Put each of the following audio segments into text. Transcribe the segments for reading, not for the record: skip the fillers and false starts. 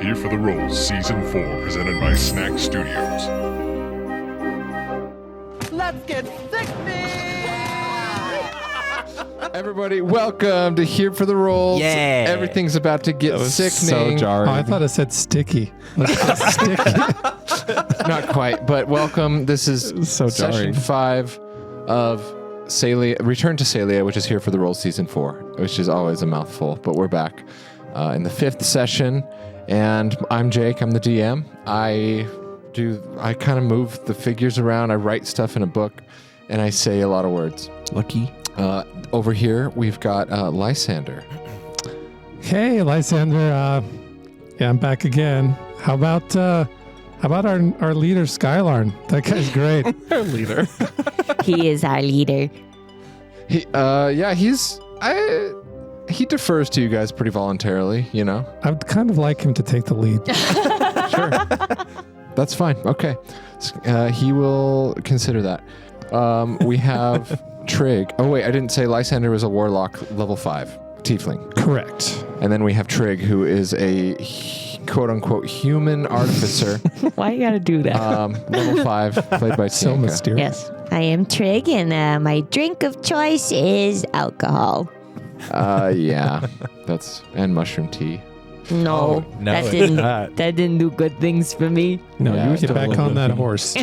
Here for the Rolls, Season 4, presented by Snack Studios. Let's get sickening! Everybody, welcome to Here for the Rolls. Yeah. Everything's about to get sickening. So jarring. Oh, I thought it said sticky. Sticky. Not quite, but welcome. This is So session jarring. 5 of CEYLIA, Return to CEYLIA, which is Here for the Rolls Season 4, which is always a mouthful, but we're back in the 5th session, and I'm Jake. I'm the DM. I kind of move the figures around. I write stuff in a book, and I say a lot of words. Lucky. Over here, we've got Lysander. Hey, Lysander. Yeah, I'm back again. How about our leader, Skylarn? That guy's great. Our leader. He is our leader. He defers to you guys pretty voluntarily, you know? I'd kind of like him to take the lead. Sure. That's fine. Okay. He will consider that. We have Trig. Oh, wait, I didn't say Lysander was a warlock level 5 tiefling. Correct. And then we have Trig, who is a quote-unquote human artificer. Why you gotta do that? Level 5, played by So Tianka. mysterious. Yes, I am Trig, and my drink of choice is alcohol. Yeah. And mushroom tea. No, no, that it's didn't. not. That didn't do good things for me. No, Yeah, you get back on that definitely. horse.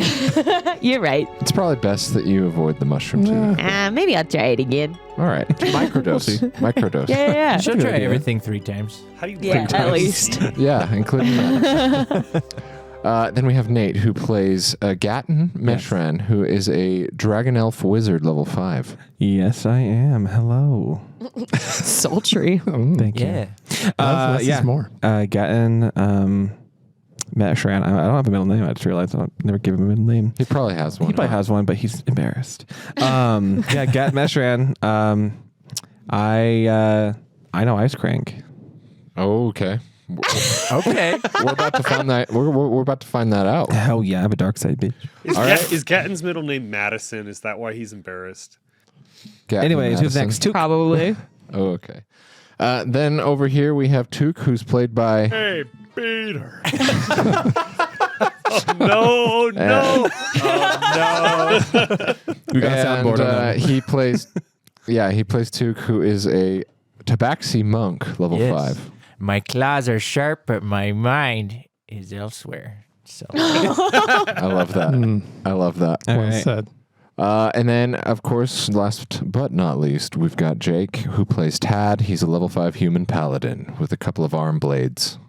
You're right. It's probably best that you avoid the mushroom tea. Maybe I'll try it again. All right. Microdose. Microdose. Yeah. Should Good try idea. everything 3 times. How do you Yeah, at least. Yeah, including that. Then we have Nate, who plays Gatton Meshran, who is a Dragon Elf Wizard level 5. Yes, I am. Hello. Sultry. Thank you. Less is more. Gatton, Matt Shran. I don't have a middle name. I just realized I never give him a middle name. He probably has one. He probably has one, but he's embarrassed. Yeah, Gat Meshran. I know Ice Crank. Oh, okay. Okay. We're about to find that. We're about to find that out. Hell yeah, I have a dark side, bitch. Is Gatton's middle name Madison? Is that why he's embarrassed? Gatton Anyways, who's Madison. next? Took. Probably. Oh, okay. Then over here we have Took, who's played by. Hey, Peter. Oh, no. We got a soundboard on that. He plays. Yeah, he plays Took, who is a Tabaxi monk, level 5. My claws are sharp, but my mind is elsewhere. So I love that. I love that. All Well right. said. And then, of course, last but not least, we've got Jake, who plays Tad. He's a level 5 human paladin with a couple of arm blades.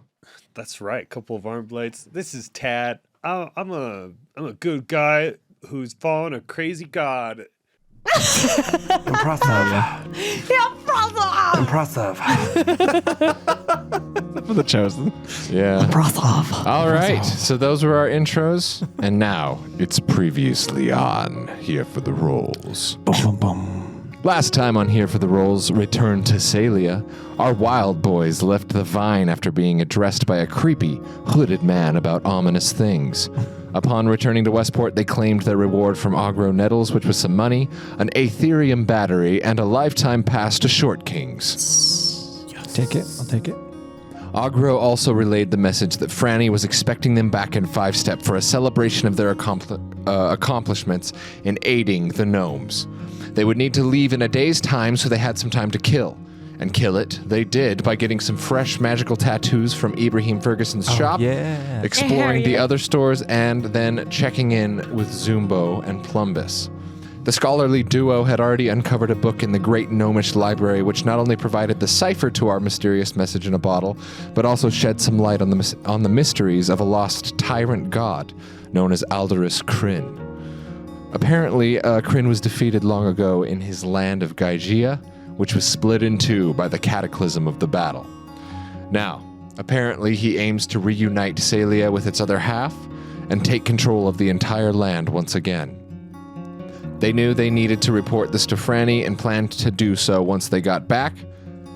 That's right. Couple of arm blades. This is Tad. I'm a good guy who's following a crazy god. Impressive. For the chosen. Yeah. All right. So those were our intros. And now it's previously on Here for the Rolls. Boom, boom, boom. Last time on Here for the Rolls, Return to CEYLIA, our wild boys left the vine after being addressed by a creepy, hooded man about ominous things. Upon returning to Westport, they claimed their reward from Agro Nettles, which was some money, an Aetherium battery, and a lifetime pass to Short Kingz. Take it. I'll take it. Agro also relayed the message that Franny was expecting them back in Fivestep for a celebration of their accomplishments in aiding the gnomes. They would need to leave in a day's time, so they had some time to kill. And kill it, they did by getting some fresh magical tattoos from Ibrahim Ferguson's shop, Yeah. exploring the other stores, and then checking in with Zumbo and Plumbus. The scholarly duo had already uncovered a book in the Great Gnomish Library, which not only provided the cipher to our mysterious message in a bottle, but also shed some light on the mysteries of a lost tyrant god known as Alderus Kryn. Apparently, Kryn was defeated long ago in his land of Gygia, which was split in two by the cataclysm of the battle. Now, apparently he aims to reunite CEYLIA with its other half and take control of the entire land once again. They knew they needed to report this to Franny and planned to do so once they got back,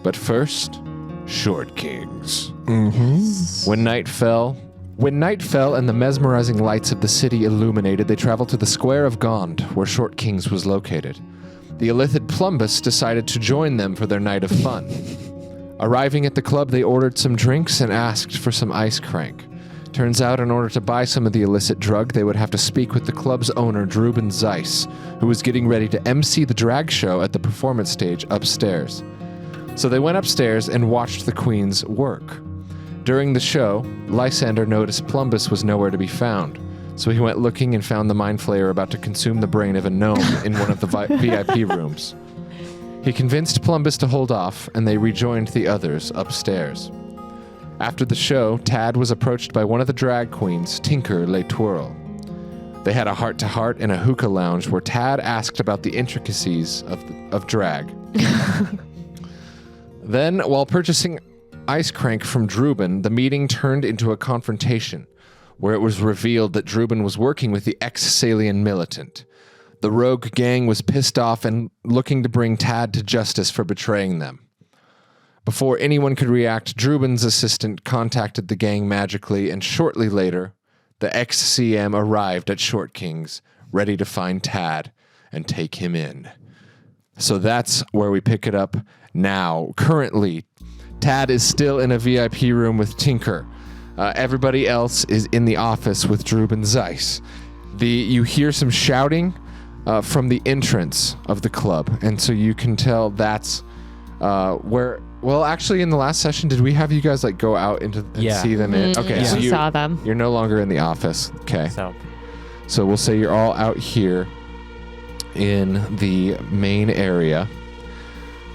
but first, Short Kingz. When night fell and the mesmerizing lights of the city illuminated, they traveled to the Square of Gond, where Short Kingz was located. The illithid Plumbus decided to join them for their night of fun. Arriving at the club, they ordered some drinks and asked for some ice crank. Turns out, in order to buy some of the illicit drug, they would have to speak with the club's owner, Druben Zeiss, who was getting ready to MC the drag show at the performance stage upstairs. So they went upstairs and watched the queens work. During the show, Lysander noticed Plumbus was nowhere to be found, so he went looking and found the Mind Flayer about to consume the brain of a gnome in one of the VIP rooms. He convinced Plumbus to hold off, and they rejoined the others upstairs. After the show, Tad was approached by one of the drag queens, Tinker Le Twirl. They had a heart-to-heart in a hookah lounge where Tad asked about the intricacies of drag. Then, while purchasing ice crank from Druben, the meeting turned into a confrontation, where it was revealed that Druben was working with the ex-Salian militant. The rogue gang was pissed off and looking to bring Tad to justice for betraying them. Before anyone could react, Druben's assistant contacted the gang magically, and shortly later, the ex-CM arrived at Short King's, ready to find Tad and take him in. So that's where we pick it up now. Currently, Tad is still in a VIP room with Tinker. Everybody else is in the office with Druben Zeiss. You hear some shouting from the entrance of the club, and so you can tell that's where... Well, actually, in the last session, did we have you guys like go out into and see them in? Okay, so we saw them. You're no longer in the office. Okay. So we'll say you're all out here in the main area,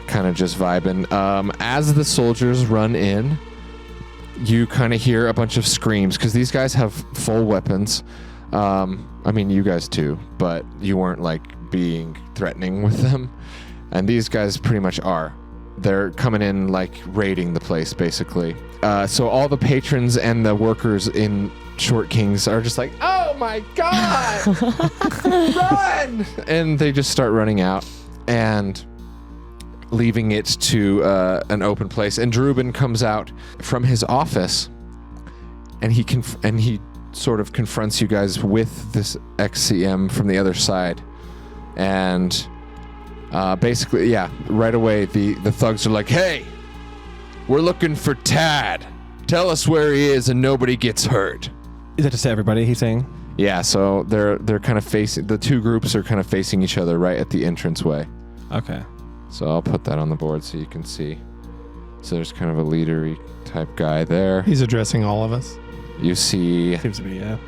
kind of just vibing. As the soldiers run in, you kind of hear a bunch of screams because these guys have full weapons. I mean, you guys too, but you weren't like being threatening with them. And these guys pretty much are. They're coming in like raiding the place, basically. So all the patrons and the workers in Short King's are just like, oh my God, run! And they just start running out and leaving it to an open place. And Druben comes out from his office, and he sort of confronts you guys with this XCM from the other side. And basically, yeah, right away, the thugs are like, hey, we're looking for Tad. Tell us where he is and nobody gets hurt. Is that just everybody he's saying? Yeah, so they're kind of facing, the two groups are kind of facing each other right at the entranceway. Okay. So I'll put that on the board so you can see. So there's kind of a leadery type guy there. He's addressing all of us. You see Seems to be, yeah.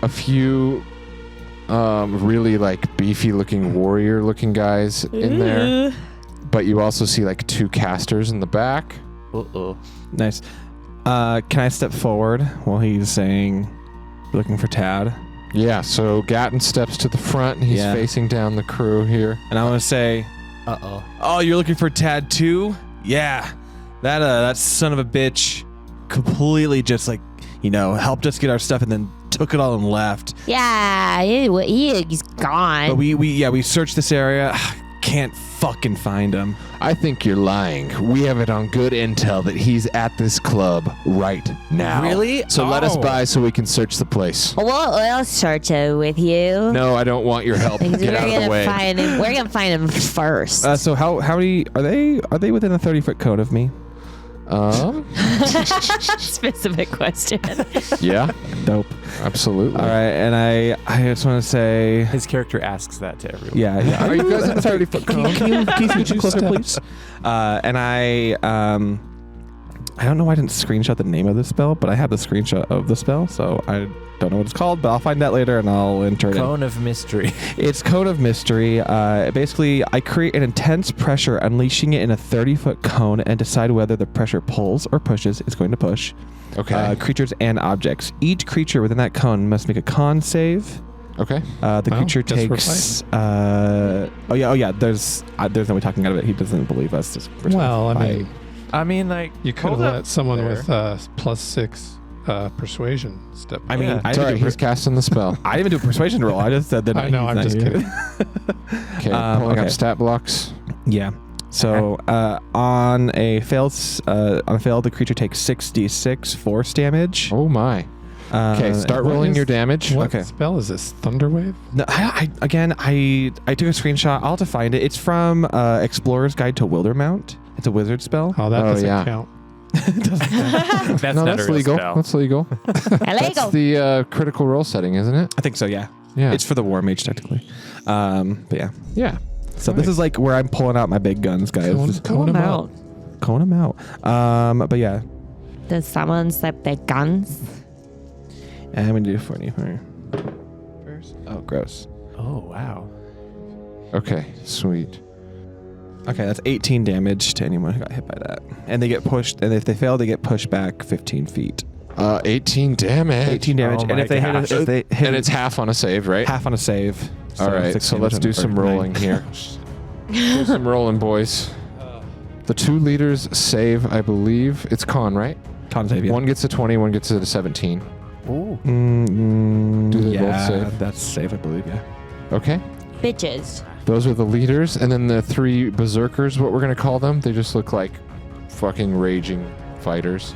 a few really like beefy looking warrior looking guys in there. But you also see like two casters in the back. Nice. Can I step forward while he's saying we're looking for Tad? Yeah, so Gatton steps to the front and he's facing down the crew here. And I want to say, oh, you're looking for Tad too? Yeah. That son of a bitch completely just like, helped us get our stuff and then took it all and left. Yeah, he's gone. But we searched this area. Can't fucking find him. I think you're lying. We have it on good intel that he's at this club right now. Really? So let us by so we can search the place. We'll search it with you. No, I don't want your help. Get out of the way. We're gonna find him first. So how many are they within a 30-foot cone of me? Specific question. Yeah. Dope. Absolutely. All right, and I just want to say his character asks that to everyone. Yeah. Are you guys in a 30-foot cone? Can you scoot closer, please? And I don't know why I didn't screenshot the name of the spell, but I have the screenshot of the spell, so I don't know what it's called, but I'll find that later and I'll enter it in. Cone of Mystery. It's Cone of Mystery. Basically, I create an intense pressure, unleashing it in a 30-foot cone, and decide whether the pressure pulls or pushes. It's going to push. Okay. Creatures and objects. Each creature within that cone must make a con save. Okay. The creature takes. There's no way talking out of it. He doesn't believe us. I mean, like you could have let someone with +6 persuasion step. I mean, sorry, he's casting the spell. I didn't even do a persuasion roll. I just said that. I know. I'm just kidding. Okay, pulling up stat blocks. Yeah. So on a fail, the creature takes 6d6 force damage. Oh my. Okay, start rolling your damage. What spell is this? Thunderwave? No, I took a screenshot. I'll have to find it. It's from Explorer's Guide to Wildermount. It's a wizard spell. Oh, that Oh, doesn't yeah. count. That's No, not that's a real legal. spell. That's legal. That's Illegal. the critical role setting, isn't it? I think so. Yeah. Yeah. It's for the war mage technically. But yeah. Yeah. So this is like where I'm pulling out my big guns, guys. Just Cone him out. calling them out. But yeah. Does someone slip their guns? And I'm gonna do 40 first. Oh, gross. Oh, wow. Okay. Sweet. Okay, that's 18 damage to anyone who got hit by that. And they get pushed, and if they fail, they get pushed back 15 feet. 18 damage. 18 damage. Oh and my if they hit, gosh. if they hit And it's half on a save, right? half on a save. All right. 6 So damage let's on do the some first rolling nine. here. Do some rolling, boys. The 2 leaders save, I believe. It's con, right? Con save, yeah. One gets a 20, one gets a 17. Ooh. Do they both yeah, save? that's safe, I believe, yeah. Okay. Bitches. Those are the leaders. And then the 3 berserkers, what we're going to call them. They just look like fucking raging fighters.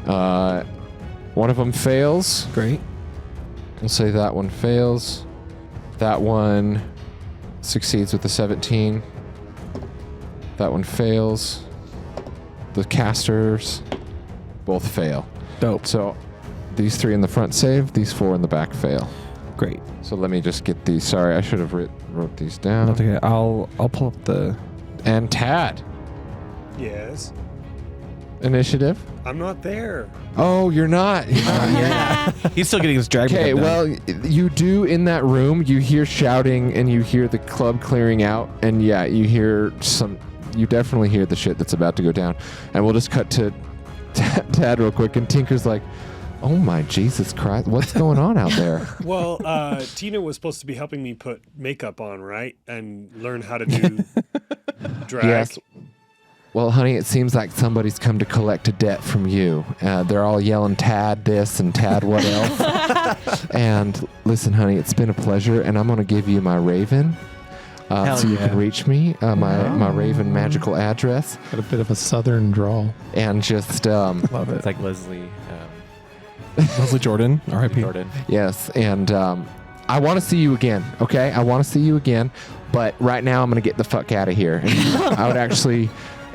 One of them fails. Great. We'll say that one fails. That one succeeds with the 17. That one fails. The casters both fail. Dope. So these 3 in the front save, these 4 in the back fail. Great. So let me just get these. Sorry, I should have wrote these down. That's okay. I'll pull up the... And Tad, Yes. initiative. I'm not there. Oh, you're not. He's still getting his drag. Okay, pickup well, done. you do in that room. You hear shouting and you hear the club clearing out, and yeah, you hear some. You definitely hear the shit that's about to go down. And we'll just cut to Tad real quick, and Tinker's like, "Oh my Jesus Christ, what's going on out there?" Well, Tina was supposed to be helping me put makeup on, right? And learn how to do drag. Yes. Well, honey, it seems like somebody's come to collect a debt from you. They're all yelling, Tad this and Tad what else. And listen, honey, it's been a pleasure, and I'm going to give you my Raven so you can reach me, my Raven magical address. Got a bit of a southern drawl. And just, Love it. It's like Leslie Leslie Jordan, R.I.P. Jordan. yes, and I want to see you again, okay? I want to see you again, but right now I'm going to get the fuck out of here. And I would actually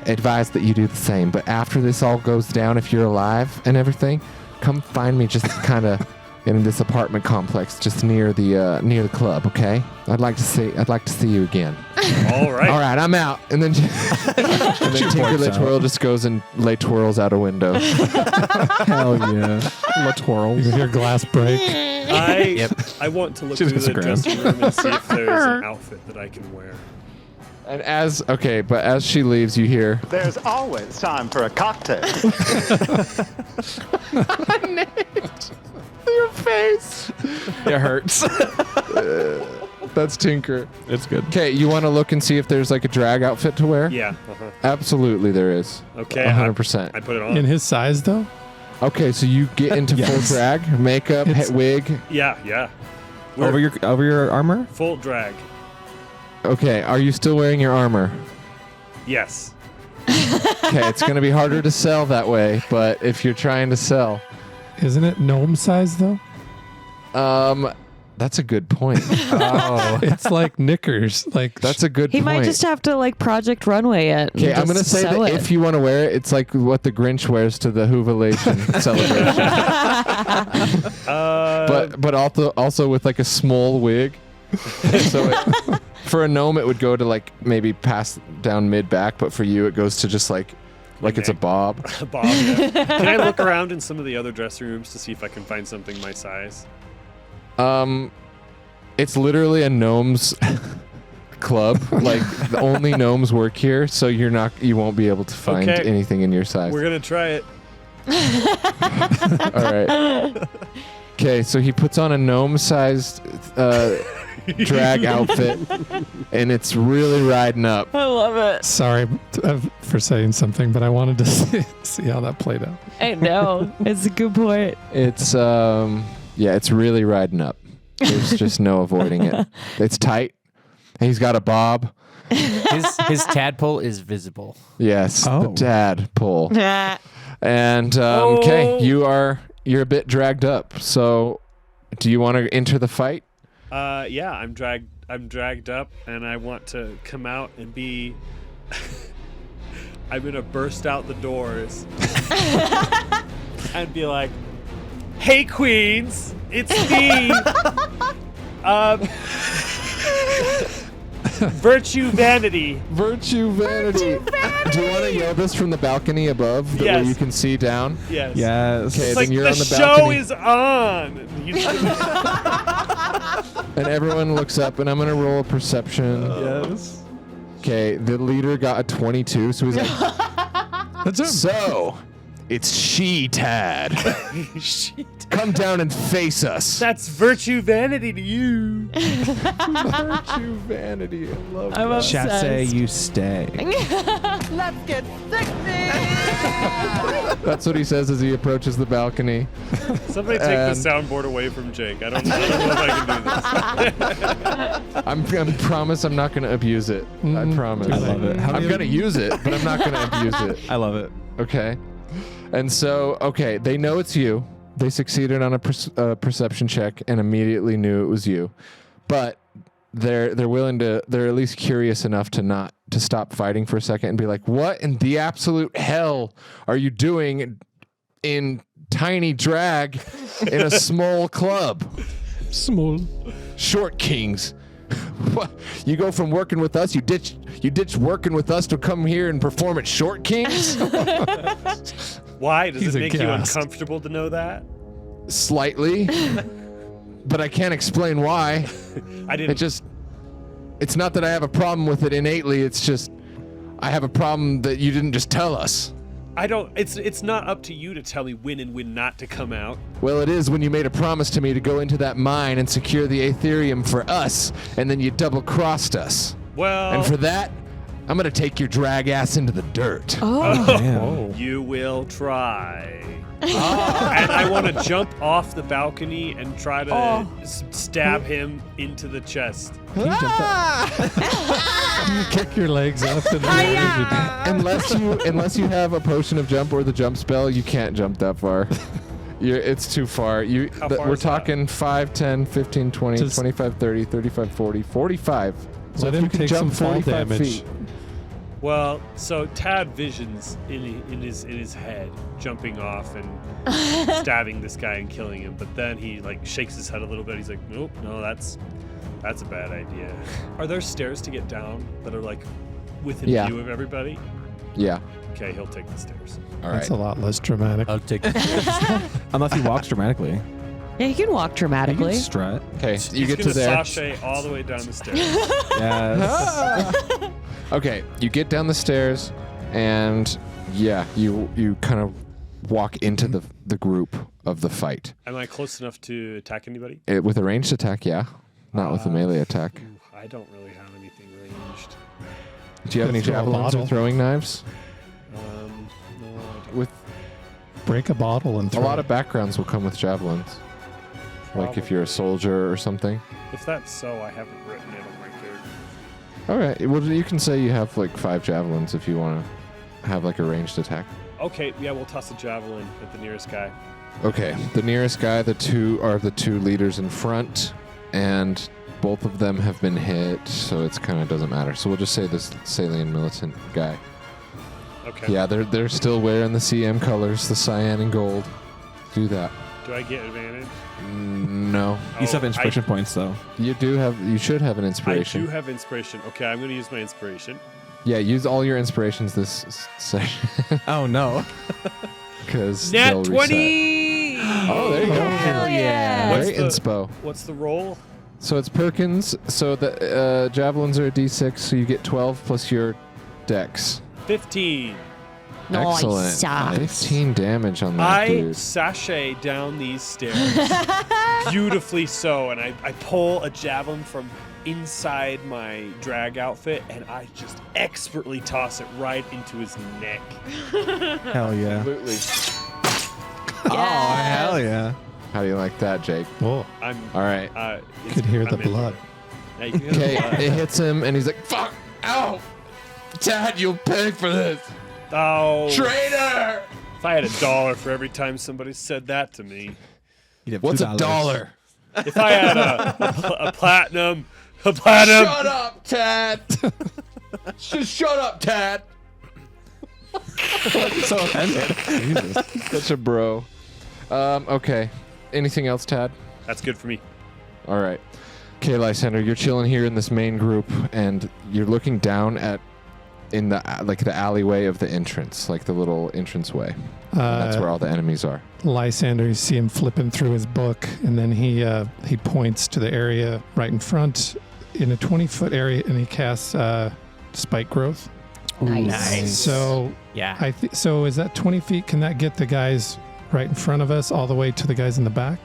advise that you do the same. But after this all goes down, if you're alive and everything, come find me just kind of in this apartment complex just near the club, okay? I'd like to see you again. All right. All right, I'm out. And then Tinker Le Twirl just goes and lay twirls out a window. Hell yeah. La twirl. You can hear glass break. I want to look She's through the Instagram. dressing room and see if there's an outfit that I can wear. And as she leaves, you hear, There's always time for a cocktail. your face. It hurts. That's Tinker. It's good. Okay, you want to look and see if there's like a drag outfit to wear? Yeah. Uh-huh. Absolutely, there is. Okay. 100%. I put it on. In his size, though? Okay, so you get into full Yes. drag, makeup, wig. Yeah. We're Over your armor? full drag. Okay, are you still wearing your armor? Yes. Okay, it's going to be harder to sell that way, but if you're trying to sell, Isn't it gnome size, though? that's a good point. It's like knickers. Like That's a good He point. might just have to like Project Runway it. and Okay, I'm just going to say sew that it. if you want to wear it, it's like what the Grinch wears to the Hoovalation celebration. But also with like a small wig. So for a gnome, it would go to like maybe pass down mid back, but for you, it goes to just like it's a bob. Bob. Yeah. Can I look around in some of the other dressing rooms to see if I can find something my size? It's literally a gnomes club. Like the only gnomes work here, so you won't be able to find Okay. anything in your size. We're gonna try it. All right. Okay, so he puts on a gnome-sized drag outfit, and it's really riding up. I love it. Sorry for saying something, but I wanted to see how that played out. I know. It's a good point. It's it's really riding up. There's just no avoiding it. It's tight. He's got a bob. His tadpole is visible. Yes, Oh. the dad pull. And okay, you're a bit dragged up. So, do you want to enter the fight? Yeah, I'm dragged up, and I want to come out and be I'm gonna burst out the doors and be like, "Hey, queens, it's me, Virtue Vanity." Virtue Vanity. Do you want to yell this from the balcony above, where Yes. you can see down? Yes. Yes. Okay, It's then like you're the on the show balcony. is on. And everyone looks up, and I'm gonna roll a perception. Yes. Okay, the leader got a 22, so he's like, That's him. "So, it's she, Tad. Come down and face us." That's Virtue Vanity to you. Virtue Vanity. I love I'm that. Chat say obsessed. you stay. That's what he says as he approaches the balcony. Somebody take And- the soundboard away from Jake. I don't know if I can do this. I promise I'm not going to abuse it. I promise. I love it. How I'm many- going to use it, but I'm not going to abuse it. I love it. Okay. And so, okay, they know it's you. They succeeded on a perception check and immediately knew it was you. But they're willing to, they're at least curious enough to stop fighting for a second and be like, "What in the absolute hell are you doing in tiny drag in a small club? Small. Short Kings. What? You go from working with us, you ditch working with us to come here and perform at Short Kings?" Why? Does He's it make you aghast. uncomfortable to know that? Slightly. But I can't explain why. I didn't. It's not that I have a problem with it innately, it's just I have a problem that you didn't just tell us. I don't. It's not up to you to tell me when and when not to come out. Well, it is when you made a promise to me to go into that mine and secure the Aetherium for us, and then you double-crossed us. Well, And for that, I'm gonna take your drag ass into the dirt. Damn. you will try. And I want to jump off the balcony and try to stab him into the chest. Kick your legs up and Unless you have a potion of jump or the jump spell, you can't jump that far. It's too far. How far We're is that? talking 5, 10, 15, 20, Just- 25, 30, 35, 40, 45. So let if him you can take jump some fall 45 damage. feet. Well, so Tad visions in his head jumping off and stabbing this guy and killing him, but then he like shakes his head a little bit. He's like, "Nope, no, that's a bad idea." Are there stairs to get down that are like within Yeah. view of everybody? Yeah. Okay, he'll take the stairs. All That's right. a lot less dramatic. I'll take Unless he walks dramatically. Yeah, you can walk You dramatically. can strut. Okay, you He's get to gonna there. sashay all the way down the stairs. Yes. Okay, you get down the stairs, and yeah, you kind of walk into the group of the fight. Am I close enough to attack anybody? With a ranged attack, yeah. Not with a melee attack. Ooh, I don't really have anything ranged. Do you have any Throw a javelins or bottle. throwing knives? No, I don't. With Break a bottle and a throw lot it. of backgrounds will come with javelins. Like if you're a soldier or something. If that's so, I haven't written it on my character. All right. Well, you can say you have like 5 javelins if you want to have like a ranged attack. Okay, yeah, we'll toss a javelin at the nearest guy. Okay. The nearest guy, the two leaders in front, and both of them have been hit, so it's kind of doesn't matter. So we'll just say this Salian militant guy. Okay. Yeah, they're still wearing the CM colors, the cyan and gold. Do that. Do I get advantage? No. You still have Oh, inspiration points, though. You should have an I inspiration. do have inspiration. Okay, I'm going to use my inspiration. Yeah, use all your inspirations this session Oh, no. because Nat they'll 20! Oh, there you go. Hell yeah. What's Great the- inspo. What's the roll? So it's Perkins. So the javelins are a D6, so you get 12 plus your dex. 15. Excellent. Nice. 15 damage on that I dude. sashay down these stairs. Beautifully so. And I pull a javelin from inside my drag outfit and I just expertly toss it right into his neck. Hell yeah. Absolutely. Oh, hell yeah. How do you like that, Jake? Oh, I'm. All right. It's- could hear the I'm in. blood. Yeah, you can hear the Okay, blood. it hits him, and he's like, "Fuck! Ow! Dad, you'll pay for this, Oh, traitor!" if I had $1 for every time somebody said that to me. You'd have What's $2. a dollar? If I had a platinum, Shut up, Tad. Just shut up, Tad. So offended. Jesus. Such a bro. Okay. Anything else, Tad? That's good for me. All right. Okay, Lysander, you're chilling here in this main group, and you're looking down in the alleyway of the entrance, like the little entranceway. That's where all the enemies are. Lysander, you see him flipping through his book, and then he points to the area right in front in a 20-foot area, and he casts spike growth. Nice. So Yeah. so is that 20 feet? Can that get the guys right in front of us all the way to the guys in the back?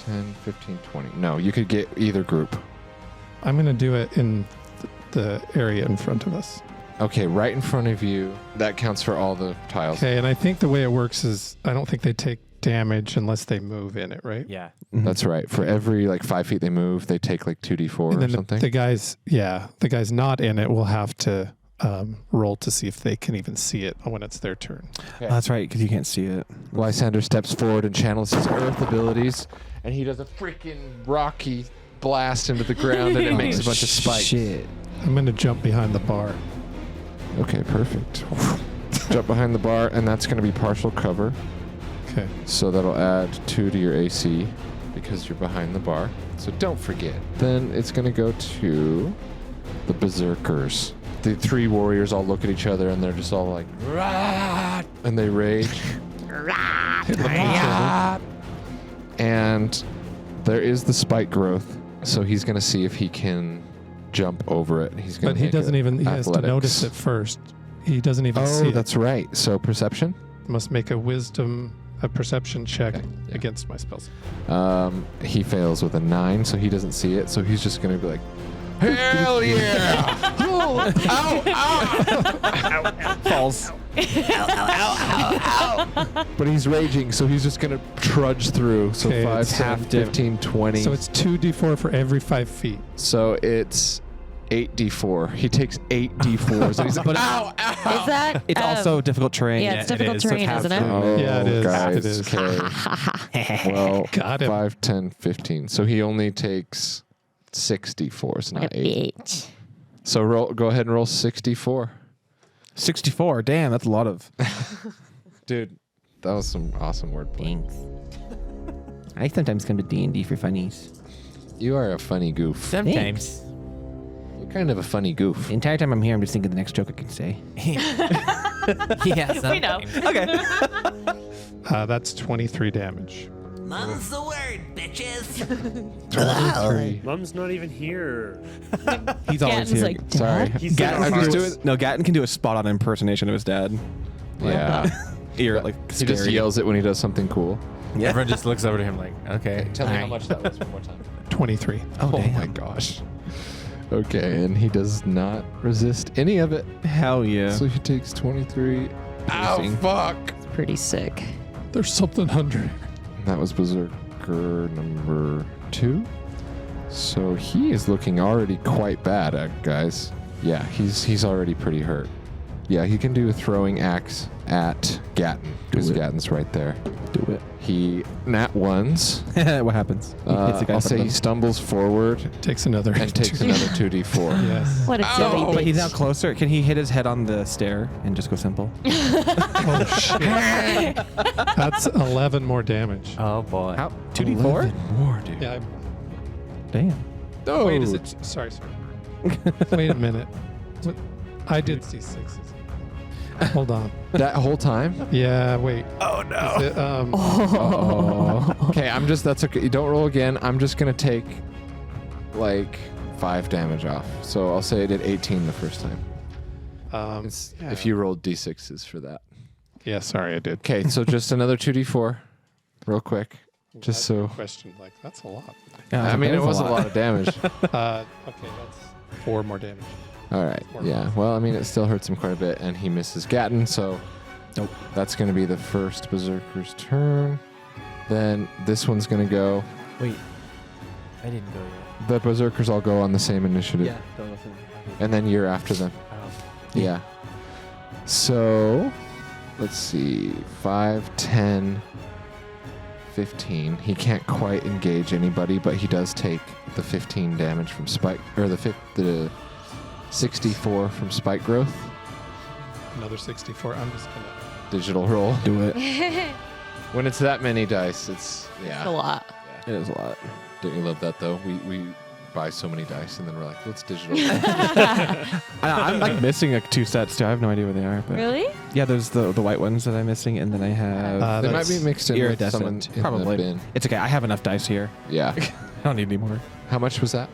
10, 15, 20. No, you could get either group. I'm going to do it in the area in front of us. Okay, right in front of you. That counts for all the tiles. Okay, and I think the way it works is I don't think they take damage unless they move in it, right? Yeah. That's right. For every 5 feet they move, they take 2d4 And or then something. the guys not in it will have to roll to see if they can even see it when it's their turn. That's right, because you can't see it. Lysander steps forward and channels his earth abilities, and he does a freaking rocky blast into the ground, and it makes a bunch of spikes. Shit. I'm going to jump behind the bar. Okay, perfect. Jump behind the bar, and that's going to be partial cover. Okay. So that'll add 2 to your AC because you're behind the bar. So don't forget. Then it's going to go to the Berserkers. The 3 warriors all look at each other, and they're just all like, "Rah!" And they rage. And there is the spike growth, so he's going to see if he can jump over it. He's going But he doesn't even, he has to notice it first. He doesn't even see Oh, it. that's right. So perception? Must make a perception check Okay, yeah. against my spells. He fails with a 9, so he doesn't see it. So he's just going to be like, hell yeah! Oh, ow, ow! Falls. But he's raging, so he's just going to trudge through. So Okay, 5, it's 10, half div. 15, 20. So it's 2d4 for every 5 feet. So it's 8d4. He takes 8d4s. And he's like, ow, ow! Is that? It's also difficult terrain. Yeah, it's it difficult is. So terrain, half isn't it? Oh, Yeah, it is. Guys, It is. Okay. Well, Got him. 5, 10, 15. So he only takes 6d4s, What not a 8. bitch. So go ahead and roll 64. 64. Damn, that's a lot of. Dude, that was some awesome wordplay. Thanks. I sometimes come to D&D for funnies. You are a funny goof. Sometimes. You're kind of a funny goof. The entire time I'm here, I'm just thinking the next joke I can say. Yeah, sometimes. We know. Okay. That's 23 damage. Mum's the word, bitches. 23. Mom's not even here. He's always Gatton's here. like, Sorry. He's Gatton there can for do us. it. No, Gatton can do a spot-on impersonation of his dad. Yeah. You're like He just scary. yells it when he does something cool. Yeah. Everyone just looks over to him like, okay. Tell me how alright. much that was one more time. 23. Oh my gosh. Okay, and he does not resist any of it. Hell yeah. So he takes 23. Ow, Piercing. fuck. It's pretty sick. There's something under here. That was Berserker number 2. So he is looking already quite bad, guys. Yeah, he's already pretty hurt. Yeah, he can do a throwing axe at Gatton, because it. Gatton's right there. Do it. He nat ones. What happens? He hits the guy I'll in front say of he him. stumbles forward Takes another. and takes another 2d4. Yes. What a silly Oh, but he's bitch. now closer. Can he hit his head on the stair and just go simple? Oh, shit. That's 11 more damage. Oh boy. How? 2d4? 11 more, dude. Yeah. Damn. Oh. Wait, is it? Sorry. Wait a minute. What? I did C6s. Hold on. That whole time? Yeah, wait. Oh, no. Is it, Oh. Okay, that's okay. You don't roll again. I'm just going to take 5 damage off. So I'll say I did 18 the first time. yeah. If you rolled d6s for that. Yeah, sorry, I did. Okay, so just another 2d4 real quick. Just so. Question, that's a lot. Yeah, I mean, that it was a lot of damage. Okay, that's 4 more damage. All right. Yeah. Well, I mean, it still hurts him quite a bit, and he misses Gatton, so Nope. that's going to be the first Berserker's turn. Then this one's going to go. Wait. I didn't go yet. The Berserkers all go on the same initiative. don't listen. And then you're after them. Oh. Yeah. So, let's see. 5, 10, 15. He can't quite engage anybody, but he does take the 15 damage from spike, or the 64 from spike growth. Another 64. I'm just gonna. Digital roll. Do it. When it's that many dice, it's A lot. It is a lot. Don't you love that though? We buy so many dice and then we're like, let's digital. I'm like missing like 2 sets too. I have no idea where they are. But Really? Yeah, there's the white ones that I'm missing, and then I have. They might be mixed in with someone iridescent. in Probably. the bin. It's okay. I have enough dice here. Yeah. I don't need any more. How much was that?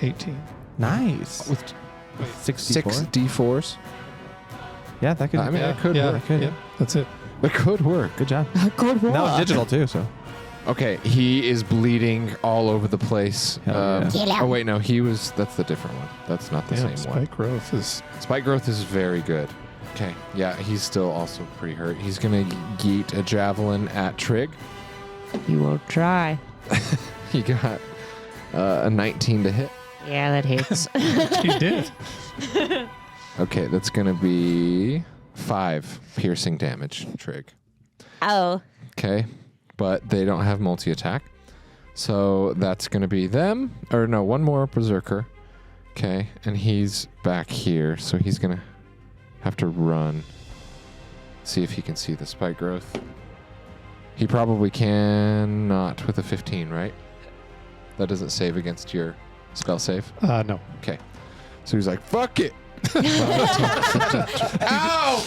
18. Nice. With 64? 6 D4s. Yeah, that could. I mean, yeah, it could yeah, work. Yeah, that's it. It could work. Good job. Good roll. Now it's digital too. So. Okay, he is bleeding all over the place. Hell yeah. Oh wait, no, that's the different one. That's not the Yeah, same one. spike growth is. Spike growth is very good. Okay, yeah, he's still also pretty hurt. He's gonna yeet a javelin at Trig. You will try. He got a 19 to hit. Yeah, that hits. He did. Okay, that's gonna be 5 piercing damage, Trig. Oh. Okay, but they don't have multi-attack. So that's going to be them. Or no, one more Berserker. Okay, and he's back here. So he's going to have to run. See if he can see the spike growth. He probably cannot with a 15, right? That doesn't save against your spell save? No. Okay. So he's like, fuck it. Ow!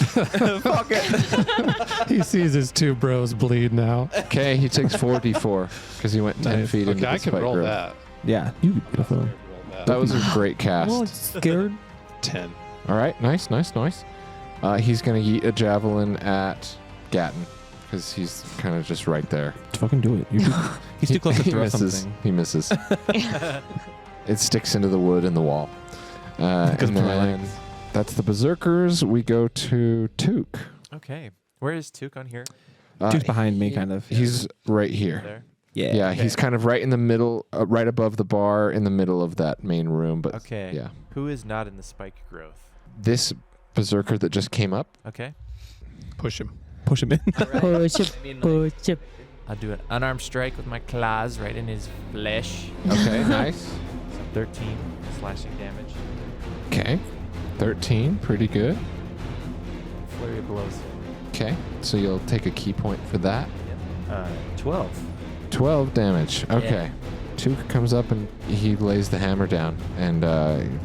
Fuck it. He sees his 2 bros bleed now. Okay, he takes 4d4 because he went 10 Nice. feet into Okay, the I can spike roll growth. that. Yeah, you definitely. That was a great cast. Oh, scared. 10. All right, nice. He's going to yeet a javelin at Gatton because he's kind of just right there. Fucking do it. He's too close to throw something. He misses. It sticks into the wood and the wall. And then that's the Berserkers. We go to Took. Okay. Where is Took on here? Took's behind me, kind of. He's right here. There. Yeah. Okay. He's kind of right in the middle, right above the bar, in the middle of that main room. But Okay. yeah, Who is not in the spike growth? this Berserker that just came up. Okay. Push him. Push him in. Push him. Push him. I'll do an unarmed strike with my claws right in his flesh. Okay, nice. So 13 slashing damage. Okay, 13, pretty good. Flurry of blows. Okay, so you'll take a key point for that. 12. 12 damage. Okay. Took comes up and he lays the hammer down and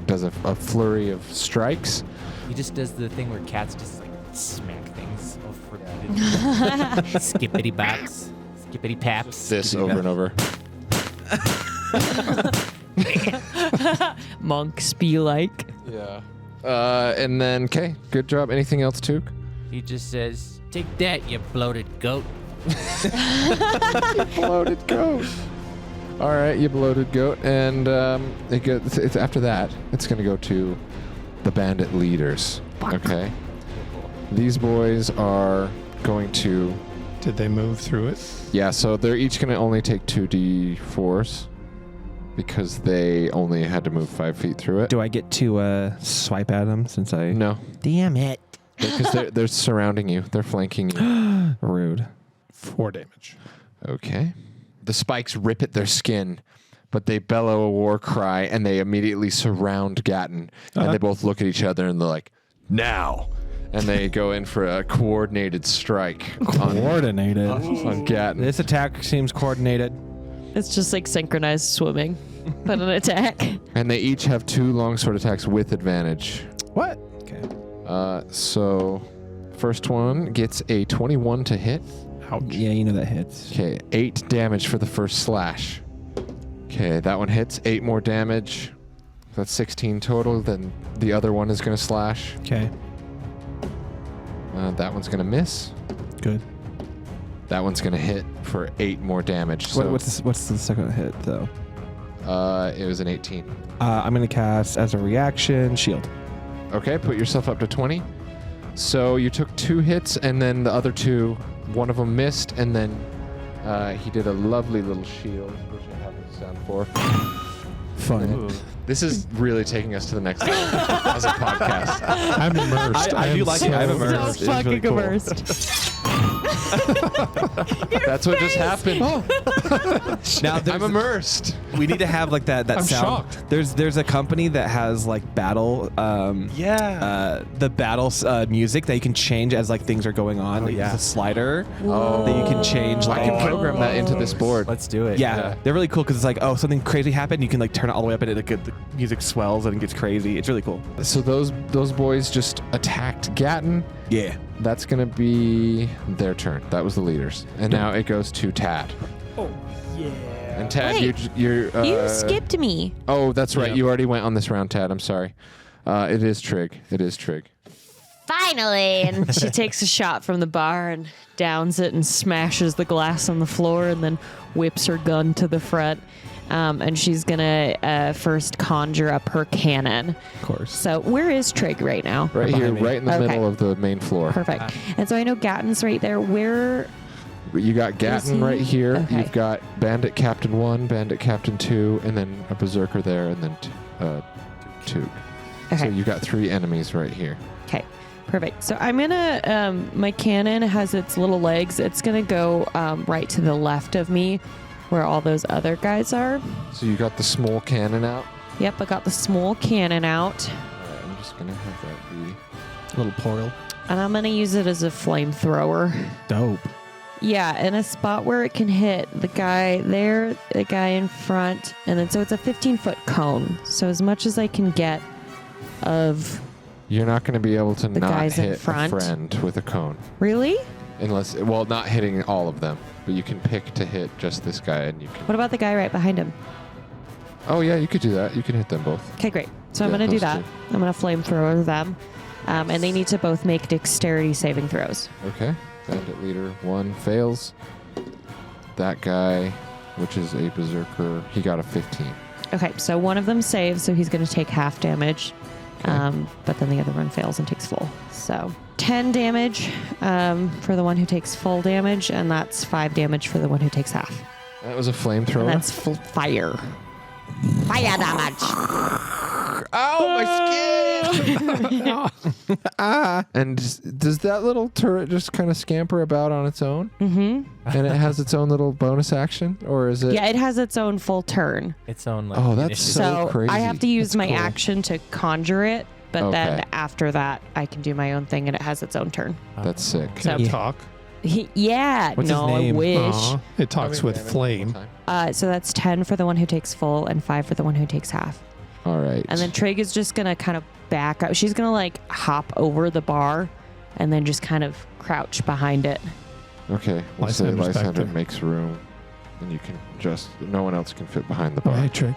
does a flurry of strikes. He just does the thing where cats just like smack things over skippity bops, skippity paps. This over and over. Monks be like. Yeah. And then, okay, good job. Anything else, Took? He just says, "Take that, you bloated goat." Bloated goat. All right, you bloated goat. And it's after that, it's going to go to the bandit leaders. Okay. These boys are going to... Did they move through it? Yeah, so they're each going to only take 2d4s because they only had to move 5 feet through it. Do I get to swipe at him since I... No, Damn it. because they're surrounding you. They're flanking you. Rude. 4 damage. Okay. The spikes rip at their skin, but they bellow a war cry and they immediately surround Gatton. And they both look at each other and they're like, now. And they go in for a coordinated strike. Coordinated. On Gatton. This attack seems coordinated. It's just like synchronized swimming, but an attack. And they each have 2 longsword attacks with advantage. What? Okay. So, first one gets a 21 to hit. Ouch. Yeah, you know that hits. Okay, 8 damage for the first slash. Okay, that one hits. 8 more damage. That's 16 total. Then the other one is going to slash. Okay. That one's going to miss. Good. That one's going to hit for 8 more damage. So, What's the second hit, though? it was an 18. I'm going to cast, as a reaction, shield. Okay, put yourself up to 20. So you took 2 hits, and then the other 2, one of them missed, and then he did a lovely little shield, which I have this down for. Fun. This is really taking us to the next level as a podcast. I'm immersed. I do like it. I'm immersed. So It's really fucking cool. immersed. That's what just happened. Now I'm immersed. we need to have like that I'm sound. shocked. There's a company that has like battle the battle music that you can change as like things are going on. Like, yeah. There's a slider Oh. that you can change. I Like, can program that into this board. Let's do it. yeah, they're really cool because it's like, oh, something crazy happened. You can like turn it all the way up and the music swells and it gets crazy. It's really cool. So those boys just attacked Gatton. Yeah. That's gonna be their turn. That was the leaders, and now it goes to Tad. Oh, yeah. And Tad, Wait, you're you skipped me. Oh, that's right. Yep. You already went on this round, Tad. I'm sorry. It is Trig. It is Trig. Finally. And She takes a shot from the bar and downs it and smashes the glass on the floor and then whips her gun to the front. And she's going to first conjure up her cannon. Of course. So where is Trig right now? Right here, behind me. right in the Okay. middle of the main floor. Perfect. And so I know Gatton's right there. Where? You got Gatton he? right here. Okay. You've got Bandit Captain 1, Bandit Captain 2, and then a Berserker there, and then Toog. Okay. So you've got 3 enemies right here. Okay, perfect. So I'm gonna, my cannon has its little legs. It's gonna go right to the left of me where all those other guys are. So you got the small cannon out. Yep, I got the small cannon out. All right, I'm just going to have that be. Little portal. And I'm gonna use it as a flamethrower. Dope. Yeah, in a spot where it can hit the guy there, the guy in front, and then so it's a 15-foot cone. So as much as I can get of... You're not going to be able to The not guys in hit a front. friend with a cone. Really? Unless, well, not hitting all of them, but you can pick to hit just this guy, and you can. What about the guy right behind him? Oh yeah, you could do that. You can hit them both. Okay, great. So I'm Yeah, going to do those that. two. I'm going to flamethrower them. And they need to both make dexterity saving throws. Okay. Bandit leader 1 fails. That guy, which is a berserker, he got a 15. Okay, so one of them saves, so he's going to take half damage. But then the other one fails and takes full. So 10 damage for the one who takes full damage, and that's 5 damage for the one who takes half. That was a flamethrower. And that's fire. Fire damage. Ow, my skin! And does that little turret just kind of scamper about on its own? Mm-hmm. And it has its own little bonus action? Or is it? Yeah, it has its own full turn. Its own like. Oh, that's initiative. so crazy. I have to use That's my cool. action to conjure it, but then Okay. after that, I can do my own thing, and it has its own turn. That's sick. Can So- it talk? Yeah, What's no, his name? I wish. Aw, it talks with flame. So that's 10 for the one who takes full and 5 for the one who takes half. All right. And then Trig is just going to kind of back up. She's going to like hop over the bar and then just kind of crouch behind it. Okay. Let's say Lysander's back Lysander there. makes room. And you can just, no one else can fit behind the Oh, bar. hey, Trick.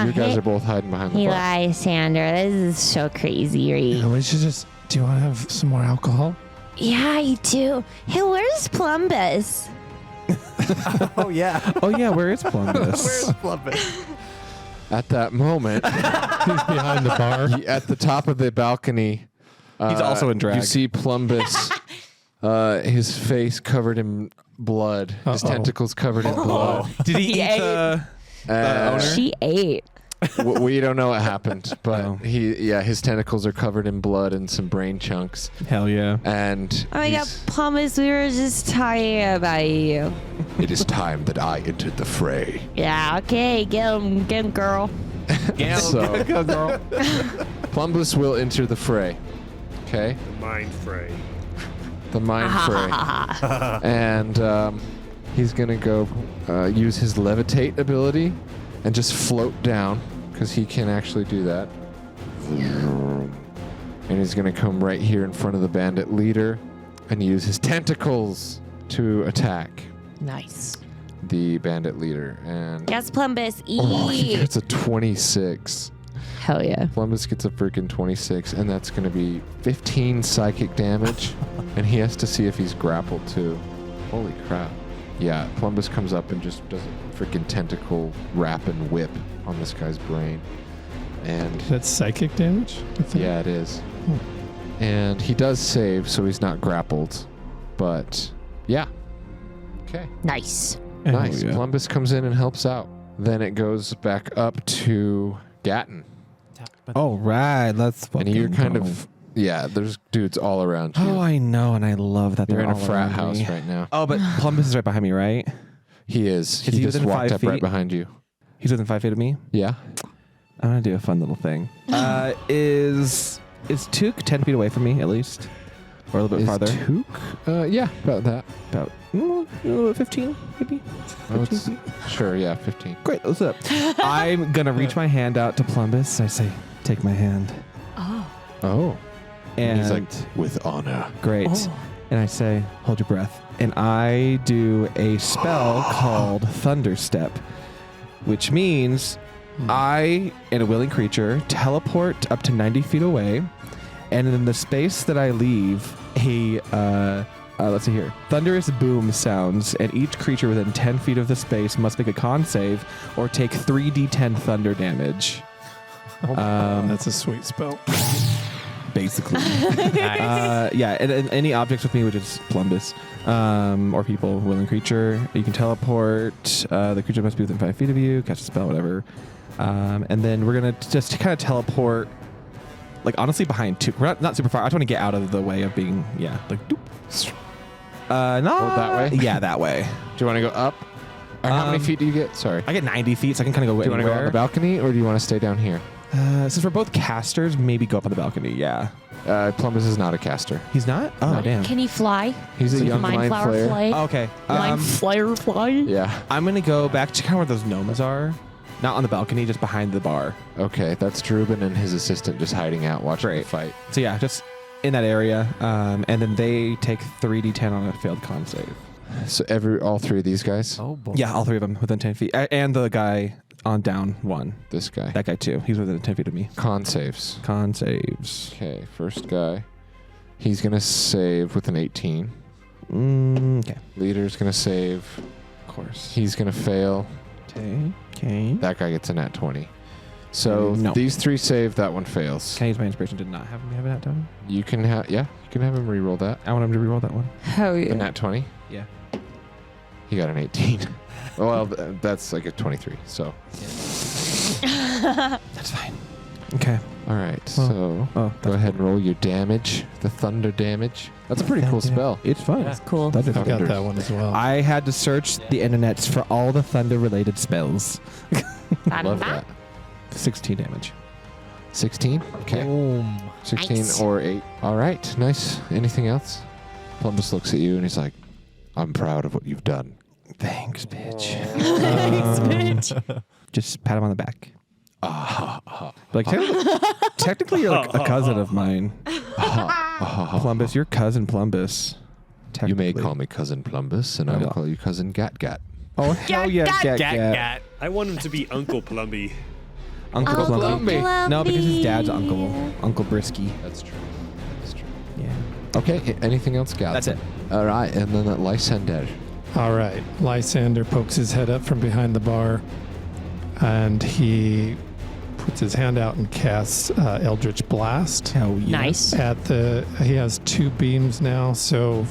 You guys are both hiding behind the Hey, bar. Lysander, this is so crazy, right? We should just. Do you want to have some more alcohol? Yeah, I do. Hey, where's Plumbus? Oh yeah. Oh yeah, where is Plumbus? Plumbus? At that moment, He's behind the bar. at the top of the balcony, He's also in drag. You see Plumbus, his face covered in blood, his Uh-oh. tentacles covered in blood. Did he He eat the owner? She ate. We don't know what happened, but Oh. his tentacles are covered in blood and some brain chunks. Hell yeah. And Oh my god, he's- Plumbus, we were just talking about you. it is time that I entered the fray. Yeah, okay, get him, girl. So, girl. Plumbus will enter the fray. Okay? The mind fray. The mind fray. And he's going to go use his levitate ability and just float down, because he can actually do that. And he's going to come right here in front of the bandit leader and use his tentacles to attack Nice. the bandit leader. And Yes, Plumbus, he eat. gets a 26. Hell yeah. Plumbus gets a freaking 26, and that's going to be 15 psychic damage. And he has to see if he's grappled too. Holy crap. Yeah, Plumbus comes up and just does a freaking tentacle wrap and whip on this guy's brain. And That's psychic damage? I think. yeah, it is. And he does save, so he's not grappled. But yeah. Okay. Nice. Oh, Nice. yeah. Plumbus comes in and helps out. Then it goes back up to Gatton. All right, let's fucking And you're kind go. of Yeah, there's dudes all around you. Oh, I know, and I love that You're they're in a all frat around house me. right now. Oh, but Plumbus is right behind me, right? He is. Is He he just within walked 5 up right feet? behind you. He's within 5 feet of me. Yeah. I'm gonna do a fun little thing. Is Took 10 feet away from me at least, or a little bit farther? Took? Yeah, about that. About 15, maybe. Oh, sure, yeah, 15. Great. Let's do it. I'm gonna reach my hand out to Plumbus. I say, "Take my hand." Oh. And he's like, with honor. great. And I say, "Hold your breath." And I do a spell called Thunderstep, which means I and a willing creature teleport up to 90 feet away, and in the space that I leave, let's see here, thunderous boom sounds, and each creature within 10 feet of the space must make a con save or take 3d10 thunder damage. That's a sweet spell. Basically. Yeah, and any objects with me, which is Plumbus, or people, willing creature, you can teleport. The creature must be within 5 feet of you, cast a spell, whatever. And then we're going to just kind of teleport, like, honestly, behind two. We're not super far. I just want to get out of the way of being, like, doop. No. That way? Yeah, that way. Do you want to go up? Or how many feet do you get? Sorry. I get 90 feet, so I can kind of go Do you want to go on anywhere. the balcony, or do you want to stay down here? Since we're both casters, maybe go up on the balcony, yeah. Plumbus is not a caster. He's not? Oh, damn. Can he fly? He's a young mind flower flayer. fly. Oh, okay. Mind flyer fly. Yeah. I'm going to go back to kind of where those gnomes are. Not on the balcony, just behind the bar. Okay, that's Drubin and his assistant just hiding out watching the fight. So yeah, just in that area. And then they take 3d10 on a failed con save. So all three of these guys? Oh boy. Yeah, all three of them within 10 feet. And the guy on down one. This guy. That guy too. He's within 10 feet of me. Con saves. Con saves. Okay, first guy. He's going to save with an 18. Okay. Leader's going to save. Of course. He's going to fail. Okay. That guy gets a nat 20. So No. these three save, that one fails. Can I use my inspiration to not have him have a nat 20? You can have, you can have him re-roll that. I want him to reroll that one. Oh, A yeah. nat 20? Yeah. He got an 18. Well, that's like a 23, so. That's fine. Okay. All right, so Oh, go ahead and roll your damage, the thunder damage. That's a pretty cool spell. It's fun. Yeah. Cool. I got that one as well. I had to search the internets for all the thunder-related spells. Love that. 16 damage. 16? Okay. Boom. 16 Nice. or 8. All right, nice. Anything else? Plumbus looks at you and he's like, I'm proud of what you've done. Thanks, bitch. Thanks, bitch. Just pat him on the back. Like technically you're like a cousin of mine. Plumbus, you're cousin Plumbus. You may Technically. call me Cousin Plumbus, and I I will will. call you Cousin Gat Gat. Oh hell yeah, Gat. I want him to be Uncle Plumby. Uncle Uncle Plumby. Plumby. No, because his dad's uncle, Uncle Brisky. That's true. That's true. Yeah. Okay, anything else, Gal? That's it. All right, and then that Lysander. All right. Lysander pokes his head up from behind the bar, and he puts his hand out and casts Eldritch Blast. Hell yeah. Nice. He has 2 beams now, so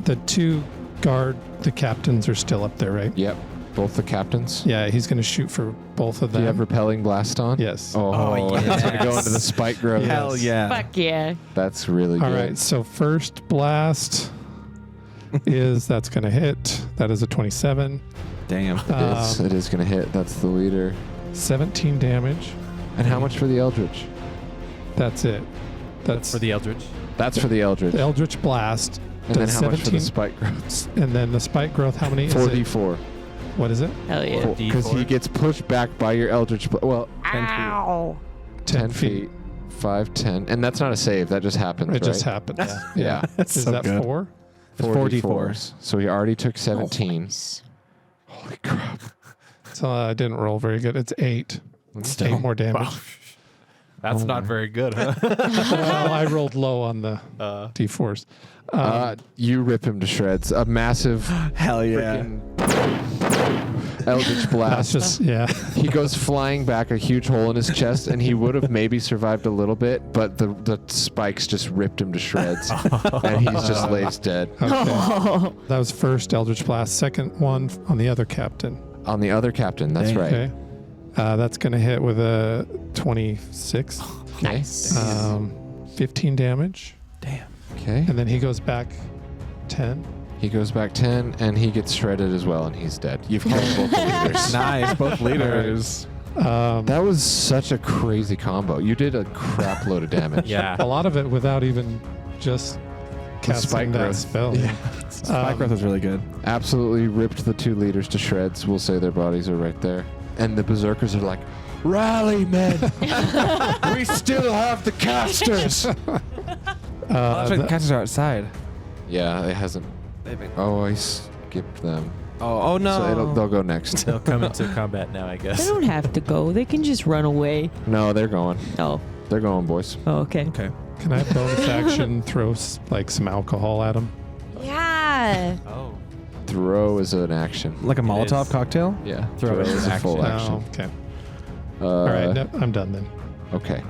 the 2 guard the captains are still up there, right? Yep, both the captains. Yeah, he's going to shoot for both of Do them. you have repelling blast on? Yes. Oh, yes. it's going to go into the spike growth. Hell yeah. Fuck yeah. That's really All good. right, so first blast that's going to hit. That is a 27. Damn. It is going to hit. That's the leader. 17 damage. And how much for the Eldritch? That's it. That's For the Eldritch. That's for the Eldritch. the Eldritch Blast. And then does how much for 17 the spike growth? And then the spike growth, how many is it? 4d4. What is it? Hell yeah. Because he gets pushed back by your Eldritch. Well, 10 feet. 5, 10. And that's not a save. That just happens, It right? just happened. Yeah. That's Is so that good. 4? It's 4d4s. So he already took 17. Nice. Holy crap. So I didn't roll very good. It's 8. 8 more damage. That's not very good, huh? Well, I rolled low on the d4s. You rip him to shreds. A massive Hell yeah. Eldritch That's blast. just, yeah. He goes flying back, a huge hole in his chest, and he would have maybe survived a little bit, but the spikes just ripped him to shreds, and he's just lays dead. Okay. That was first Eldritch Blast. Second one on the other captain. On the other captain, that's right. Okay. That's going to hit with a 26. Okay. 15 damage. Damn. Okay. And then he goes back 10. He goes back 10, and he gets shredded as well, and he's dead. You've killed both the leaders. Nice. Both leaders. That was such a crazy combo. You did a crap load of damage. Yeah. A lot of it without even just casting spike that growth. spell. Yeah. Spike growth was really good. Absolutely ripped the 2 leaders to shreds. We'll say their bodies are right there. And the berserkers are like, rally, men! We still have the casters! The casters are outside. Yeah, it hasn't. Oh, I skipped them. Oh no. So they'll go next. They'll come into combat now, I They guess. don't have to go. They can just run away. No, they're going. Oh. They're going, boys. Oh, okay. Okay. Can I bonus action throw like some alcohol at him? Yeah. Oh. Throw is an action. Like a Molotov is. cocktail? Yeah. Throw is is a full action. Oh, okay. All right, I'm done then. Okay.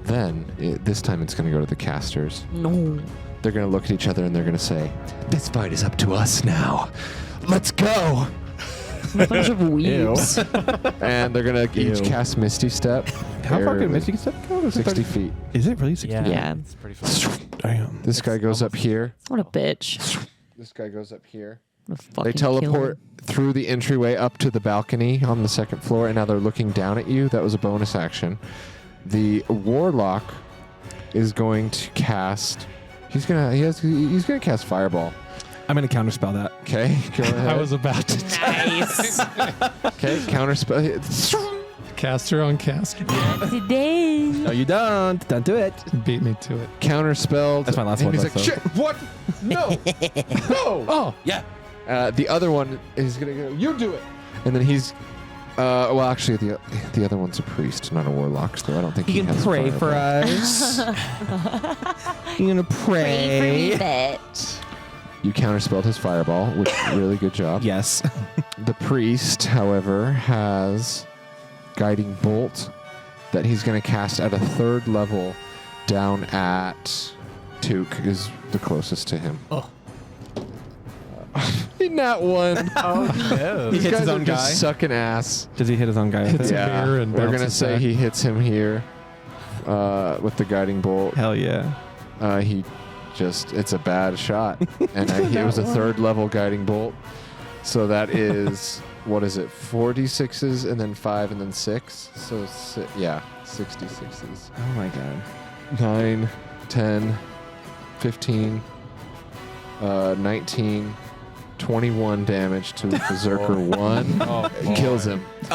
Then, this time it's going to go to the casters. No. They're going to look at each other and they're going to say, this fight is up to us now. Let's go! A bunch of weeps. And they're going to each Ew. cast Misty Step. How far can Barely. Misty Step go? 60 feet. Is it really 60? Yeah. Yeah. It's pretty fun. Damn. This guy goes up here. What a bitch. This guy goes up here. I'm gonna They fucking kill teleport him. through the entryway up to the balcony on the 2nd floor, and now they're looking down at you. That was a bonus action. The warlock is going to cast. He's gonna cast Fireball. I'm going to counterspell that. Okay, go ahead. I was about to Nice. Okay, counterspell. caster on caster. Today. No, you don't. Don't do it. Beat me to it. Counterspelled. That's my last and one, he's like, though, so. shit, what? No. No. Oh, yeah. The other one is gonna go, you do it. And then he's, well, actually, the other one's a priest, not a warlock, so I don't think he You can has pray for Fireball. us. You're going to Pray for me, pray. bitch. You counterspelled his Fireball, which really good job. Yes. The priest, however, has Guiding Bolt that he's going to cast at a 3rd level down at Took is the closest to him. Oh. In that one. Oh, no. He These hits guys his are own just guy. sucking ass. Does he hit his own guy? with Hits it? him. Yeah, Spear and we're gonna bounces say back. he hits him here with the Guiding Bolt. Hell yeah. He just, it's a bad shot. And it was a 3rd level Guiding Bolt. So that is, what is it, 4d6s and then 5 and then 6? So, 66s. Oh my god. 9, 10, 15, 19, 21 damage to Berserker 1. Oh, boy. Kills him. He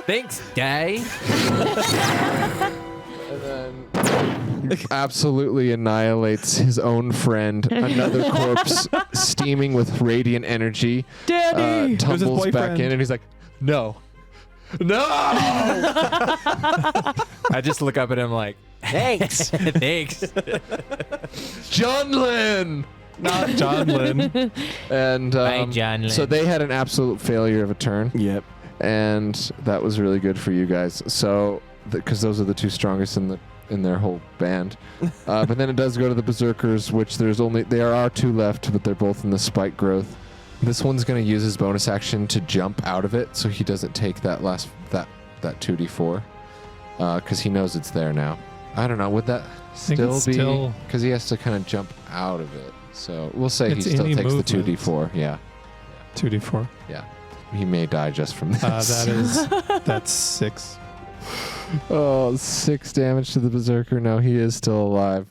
Thanks, guy. and then absolutely annihilates his own friend. Another corpse steaming with radiant energy. Daddy! It was his Tumbles back boyfriend. in and he's like, no. No! I just look up at him like, thanks. Thanks. John Lynn! Not John Lynn. And Bye, John so Lynn. they had an absolute failure of a turn. Yep. And that was really good for you guys. So, because those are the 2 strongest in their whole band. But then it does go to the Berserkers, which there are 2 left, but they're both in the spike growth. This one's going to use his bonus action to jump out of it, so he doesn't take that 2d4, because he knows it's there now. I don't know. Would that still it's be? still- Because he has to kind of jump out of it. So we'll say he It's still any takes movement. the 2d4. Yeah, 2d4. yeah. He may die just from this. That's 6. Oh, 6 damage to the Berserker. No, he is still alive.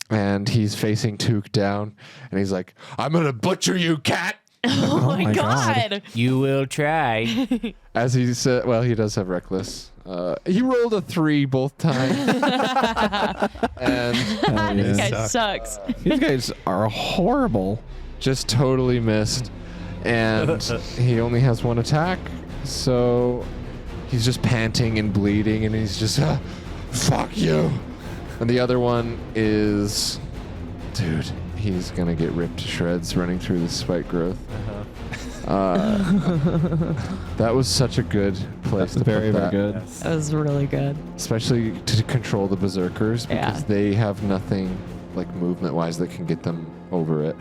And he's facing Took down, and he's like, I'm going to butcher you, cat! Oh, my my god. God. You will try. As he said, well, he does have Reckless. He rolled a 3 both times. And Hell This yeah. guy sucks. These guys are horrible. just totally missed. And he only has 1 attack, so he's just panting and bleeding, and he's just, fuck you. And the other one is, dude, he's gonna get ripped to shreds running through the spike growth. That was such a good place to Very, put very that. good. That was really good. Especially to control the berserkers, because Yeah. they have nothing like movement-wise that can get them over it.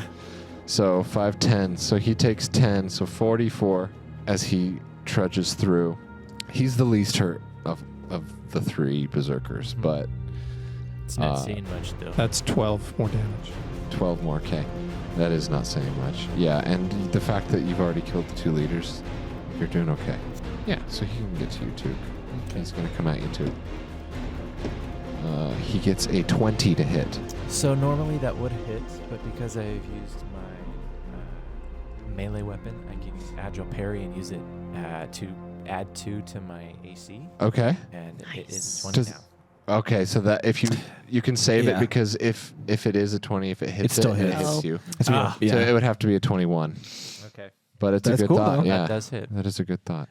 So 5, 10. So he takes 10, so 44 as he trudges through. He's the least hurt of of the 3 berserkers, but It's not saying much though. That's 12 more damage. 12 more K. That is not saying much. Yeah, and the fact that you've already killed the 2 leaders, you're doing okay. Yeah, so he can get to you too. Okay. He's going to come at you too. He gets a 20 to hit. So normally that would hit, but because I've used my melee weapon, I can use agile parry and use it to add 2 to my AC, Okay. and it is 20 Does- now. Okay, so that if you can save Yeah. it, because if it is a 20, if it hits still it hits. hits you. Yeah. So it would have to be a 21. Okay. But it's That's a good cool, thought. though. Yeah, That does hit. That is a good thought.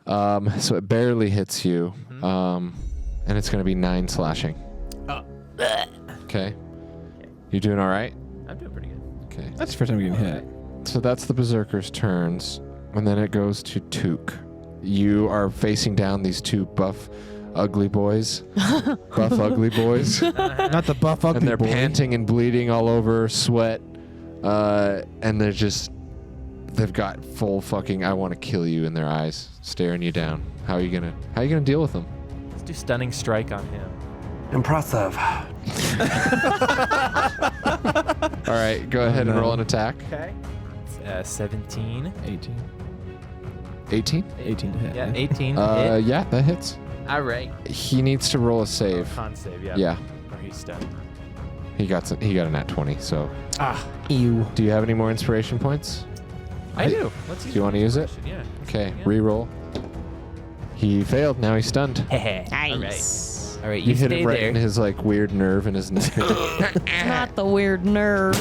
Then. So it barely hits you, Mhm. and it's going to be 9 slashing. Oh. Okay. You doing all right? I'm doing pretty good. Okay. That's the first time getting hit. So that's the berserker's turns, and then it goes to Took. You are facing down these 2 buff, ugly boys. Buff, ugly boys. Not the buff ugly And they're boy. panting and bleeding all over, sweat, and they've got full fucking I want to kill you in their eyes, staring you down. How are you gonna deal with them? Let's do stunning strike on him. Impressive. All right, go ahead and roll an attack. Okay. 17. 18. 18. 18 to hit. Yeah, 18 to hit. Yeah, that hits. All right. He needs to roll a save. Con save, yeah. Yeah, Or he's stunned. he got a nat 20. So, Ew. do you have any more inspiration points? I do. Let's use Do you want to use it? Yeah. Okay, Yeah. re-roll. He failed. Now he's stunned. Nice. All right, You you hit stay him right there. in his like weird nerve in his neck. It's not the weird nerve.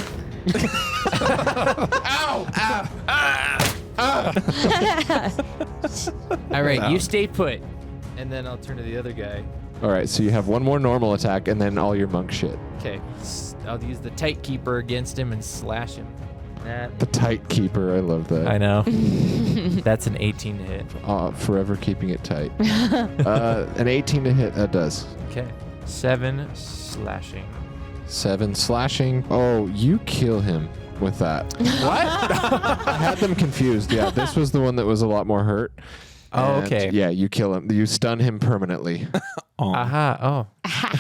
All right, you stay put. And then I'll turn to the other guy. All right, so you have one more normal attack and then all your monk shit. Okay. I'll use the tight keeper against him and slash him. The tight keeper, I love that. I know. That's an 18 to hit. Forever keeping it tight. An 18 to hit, that does. Okay. 7 slashing. 7 slashing. Oh, you kill him with that. What? I had them confused. Yeah, this was the one that was a lot more hurt. Oh, And, okay. Yeah, you kill him. You stun him permanently. Aha. Oh.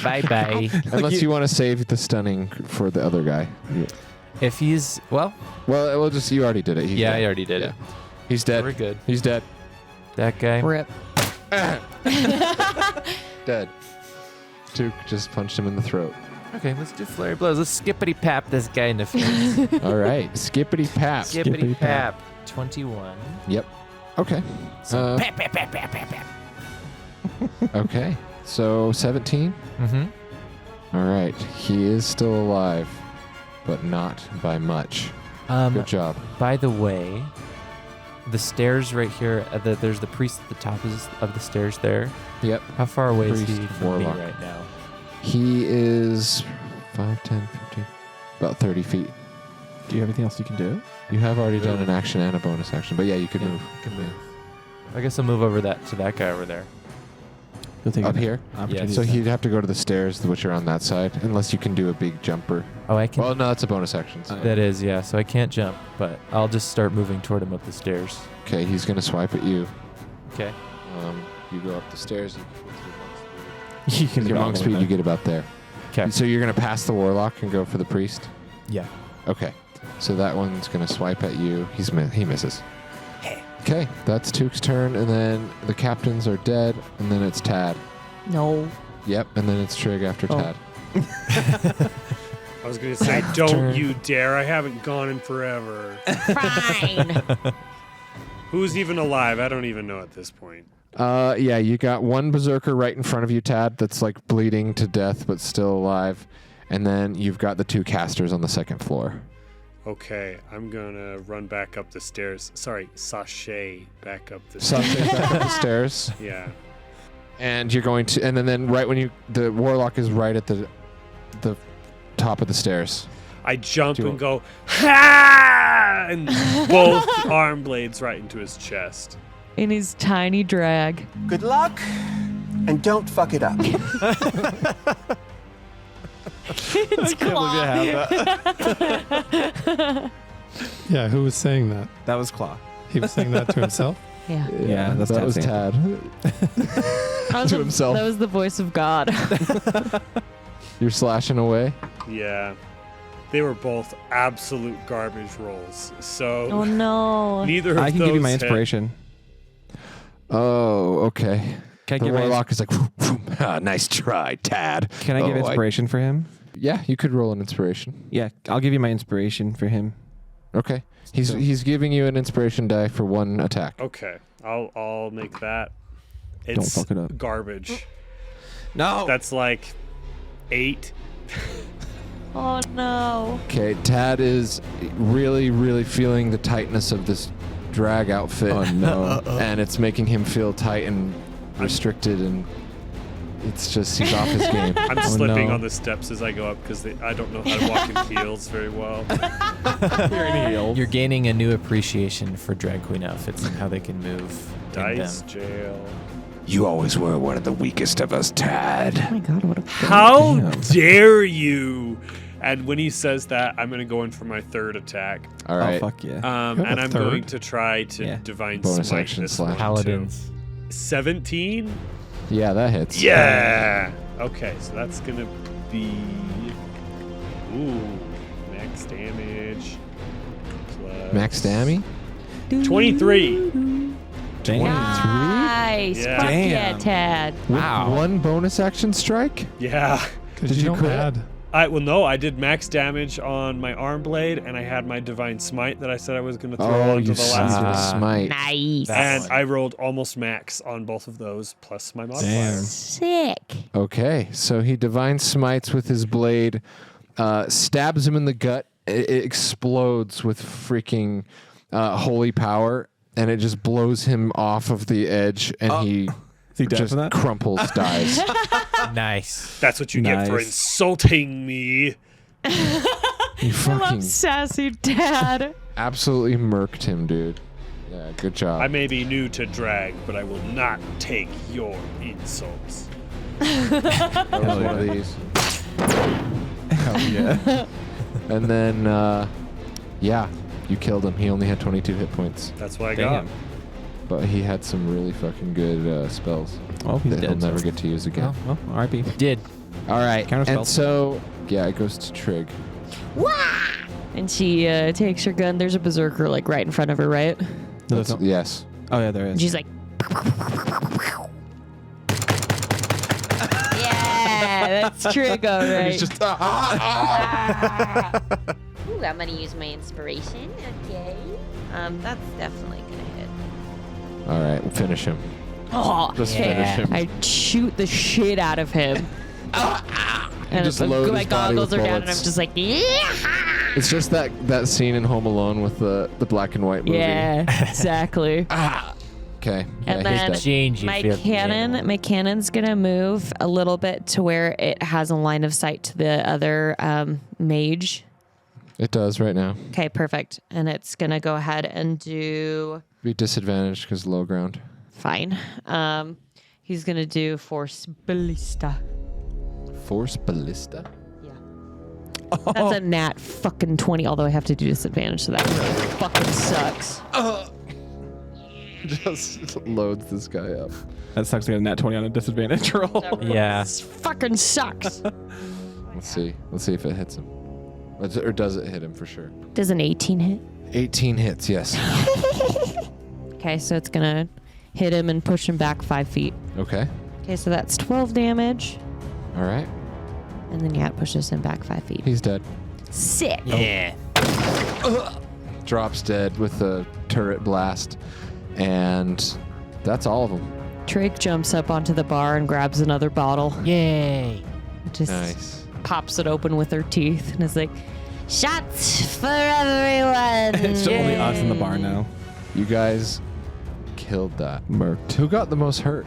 Bye-bye. Unless you want to save the stunning for the other guy. If he's... Well, we'll just... You already did it. He's yeah, dead. I already did it. He's dead. We're good. He's dead. That guy. Rip. Dead. Duke just punched him in the throat. Okay, let's do flurry blows. Let's skippity-pap this guy in the face. All right. Skippity pap. Skippity-pap. 21. Yep. Okay. So, pap, pap, pap, pap, pap, pap. Okay. So 17. Mm-hmm. All right. He is still alive, but not by much. Good job. By the way, the stairs right here, there's the priest at the top of the stairs there. Yep. How far away is Priest, he from me warlock. right now? He is 5, 10, 15, about 30 feet. Do you have anything else you can do? You have already done an action and a bonus action, but yeah, you could move. Can move. I guess I'll move over to that guy over there. You'll take Up an here? opportunity So attack. he'd have to go to the stairs, which are on that side, unless you can do a big jumper. Oh, I can. Well, no, that's a bonus action. So. That is, yeah. So I can't jump, but I'll just start moving toward him up the stairs. Okay, he's going to swipe at you. Okay. You go up the stairs. You can With your go monk all the speed, way you back. get about there. Okay. So you're going to pass the warlock and go for the priest? Yeah. Okay. So that one's going to swipe at you. He misses. Okay, that's Took's turn, and then the captains are dead, and then it's Tad. No. Yep, and then it's Trig after Tad. I was going to say, don't you dare. I haven't gone in forever. Fine. Who's even alive? I don't even know at this point. Yeah, you got one berserker right in front of you, Tad, that's like bleeding to death but still alive. And then you've got the 2 casters on the second floor. Okay, I'm going to run back up the stairs. Sorry, sashay back up the So stairs. back up the stairs. Yeah. And you're going to, and then right when the warlock is right at the top of the stairs. I jump and go, ha! And both arm blades right into his chest. In his tiny drag. Good luck, and don't fuck it up. It's Claw. Yeah, who was saying that? That was Claw. He was saying that to himself? Yeah. Yeah, that's that was Tad. That was To himself. That was the voice of God. You're slashing away. Yeah. They were both absolute garbage rolls. So Oh no. neither of I can those give you my hit. inspiration. Oh, okay. Can I The give my warlock is like, nice try, Tad. Can I give inspiration for him? Yeah, you could roll an inspiration. Yeah, I'll give you my inspiration for him. Okay. He's giving you an inspiration die for one attack. Okay. I'll make that. It's Don't fuck it up. garbage. No. That's like 8. Oh no. Okay, Tad is really, really feeling the tightness of this drag outfit. Oh no. And it's making him feel tight and restricted, and it's just, he's off his game. I'm Oh, slipping no. on the steps as I go up because I don't know how to walk in heels very well. You're in heels. You're gaining a new appreciation for drag queen outfits and how they can move. in Dice them. jail. You always were one of the weakest of us, Tad. Oh my god, what a How Damn. dare you? And when he says that, I'm going to go in for my third attack. All right. Oh fuck yeah. You have And a I'm third? going to try to Yeah. divine Bonus smite action this slash. one too. Paladins. 17? Yeah, that hits. Yeah. Okay, so that's going to be max damage. Plus Max Dammy? 23. Damn. Nice. Yeah. Fuck yeah, Damn. Tad. With one bonus action strike? Yeah. Because Did you you don't crit? add. I did max damage on my arm blade, and I had my divine smite that I said I was going to throw Oh, onto you the last son of one. a smite. Nice. And I rolled almost max on both of those, plus my modifier. Damn. Sick. Okay, so he divine smites with his blade, stabs him in the gut. It explodes with freaking holy power, and it just blows him off of the edge, and he Is he dead just from that? crumples, dies. Nice. That's what you get for Nice. insulting me. You I fucking love sassy Dad. absolutely murked him, dude. Yeah, good job. I may be new to drag, but I will not take your insults. That was one of these. Hell yeah. And then, yeah, you killed him. He only had 22 hit points, That's what I Damn. got. but he had some really fucking good spells Oh, he's that he'll dead. never get to use again. Oh, well, R.I.P. Did. All right, Counter and spell. so yeah, it goes to Trig. And she takes her gun. There's a berserker like right in front of her, right? No, that's not. Yes. Oh yeah, there And is. she's like, yeah, that's Trig, all right. He's just Ooh, I'm gonna use my inspiration. Okay. That's definitely gonna hit. all right. We'll finish him. Oh, Just yeah. finish him. I shoot the shit out of him. And just it's- load my his body goggles with are down, and I'm bullets. just like, yeah. It's just that scene in Home Alone with the black and white movie. Yeah, exactly. Okay. And yeah, then he's dead. Change. my cannon's gonna move a little bit to where it has a line of sight to the other mage. It does right now. Okay, perfect. And it's gonna go ahead and do Be disadvantaged because low ground. fine. He's gonna do Force Ballista. Force ballista. Yeah. That's a nat fucking 20, although I have to do disadvantage, so that really fucking sucks. Just loads this guy up. That sucks to get a nat 20 on a disadvantage roll. Yeah. This fucking sucks. Let's see. Let's see if it hits him. Or does it hit him for sure? Does an 18 hit? 18 hits, yes. Okay, so it's gonna hit him and push him back 5 feet. Okay. Okay, so that's 12 damage. All right. And then yeah, it pushes him back 5 feet. He's dead. Sick. Yeah. Drops dead with a turret blast. And that's all of them. Trig jumps up onto the bar and grabs another bottle. Yay. Just Nice. pops it open with her teeth and is like, shots for everyone. It's only us in the bar now. You guys killed that. Murked. Who got the most hurt?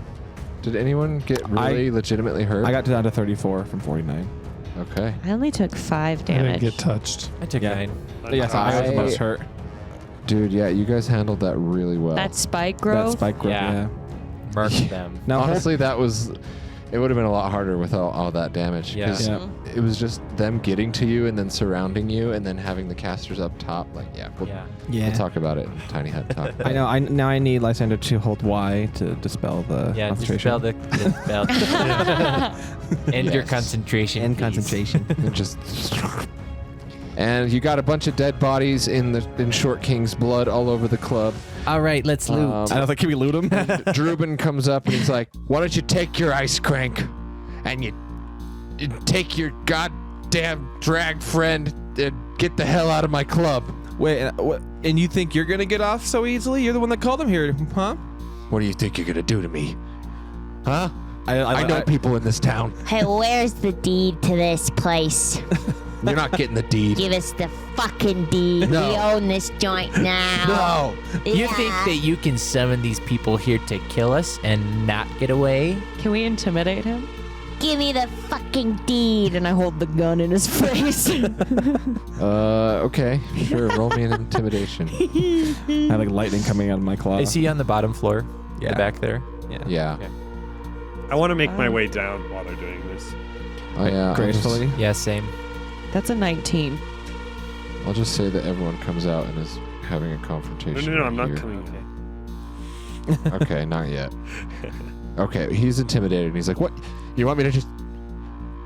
Did anyone get really legitimately hurt? I got down to 34 from 49. Okay. I only took 5 I didn't damage. get touched. I took 9. Yeah, so I was the most hurt. Dude, yeah, you guys handled that really well. That spike That growth. spike growth, Yeah. yeah. Murked them. Now, Honestly, that was... It would have been a lot harder with all that damage. Yeah. 'Cause it was just them getting to you and then surrounding you and then having the casters up top. Like, we'll talk about it in Tiny Hut Talk. I know. Now I need Lysander to hold Y to dispel the concentration. Dispel End your concentration. End please. concentration. And just... And you got a bunch of dead bodies in Short King's blood all over the club. All right, let's loot. I don't think, can we loot him? Drubin comes up and he's like, why don't you take your ice crank and you take your goddamn drag friend and get the hell out of my club. Wait, and you think you're gonna get off so easily? You're the one that called him here, huh? What do you think you're gonna do to me? Huh? I know people in this town. Hey, where's the deed to this place? You're not getting the deed. Give us the fucking deed. No. We own this joint now. No. You think that you can summon these people here to kill us and not get away? Can we intimidate him? Give me the fucking deed. And I hold the gun in his face. Okay. Sure, roll me an intimidation. I have like lightning coming out of my claw. Is he on the bottom floor? Yeah. The back there? Yeah. Okay. I want to make my way down while they're doing this. Oh, yeah. Gracefully. Yeah, same. That's a 19. I'll just say that everyone comes out and is having a confrontation. No, I'm not here. coming. Okay, not yet. Okay, he's intimidated. And he's like, what? You want me to just...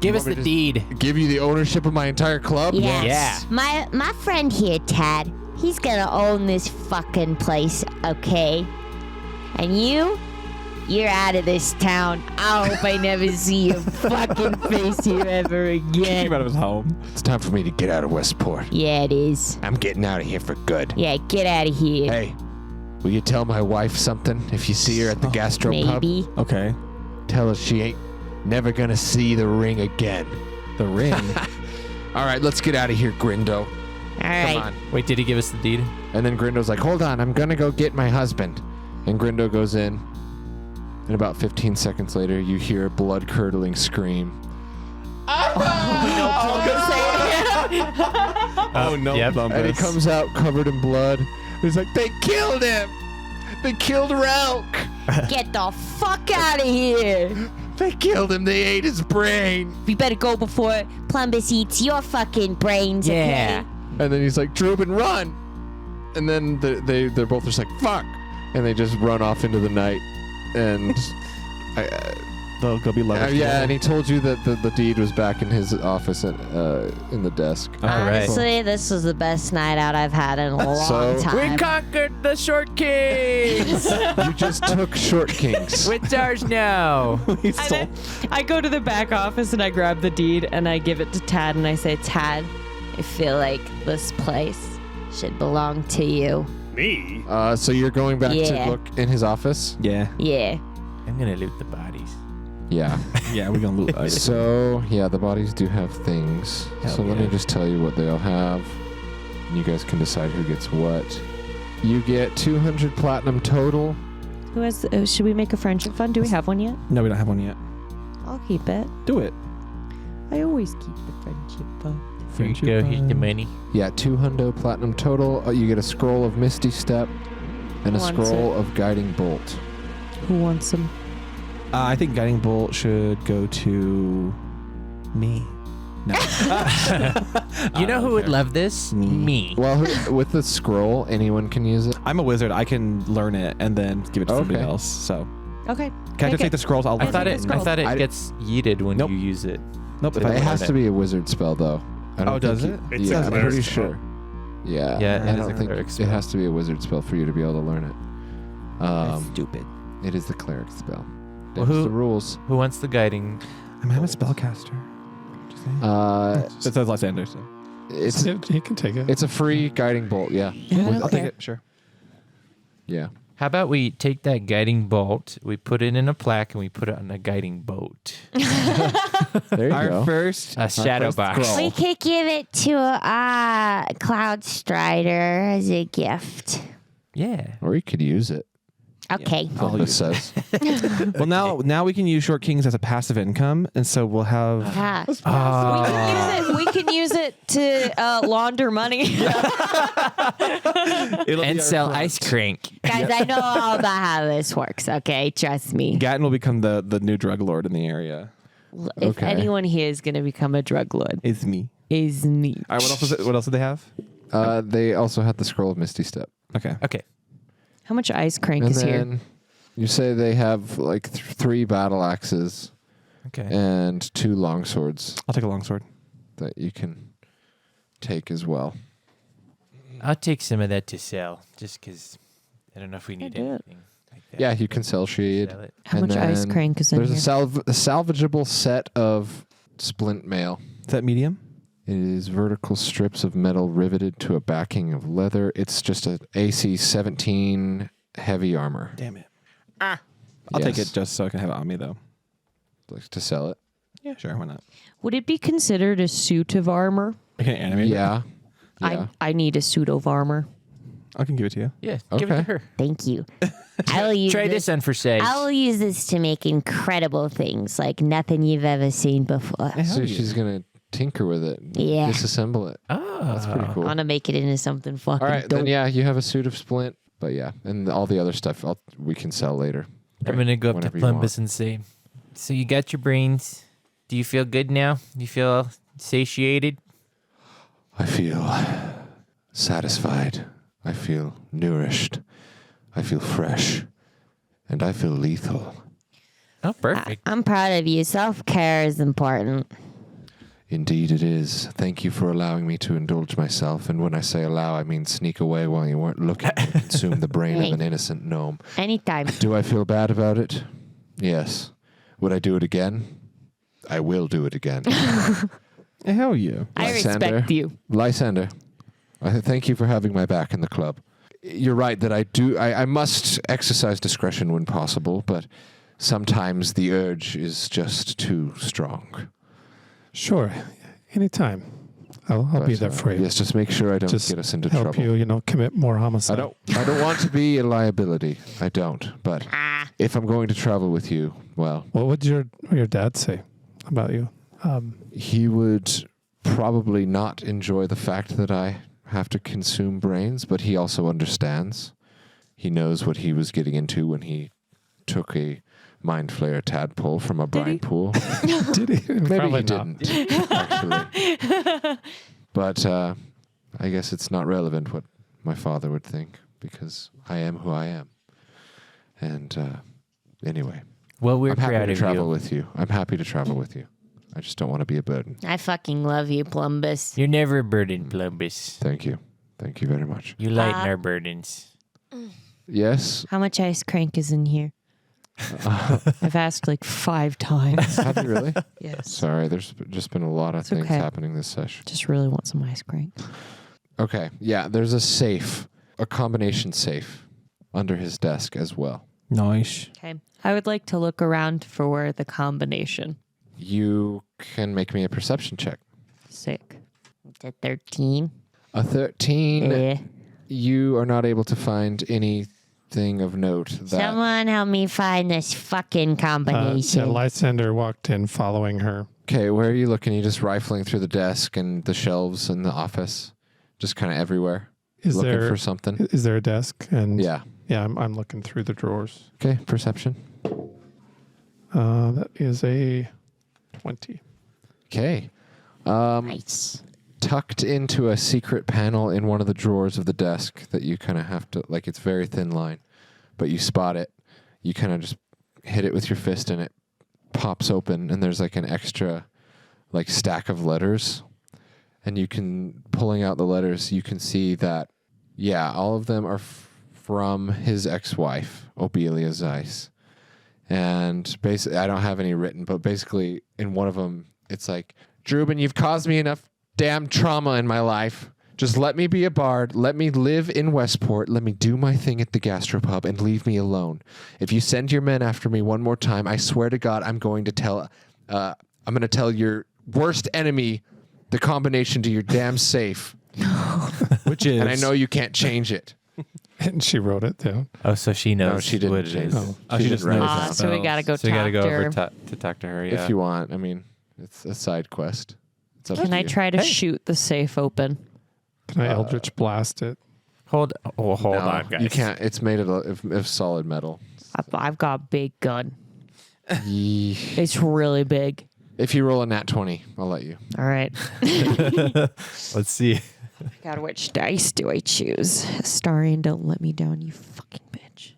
Give you us want the me to deed. give you the ownership of my entire club? Yes. Yeah. My friend here, Tad, he's gonna own this fucking place, okay? And you're out of this town. I hope I never see your fucking face here ever Keep again. him out of his home. It's time for me to get out of Westport. Yeah, it is. I'm getting out of here for good. Yeah, get out of here. Hey, will you tell my wife something if you see her at the gastro pub? Maybe. Okay. Tell her she ain't never gonna see the ring again. The ring. All right, let's get out of here, Grindo. All right. Come on. Wait, did he give us the deed? And then Grindo's like, hold on, I'm gonna go get my husband. And Grindo goes in. And about 15 seconds later, you hear a blood-curdling scream. Oh no, Yep. And he comes out covered in blood. He's like, they killed him! They killed Relk! Get the fuck out of here. They killed him, they ate his brain! We better go before Plumbus eats your fucking brains, Yeah. okay? And then he's like, Drubin, run! And then they're both just like, fuck! And they just run off into the night. And They'll go be lovers. yeah, and he told you that the deed was back in his office in the desk. All right. Honestly, this was the best night out I've had in a long So- time. We conquered the Short Kings! You just took Short Kings. It's ours now. I go to the back office and I grab the deed and I give it to Tad and I say, Tad, I feel like this place should belong to you. Me? So you're going back Yeah. to look in his office? Yeah. Yeah. I'm gonna loot the bodies. Yeah. Yeah, we're gonna loot. So, yeah, the bodies do have things. Hell So let me yeah. just tell you what they all have. And you guys can decide who gets what. You get 200 platinum total. who has? Should we make a friendship fund? Do we have one yet? No, we don't have one yet. I'll keep it. Do it. I always keep the friendship fund. Here you go. Here's the money. Yeah, 200 platinum total. You get a scroll of Misty Step and a Who wants scroll of Guiding Bolt. Who wants them? I think Guiding Bolt should go to me. No. You know who would love this? Me. Well, with the scroll, anyone can use it. I'm a wizard. I can learn it and then give it to somebody Okay. else. So Okay. can I just take the scrolls? I'll I learn thought it. I- gets yeeted when Nope. you use it. Nope. It has to be a wizard spell, though. I don't Oh, does think it? It's yeah, a I'm cleric pretty spell. sure. Yeah, Yeah, I it is don't a think cleric it spell. has to be a wizard spell for you to be able to learn it. Stupid. It is the cleric spell. Well, That's who- the rules. Who wants the guiding? I'm a spellcaster. Just saying. It says Lysander, so. It's He can take it. it's a free guiding bolt. Yeah, I'll take it. Sure. yeah. How about we take that guiding bolt, we put it in a plaque, and we put it on a guiding boat? There you Our go. first. A shadow first box. scroll. We could give it to Cloud Strider as a gift. Yeah. Or you could use it. Okay. Plumbus says. Well, now we can use Short Kings as a passive income, and so we'll have. Yeah. We can use it to launder money. And sell ice crank. Guys, I know all about how this works, okay? Trust me. Gatton will become the new drug lord in the area. If anyone here is going to become a drug lord, It's me. is me. All right. What else is it? What else do they have? They also had the scroll of Misty Step. Okay. Okay. How much ice crank And is here? then you say they have like 3 battle axes Okay. and 2 long swords I'll take a longsword. that you can take as well. I'll take some of that to sell, just because I don't know if we need do it. anything like that. Yeah, you can sell shade. Sell it. How And much ice then crank is in There's here? a salvageable set of splint mail. Is that medium? It is vertical strips of metal riveted to a backing of leather. It's just an AC 17 heavy armor. Damn it. I'll take it just so I can have it on me, though. Like to sell it. Yeah, sure. Why not? Would it be considered a suit of armor? I can animate it. Yeah. Yeah. I need a suit of armor. I can give it to you. Yeah, give it to Okay. her. Thank you. I will use Try this on for size. I will use this to make incredible things like nothing you've ever seen before. So she's going to tinker with it. Yeah. Disassemble it. Oh, That's pretty I cool. want to make it into something fucking All right, dope. then yeah, you have a suit of splint, but yeah, and all the other stuff we can sell later. I'm gonna go up to Whenever you want. Plumbus and say, "So you got your brains? Do you feel good now? Do you feel satiated?" I feel satisfied. I feel nourished. I feel fresh, and I feel lethal. Oh, perfect. I'm proud of you. Self-care is important. Indeed, it is. Thank you for allowing me to indulge myself. And when I say allow, I mean sneak away while you weren't looking and consume the brain of an innocent gnome. Anytime. Do I feel bad about it? Yes. Would I do it again? I will do it again. Hell yeah. I Lysander. respect you. Lysander, I thank you for having my back in the club. You're right that I must exercise discretion when possible, but sometimes the urge is just too strong. Sure. Anytime. I'll be But, there for you. Yes, just make sure I don't Just get us into help trouble. you, commit more homicide. I don't want to be a liability. I don't. But if I'm going to travel with you, well, What would your dad say about you? he would probably not enjoy the fact that I have to consume brains, but he also understands. He knows what he was getting into when he took a mind flayer tadpole from a brine pool. Did he? Maybe Probably he not. didn't, actually. But I guess it's not relevant what my father would think, because I am who I am. And anyway, Well, we're I'm happy proud to of travel you. with you. I'm happy to travel with you. I just don't want to be a burden. I fucking love you, Plumbus. You're never a burden, Plumbus. Thank you. Thank you very much. You lighten our burdens. Yes. How much ice crank is in here? I've asked like 5 times. Have you really? Yes. Sorry, there's just been a lot of It's things okay. happening this session. Just really want some ice crank. Okay. Yeah, there's a safe, a combination safe under his desk as well. Nice. Okay. I would like to look around for the combination. You can make me a perception check. Sick. It's a 13. A 13. Yeah. You are not able to find anything of note that Someone help me find this fucking combination. Lysander walked in following her. Okay, where are you looking? You just rifling through the desk and the shelves in the office, just kind of everywhere, Is looking there for something. Is there a desk? And Yeah. I'm looking through the drawers. Okay, perception. That is a 20. Okay. Nice. Tucked into a secret panel in one of the drawers of the desk that you kind of have to, like, it's very thin line, but you spot it. You kind of just hit it with your fist and it pops open, and there's like an extra, like, stack of letters. And you can, pulling out the letters, you can see that, yeah, all of them are from his ex-wife, Obelia Zeiss. And basically, I don't have any written, but basically in one of them, it's like, Drubin, you've caused me enough damn trauma in my life. Just let me be a bard. Let me live in Westport. Let me do my thing at the gastropub and leave me alone. If you send your men after me one more time, I swear to God, I'm going to tell your worst enemy the combination to your damn safe. Which is. And I know you can't change it. And she wrote it down. Oh, so she knows No, she didn't what it change is. it. Oh, she just didn't knows write it the down. So we gotta go So we gotta talk go to over her. to talk to her. Yeah. If you want, I mean, it's a side quest. It's up Can to I you. try to shoot the safe open? Can I Eldritch Blast it? hold No, on, guys. You can't. It's made of solid metal. I've got a big gun. Yee. It's really big. If you roll a nat 20, I'll let you. All right. Let's see. God, which dice do I choose? Starian, don't let me down, you fucking bitch.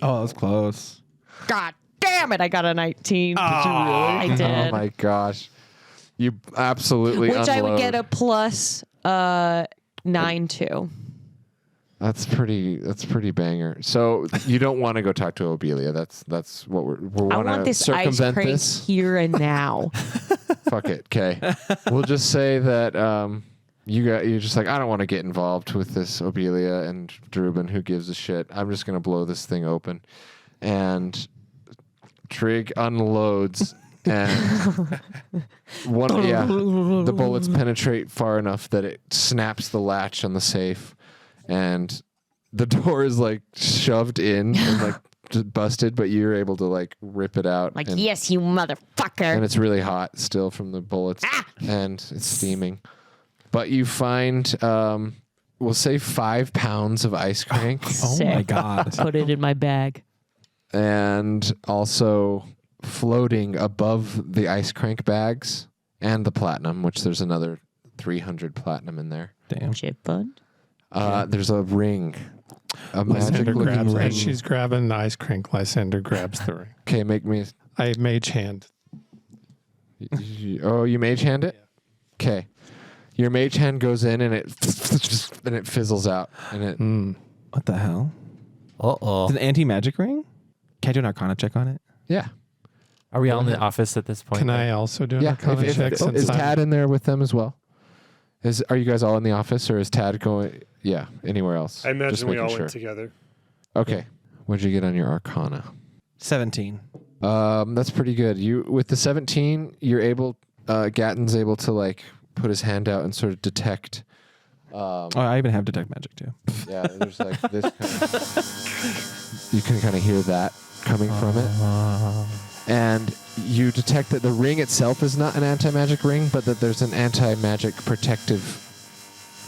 Oh, that was close. God damn it, I got a 19. Did you really? I did. Oh my gosh. You absolutely Which I would unload. get a plus 9 to. That's pretty banger. So you don't want to go talk to Obelia. That's what we I want want to this ice circumvent cream this. here and now. Fuck it. Okay. We'll just say that you're just like, I don't want to get involved with this Obelia and Drubin. Who gives a shit? I'm just gonna blow this thing open. And Trig unloads and the bullets penetrate far enough that it snaps the latch on the safe, and the door is like shoved in and like just busted, but you're able to like rip it out. Like, and, yes, you motherfucker. and it's really hot still from the bullets, and it's steaming. But you find, we'll say 5 pounds of ice crank, Oh my Sick. god. Put it in my bag. and also floating above the ice crank bags and the platinum, which there's another 300 platinum in there. Damn. Chip bud. There's a ring, a magic Lysander looking grabs ring. as she's grabbing the ice crank. Lysander grabs the ring. Okay, make me. I mage hand. You mage hand it. Okay, your mage hand goes in and it fizzles out, and it. What the hell? Uh-oh. It's an anti-magic ring? Can I do an Arcana check on it? Yeah. Are we all in the office at this point? Can I also do an Yeah. Arcana check? since Is I'm- Tad in there with them as well? Are you guys all in the office, or is Tad going? Yeah, anywhere else? I imagine Just we making all sure. went together. Okay. What'd you get on your Arcana? 17. That's pretty good. You with the 17, you're able. Gatton's able to like put his hand out and sort of detect. Oh, I even have detect magic too. Yeah, there's like this. Kind of, you can kind of hear that coming from it, and you detect that the ring itself is not an anti-magic ring, but that there's an anti-magic protective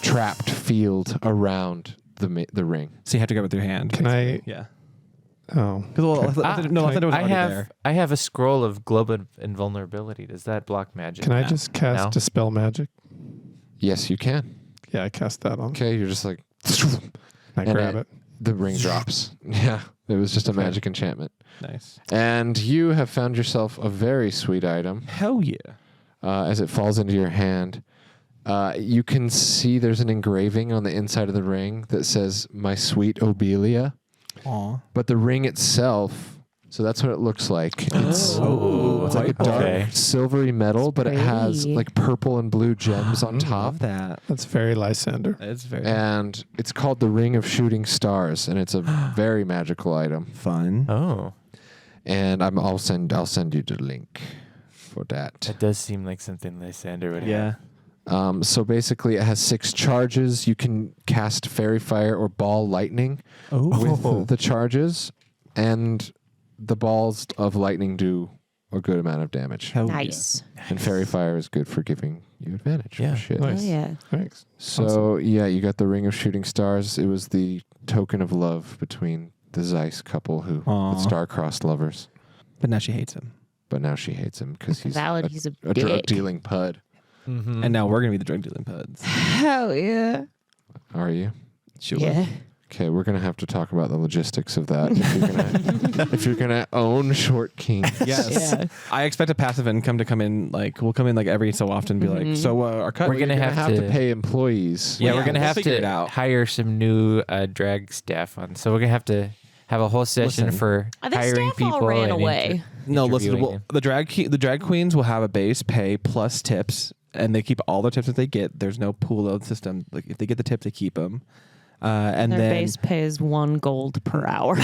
trapped field around the ring. So you have to grab it with your hand. Can I? Yeah. Oh. I have a scroll of globe invulnerability. Does that block magic? Can I just cast No? Dispel Magic? Yes, you can. Yeah, I cast that on. Okay, you're just like, I and grab it. The ring drops. Yeah, it was just a magic enchantment. Nice. And you have found yourself a very sweet item. Hell yeah. As it falls into your hand. You can see there's an engraving on the inside of the ring that says, "My sweet Obelia." Aw. But the ring itself, so that's what it looks like. It's like a dark silvery metal, but it has pretty. like purple and blue gems on top. Love that. That's very Lysander. It's very And it's called the Ring of Shooting Stars, and it's a very magical item. fun. Oh, And I'll send you the link for that. that does seem like something Lysander would have. Yeah. So basically, it has 6 charges. You can cast Fairy Fire or Ball Lightning with the charges, and the balls of lightning do a good amount of damage. Hell Nice. And Fairy Fire is good for giving you advantage. Yeah. For shit. Nice. Oh, yeah. Thanks. So yeah, you got the Ring of Shooting Stars. It was the token of love between the Zeiss couple who Aw. star-crossed lovers. But now she hates him. But now she hates him because he's Valid, he's a a dick. drug-dealing pud. Mm-hmm. And now we're going to be the drug dealing puds. Hell yeah. Are you? Sure. Yeah. Okay, we're gonna have to talk about the logistics of that if you're gonna own Short King. Yes. Yeah. I expect a passive income to come in, like, we'll come in like every so often and be like, so our cut. We're gonna have to to pay employees. Yeah, Well, we're yeah, gonna we'll have figure it to out. hire some new drag staff on. So we're gonna have to have a whole session Listen. for The hiring staff people. all ran and away. No, listen. interviewing Well, them. the drag queens will have a base pay plus tips, and they keep all their tips that they get. There's no pool load system. Like if they get the tip, they keep them. And Their then base pay is 1 gold per hour.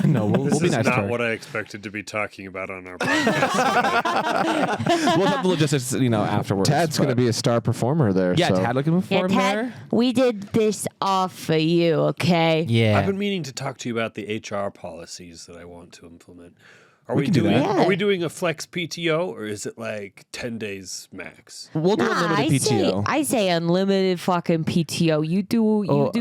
no, we'll This be is nice to not her. what I expected to be talking about on our podcast. We'll have the logistics, afterwards. Tad's going to but- be a star performer there. Yeah, so. Tad looking Yeah, perform Tad, there. we did this all for you, okay? Yeah. I've been meaning to talk to you about the HR policies that I want to implement. Are We we can do doing? that. Are we doing a flex PTO or is it like 10 days max? We'll do Nah, unlimited PTO. I say unlimited fucking PTO. You do you,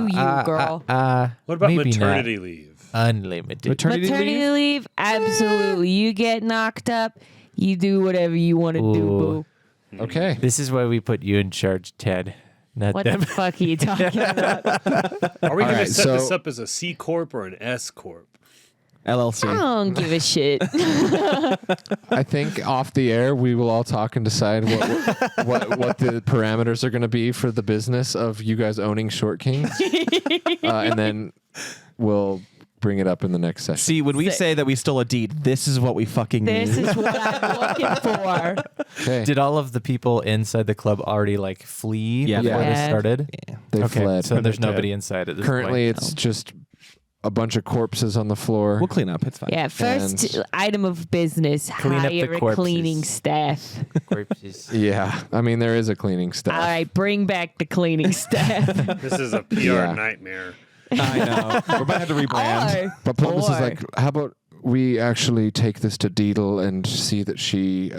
girl. What about maybe maternity leave? Unlimited. Maternity Maternity leave, absolutely. You get knocked up, you do whatever you want to do, Ooh. boo. Okay. This is why we put you in charge, Ted. Not What them. the fuck are you talking about? Are we going right, to set so- this up as a C corp or an S corp? LLC. I don't give a shit. I think off the air we will all talk and decide what the parameters are going to be for the business of you guys owning Short Kings, and then we'll bring it up in the next session. See, when we say that we stole a deed, this is what we fucking This need. is what I'm looking for. Okay. Did all of the people inside the club already flee Yeah, before they this did. started? They Okay, fled. so there's nobody inside at this Currently, point. it's just a bunch of corpses on the floor. We'll clean up. It's fine. Yeah, first And- item of business, Clean up the hire a corpses. cleaning staff. corpses. Yeah, I mean there is a cleaning staff. All right, bring back the cleaning staff. This is a PR Yeah. nightmare. I know. We're about to have to rebrand. But Plumbus is Or- like, how about we actually take this to Deedle and see that she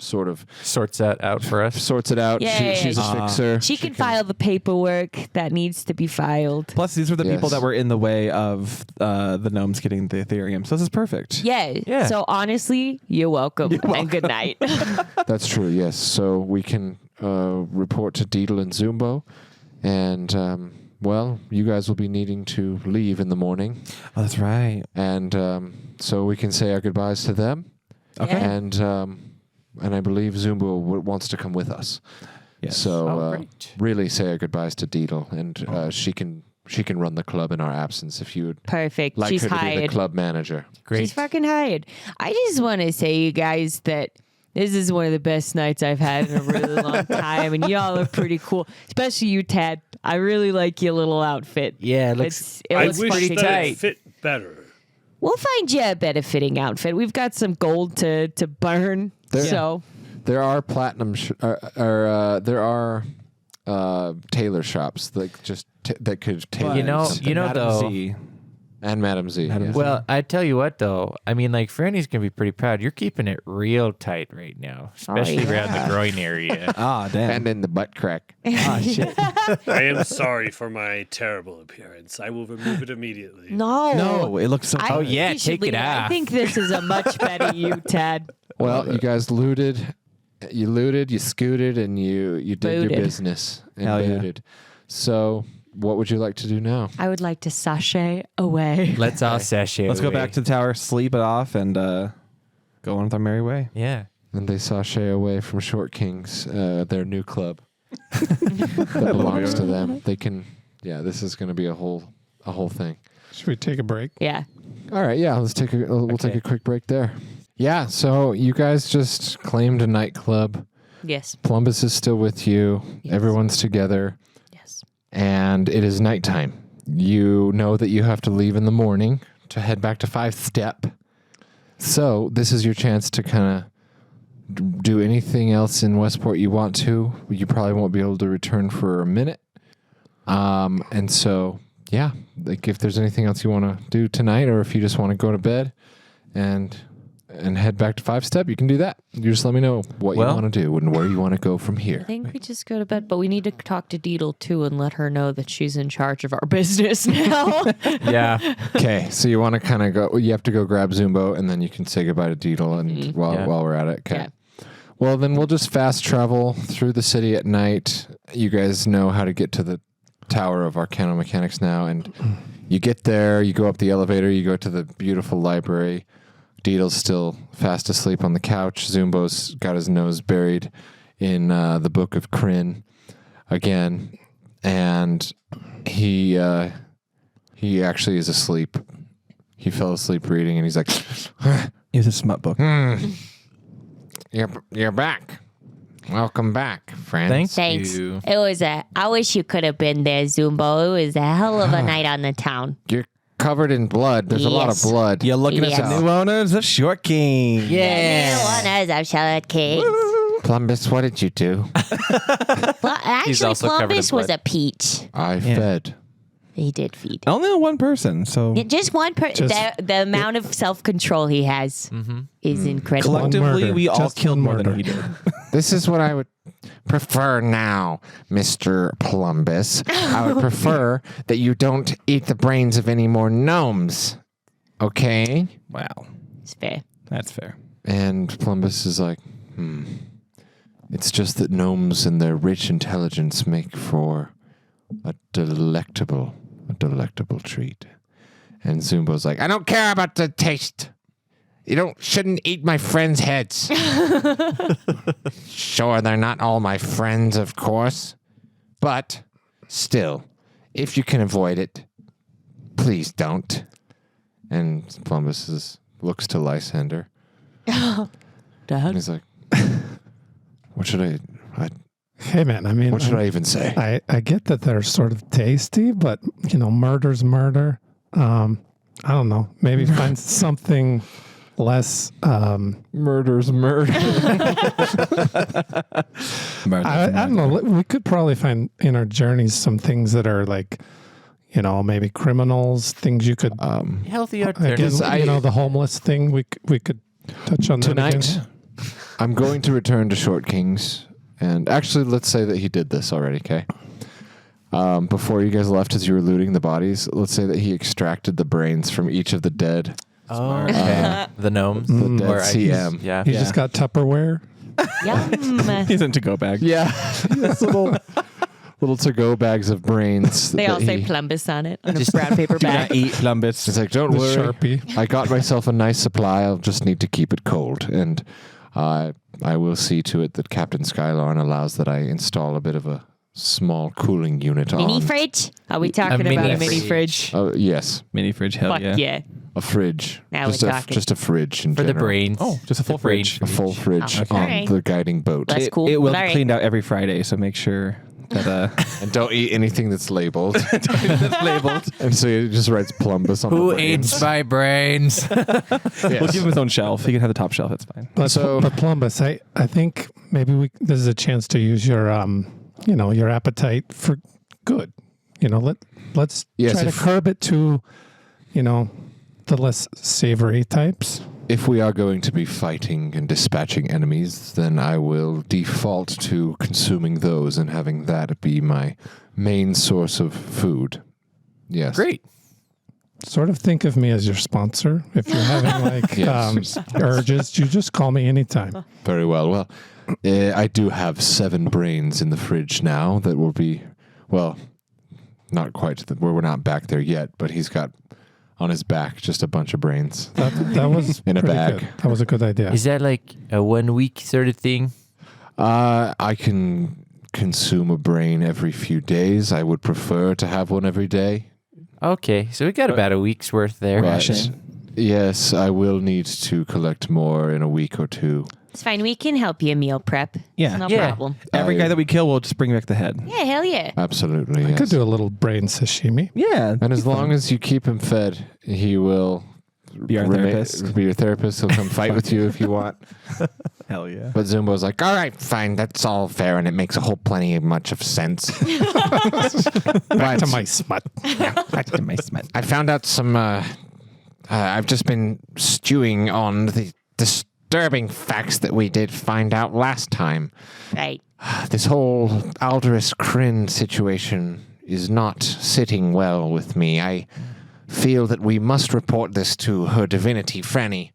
sort of Sorts that out for us. sorts it out. Yeah, She's a fixer. She can file the paperwork that needs to be filed. Plus, these were the people Yes. that were in the way of the gnomes getting the Ethereum. So this is perfect. Yeah. Yeah. So honestly, you're welcome. And good night. That's true. Yes. So we can report to Deedle and Zumbo, and well, you guys will be needing to leave in the morning, Oh, that's right. and so we can say our goodbyes to them. Okay. Yeah. And I believe Zumbo wants to come with us. Yes. So Oh, great. really say our goodbyes to Deedle, and she can run the club in our absence if you would Perfect. like She's her to be the hired. club manager. Great. She's fucking hired. I just want to say, you guys, that this is one of the best nights I've had in a really long time, and y'all are pretty cool. Especially you, Tad. I really like your little outfit. Yeah, it looks. It I looks wish pretty that tight. it fit better. We'll find you a better fitting outfit. We've got some gold to burn. There- So There are platinum, there are tailor shops that could tailor. You know- something. you know, Madam though- Z. and Madam Z. Madam yeah. Z. Well, I tell you what, though. I mean, Franny's gonna be pretty proud. You're keeping it real tight right now, especially around the groin area. Ah, damn. and in the butt crack. Ah, shit. I am sorry for my terrible appearance. I will remove it immediately. No, it looks so I good. think yeah, you should take it leave I off. think this is a much better you, Tad. Well, you guys looted, you scooted, and you did Booted. your business and Hell yeah. booted. So, what would you like to do now? I would like to sachet away. Let's all sashay. Let's go away. back to the tower, sleep it off, and go on with our merry way. Yeah. And they sashay away from Short Kings, their new club that belongs to them. They can. Yeah, this is going to be a whole thing. Should we take a break? Yeah. All right, yeah, we'll take a quick break there. Yeah, so you guys just claimed a nightclub. Yes. Plumbus is still with you. Yes. Everyone's together, Yes. and it is nighttime. You know that you have to leave in the morning to head back to Fivestep. So this is your chance to kind of do anything else in Westport you want to. You probably won't be able to return for a minute. And so, yeah, if there's anything else you want to do tonight, or if you just want to go to bed and head back to Fivestep, you can do that. You just let me know what you Well- want to do and where you want to go from I here. think we just go to bed, but we need to talk to Deedle too and let her know that she's in charge of our business now. Yeah. Okay, so you want to kind of go. You have to go grab Zumbo, and then you can say goodbye to Deedle. And while we're at it, okay. Yeah. Well, then we'll just fast travel through the city at night. You guys know how to get to the Tower of Arcano Mechanics now, and you get there. You go up the elevator. You go to the beautiful library. Deedle's still fast asleep on the couch. Zumbo's got his nose buried in the Book of Kryn again, and he actually is asleep. He fell asleep reading, and he's like, It's a smut book. "You're back." Welcome back, friends. Thanks. You. It was I wish you could have been there, Zumbo. It was a hell of a night on the town. You're covered in blood. There's a lot of Yes. blood. You're looking at Yes. the new owners of Short King. The new owners of Charlotte Kings. Plumbus, what did you do? Well, actually, also covered in Columbus was blood. a peach. I fed. He did feed. Only one person, so Just one person. The amount of self-control he has is incredible. collectively murder. we all Just killed one more than murder. he did. This is what I would prefer now, Mr. Plumbus. I would prefer that you don't eat the brains of any more gnomes. Okay? Wow, It's fair. that's fair. And Plumbus is like, It's just that gnomes and their rich intelligence make for a delectable treat. And Zumbo's like, I don't care about the taste. You shouldn't eat my friends' heads. Sure, they're not all my friends, of course. But still, if you can avoid it, please don't. And Plumbus looks to Lysander. Dad? He's like, what should I Hey, man, I mean, what should I even say? I get that they're sort of tasty, but, murder's murder. I don't know. Maybe find something less. Murder's murder. I don't know. We could probably find in our journeys some things that are like, maybe criminals, things you could. Healthy Again, alternative. the homeless thing, we could touch on that Tonight, again. I'm going to return to Short King's. And actually, let's say that he did this already, okay? Before you guys left as you were looting the bodies, let's say that he extracted the brains from each of the dead. Oh, okay. The gnomes. The dead Or CM. Yeah. You just got Tupperware. Yum. He's in to-go bag. Yeah. Yes, little to-go bags of brains. They all that say he- Plumbus on it on a brown paper bag. Eat Plumbus. It's like, don't The worry. Sharpie. I got myself a nice supply. I'll just need to keep it cold. And I will see to it that Captain Skylarn allows that I install a bit of a small cooling unit Mini on. fridge? Are we talking mini about a mini fridge. fridge? Oh, yes. Mini fridge, hell Fuck yeah. yeah. A fridge. Now just we're a talking. just a fridge in For the general. brains. Oh, just a full The brain fridge. A full fridge okay. on Alright. the guiding boat. That's cool. It will All be right. cleaned out every Friday, so make sure that And don't eat anything that's labeled. it's labeled. And so he just writes Plumbus on Who the brains. eats my brains? Yes. We'll give him his own shelf. He can have the top shelf. It's fine. But, So- but Plumbus, I think maybe this is a chance to use your your appetite for good. Let's Yes, try to if- curb it to, the less savory types. If we are going to be fighting and dispatching enemies, then I will default to consuming those and having that be my main source of food. Yes. Great. Sort of think of me as your sponsor. If you're having like Yes. urges, you just call me anytime. Very well. Well, I do have 7 brains in the fridge now that will be, well, not quite, we're not back there yet, but he's got on his back just a bunch of brains. That was In a pretty bag. good. That was a good idea. Is that like a 1 week sort of thing? I can consume a brain every few days. I would prefer to have one every day. Okay, so we got about a week's worth there. But yes, I will need to collect more in a week or two. It's fine. We can help you meal prep. Yeah. No Yeah. problem. Every guy that we kill, we'll just bring back the head. Yeah, hell yeah. Absolutely, I yes. could do a little brain sashimi. Yeah. And as long as you keep him fed, he will Be our therapist. Be your therapist. He'll come fight with you if you want. Hell yeah. But Zumbo's like, all right, fine, that's all fair, and it makes a whole plenty much of sense. Back to my smut. Back to my smut. I found out some. I've just been stewing on the disturbing facts that we did find out last time. Right. This whole Alderus Kryn situation is not sitting well with me. I feel that we must report this to her divinity, Franny,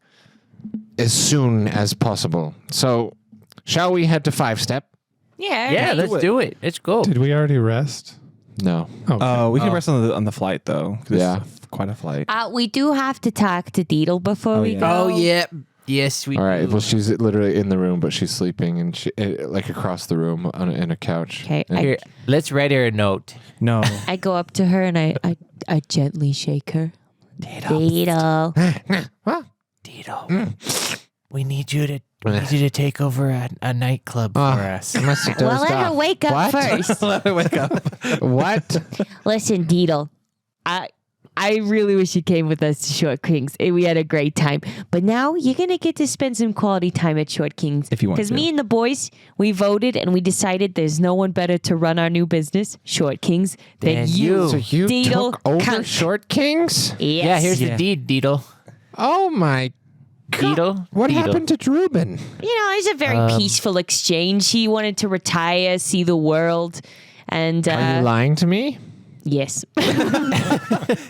as soon as possible. So, shall we head to Fivestep? Yeah. Yeah, right. let's do it. Let's go. Did we already rest? No. Oh, We can rest on the flight though. 'Cause Yeah. it's quite a flight. We do have to talk to Deedle before we yeah. go. Oh, yeah. Yes, we All right. do. Well, she's literally in the room, but she's sleeping, and she like across the room in a couch. Okay, And- Here, let's write her a note. No. I go up to her and I gently shake her. Deedle. Tito, we need you to I need you to take over a nightclub for us. Must have Well, dozed let her off. wake up What? first. Let me wake up. What? Listen, Deedle, I really wish you came with us to Short King's. We had a great time. But now you're going to get to spend some quality time at Short King's. If you want Because to. me and the boys, we voted and we decided there's no one better to run our new business, Short King's, than Than you. you. So you Deedle took over cunt. Short King's? Yes. Yeah, here's Yeah. the deed, Deedle. Oh my God. Deedle. What Deedle. happened to Drubin? You know, it's a very peaceful exchange. He wanted to retire, see the world. And Are you lying to me? yes.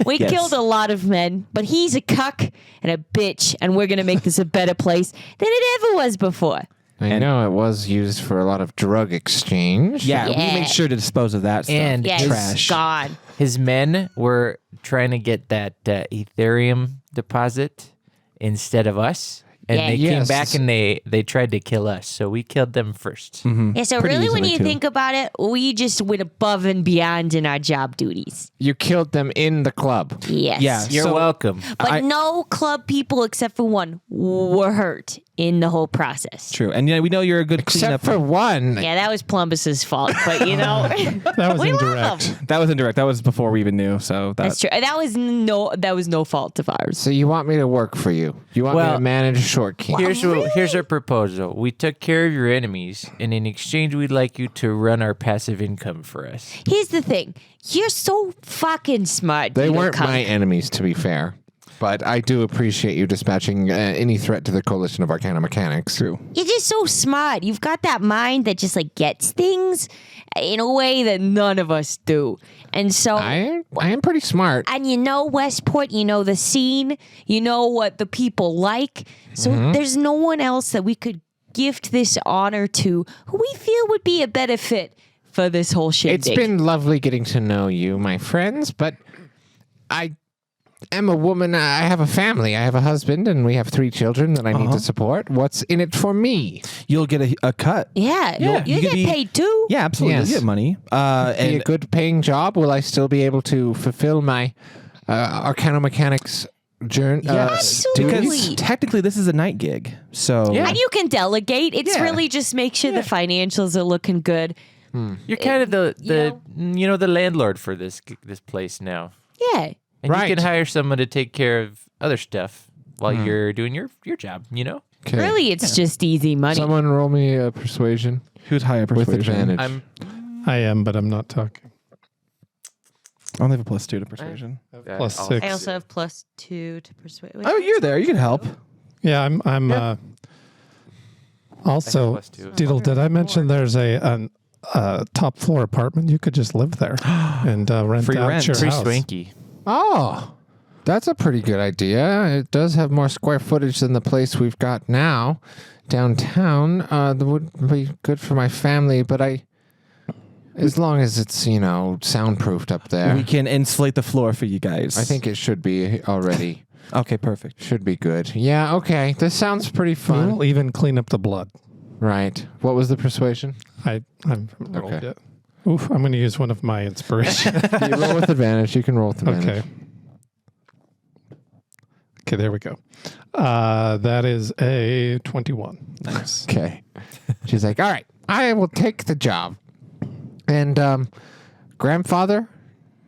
We killed a lot of men, but he's a cuck and a bitch, and we're going to make this a better place than it ever was before. I know it was used for a lot of drug exchange. Yeah, Yeah. we made sure to dispose of that stuff. And Yes, trash. God. His men were trying to get that Ethereum deposit instead of us. And Yeah. they came Yes. back and they tried to kill us. So we killed them first. Yeah, so Pretty really, when easily, you too. think about it, we just went above and beyond in our job duties. You killed them in the club. Yes. Yeah. You're So- welcome. But no club people except for one were hurt in the whole process. True. And yeah, we know you're a good cleanup. Except for one. Yeah, that was Plumbus's fault, but you know, That was we love indirect. him. That was indirect. That was before we even knew. So That's true. That was no fault of ours. So you want me to work for you? You want me Well, to manage Short King? Here's our proposal. We took care of your enemies, and in exchange, we'd like you to run our passive income for us. Here's the thing: you're so fucking smart. They you weren't cunt. my enemies, to be fair. But I do appreciate you dispatching any threat to the coalition of Arcana Mechanics. True. You're just so smart. You've got that mind that just like gets things in a way that none of us do. And so I am pretty smart. and you know Westport, you know the scene, you know what the people like. So there's no one else that we could gift this honor to who we feel would be a better fit for this whole shindig. It's been lovely getting to know you, my friends, but I am a woman. I have a family. I have a husband, and we have 3 children that I need to support. What's in it for me? you'll get a cut. yeah, Yeah, you you get could be- paid too. Yeah, absolutely. Yes. You'll get money. Be a And good paying job? Will I still be able to fulfill my Arcana Mechanics journey? Absolutely. because technically this is a night gig. So And you can delegate. It's Yeah. really just make sure the financials are looking good. You're kind of the the landlord for this place now, Yeah. and Right. you can hire someone to take care of other stuff while you're doing your job. You know, Okay. Really, it's just easy money. Someone roll me a persuasion who's higher with persuasion? advantage. I am, but I'm not talking. I only have a +2 to persuasion. Plus I'll- 6. I also have +2 to persuade. Wait, Oh, you're there. You can help. Yeah, I'm. Also, +2. Diddle, did I mention there's a top floor apartment? You could just live there and rent Free out rent. your Pretty house. swanky. Oh, that's a pretty good idea. It does have more square footage than the place we've got now downtown. That would be good for my family, but as long as it's, soundproofed up there. We can insulate the floor for you guys. I think it should be already. Okay, perfect. Should be good. Yeah, okay. This sounds pretty fun. We'll even clean up the blood. Right. What was the persuasion? I'm rolled Okay. it. Oof, I'm going to use one of my inspiration. You roll with advantage. You can roll with advantage. Okay. Okay, there we go. That is a 21. Nice. Okay. She's like, all right, I will take the job. And, grandfather,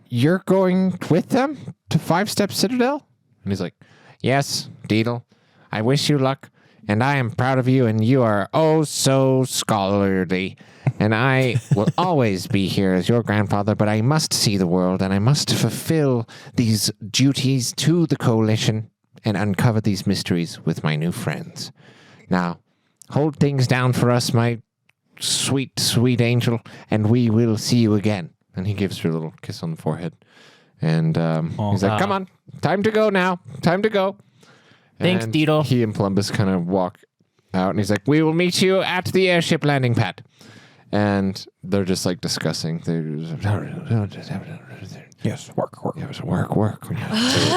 you're going with them to Fivestep Citadel? And he's like, yes, Deedle. I wish you luck. And I am proud of you, and you are oh so scholarly. And I will always be here as your grandfather, but I must see the world, and I must fulfill these duties to the coalition and uncover these mysteries with my new friends. Now, hold things down for us, my sweet, sweet angel, and we will see you again. And he gives her a little kiss on the forehead. And he's like, come on, time to go now. Time to go. Thanks, And Deedle. He and Plumbus kind of walk out, and he's like, we will meet you at the airship landing pad. And they're just like discussing. Yes, work. It was work.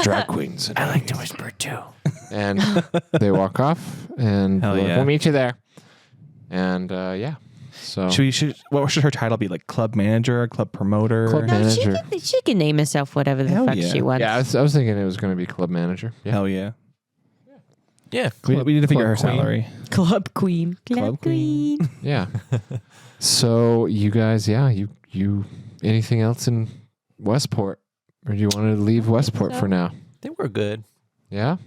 Drag queens. I like to whisper too. And they walk off, and Hell yeah. we'll meet you there. And yeah, so What should her title be? Like club manager, club promoter? Club No, manager. she can name herself whatever the Hell fuck yeah. she wants. Yeah, I was thinking it was going to be club manager. Yeah. Hell yeah. Yeah. We need to figure her Club queen. salary. Club queen. Club queen. Yeah. So you guys, you anything else in Westport? Or do you want to leave Westport so. for now? I think we're good. Yeah?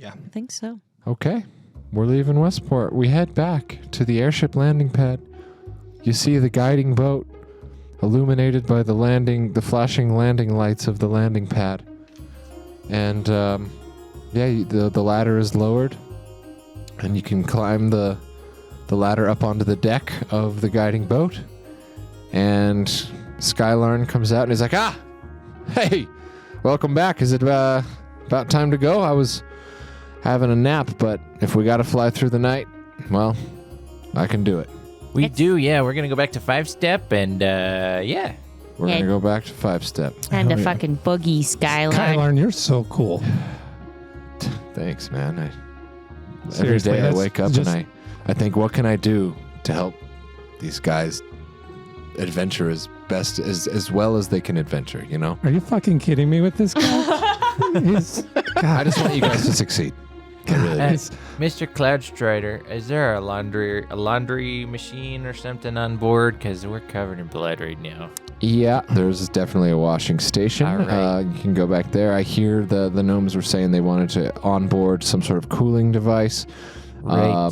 I think so. Okay. We're leaving Westport. We head back to the airship landing pad. You see the guiding boat illuminated by the flashing landing lights of the landing pad. And the ladder is lowered, and you can climb the ladder up onto the deck of the guiding boat. And Skylarn comes out and he's like, hey, welcome back. Is it about time to go? I was having a nap, but if we got to fly through the night, well, I can do it. We do, yeah. We're going to go back to Fivestep and, yeah. We're going to go back to Fivestep. Time to fucking boogie, Skylar. Skylarn, you're so cool. Thanks, man. Every Seriously, day I that's wake up just- and I think, what can I do to help these guys adventure as well as they can adventure, you know? Are you fucking kidding me with this guy? He's, God. I just want you guys to succeed. I really do. Mr. Cloudstrider, is there a laundry machine or something on board? Because we're covered in blood right now. Yeah, there's definitely a washing station. All right. You can go back there. I hear the gnomes were saying they wanted to onboard some sort of cooling device. Right.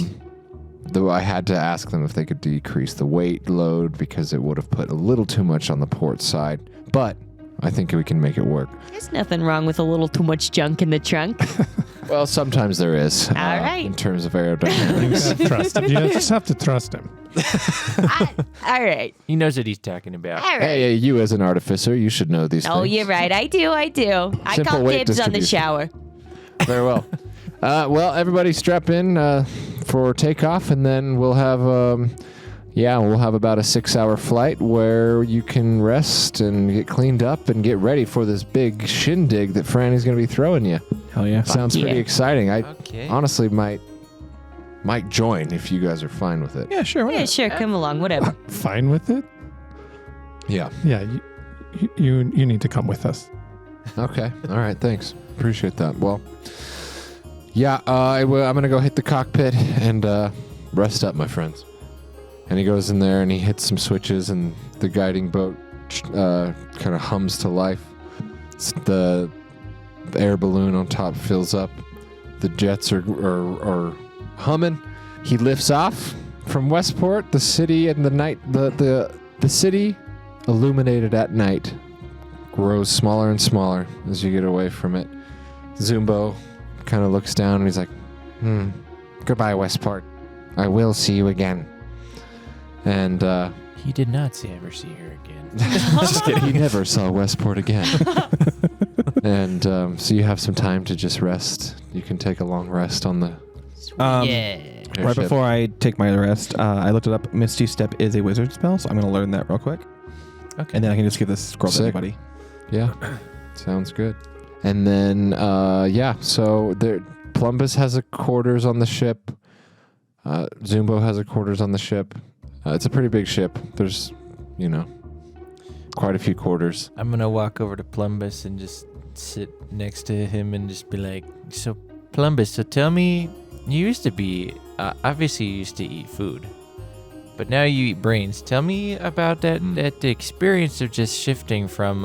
Though I had to ask them if they could decrease the weight load because it would have put a little too much on the port side. But I think we can make it work. There's nothing wrong with a little too much junk in the trunk. Well, sometimes there is. All right. In terms of You aerodynamics. gotta trust him. You just have to trust him. All right. He knows what he's talking about. All right. Hey, you as an artificer, you should know these Oh, things. you're right. I do. I Simple call weight dibs on the distribution. shower. Very well. Well, everybody strap in for takeoff, and then we'll have about a 6-hour flight where you can rest and get cleaned up and get ready for this big shindig that Franny's going to be throwing you. Hell yeah. Sounds pretty yeah. exciting. I Okay. honestly might join if you guys are fine with it. Yeah, sure. Why Yeah, not? sure. Come along. Whatever. Fine with it? Yeah. Yeah, you need to come with us. Okay. All right. Thanks. Appreciate that. Well, yeah, I'm going to go hit the cockpit and rest up, my friends. And he goes in there and he hits some switches and the guiding boat kind of hums to life. The air balloon on top fills up. The jets are humming. He lifts off from Westport, the city, and the night. The city, illuminated at night, grows smaller and smaller as you get away from it. Zumbo kind of looks down and he's like, goodbye, Westport. I will see you again. And He did not ever see her again. just kidding. He never saw Westport again. And so you have some time to just rest. You can take a long rest on the Yeah. Right airship. before I take my rest, I looked it up. Misty Step is a wizard spell, so I'm going to learn that real quick. Okay. And then I can just give this scroll to Sick. anybody. Yeah, sounds good. And then, so there, Plumbus has a quarters on the ship. Zumbo has a quarters on the ship. It's a pretty big ship. There's, quite a few quarters. I'm going to walk over to Plumbus and just sit next to him and just be like, so Plumbus, so tell me, you used to be, obviously you used to eat food, but now you eat brains. Tell me about that experience of just shifting from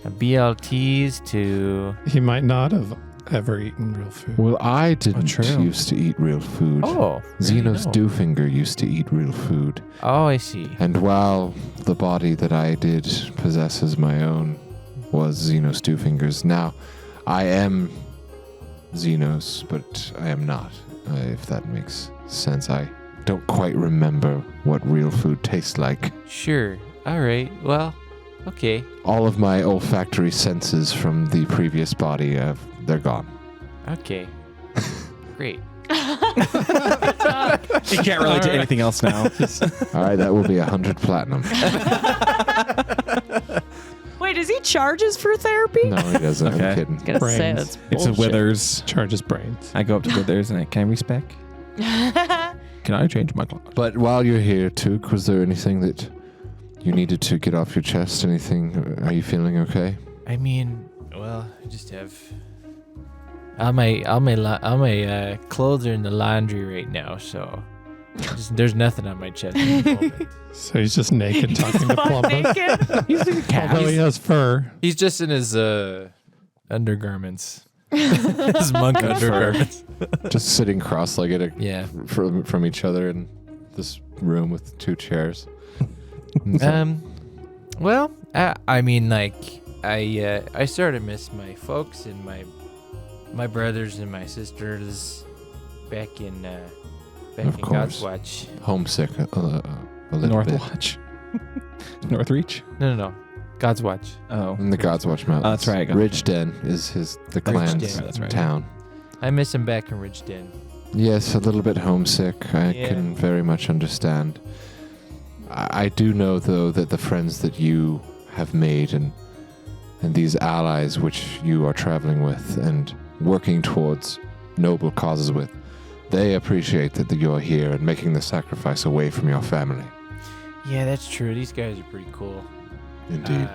BLTs to... He might not have ever eaten real food. Well, I didn't true. used to eat real food. Oh. Xenos really? Dewfinger used to eat real food. Oh, I see. And while the body that I did possess as my own was Xenos Dewfinger's, now I am Xenos, but I am not, if that makes sense. I don't quite remember what real food tastes like. Sure. All right. Well, okay. All of my olfactory senses from the previous body, they're gone. Okay. Great. He can't relate to anything else now. All right, that will be 100 platinum. Wait, does he charges for therapy? No, he doesn't. I'm Okay. kidding. Gonna say Brains. that's It's a bullshit. Withers. Charges brains. I go up to Withers and I can I respec. Can I change my clock? But while you're here, Took, was there anything that you needed to get off your chest? Anything? Are you feeling okay? I mean, well, I just have All my clothes are in the laundry right now, so there's nothing on my chest at the moment. So he's just naked talking to Plumbus. Naked. Although he has fur. He's just in his undergarments. His monk undergarments. Just sitting cross-legged Yeah. from each other in this room with 2 chairs. Well, I mean, like, I sort of miss my folks and my brothers and my sisters back in Of course. Godswatch. Homesick a little bit. Northwatch. Northreach. No. Godswatch. Oh. In the Godswatch Mountains. That's right. Ridgeden is the clan's That's right. town. I miss him back in Ridgeden. Yes, a little bit homesick. I Yeah. can very much understand. I do know, though, that the friends that you have made and these allies which you are traveling with and working towards noble causes with, they appreciate that you're here and making the sacrifice away from your family. Yeah, that's true. These guys are pretty cool. Indeed.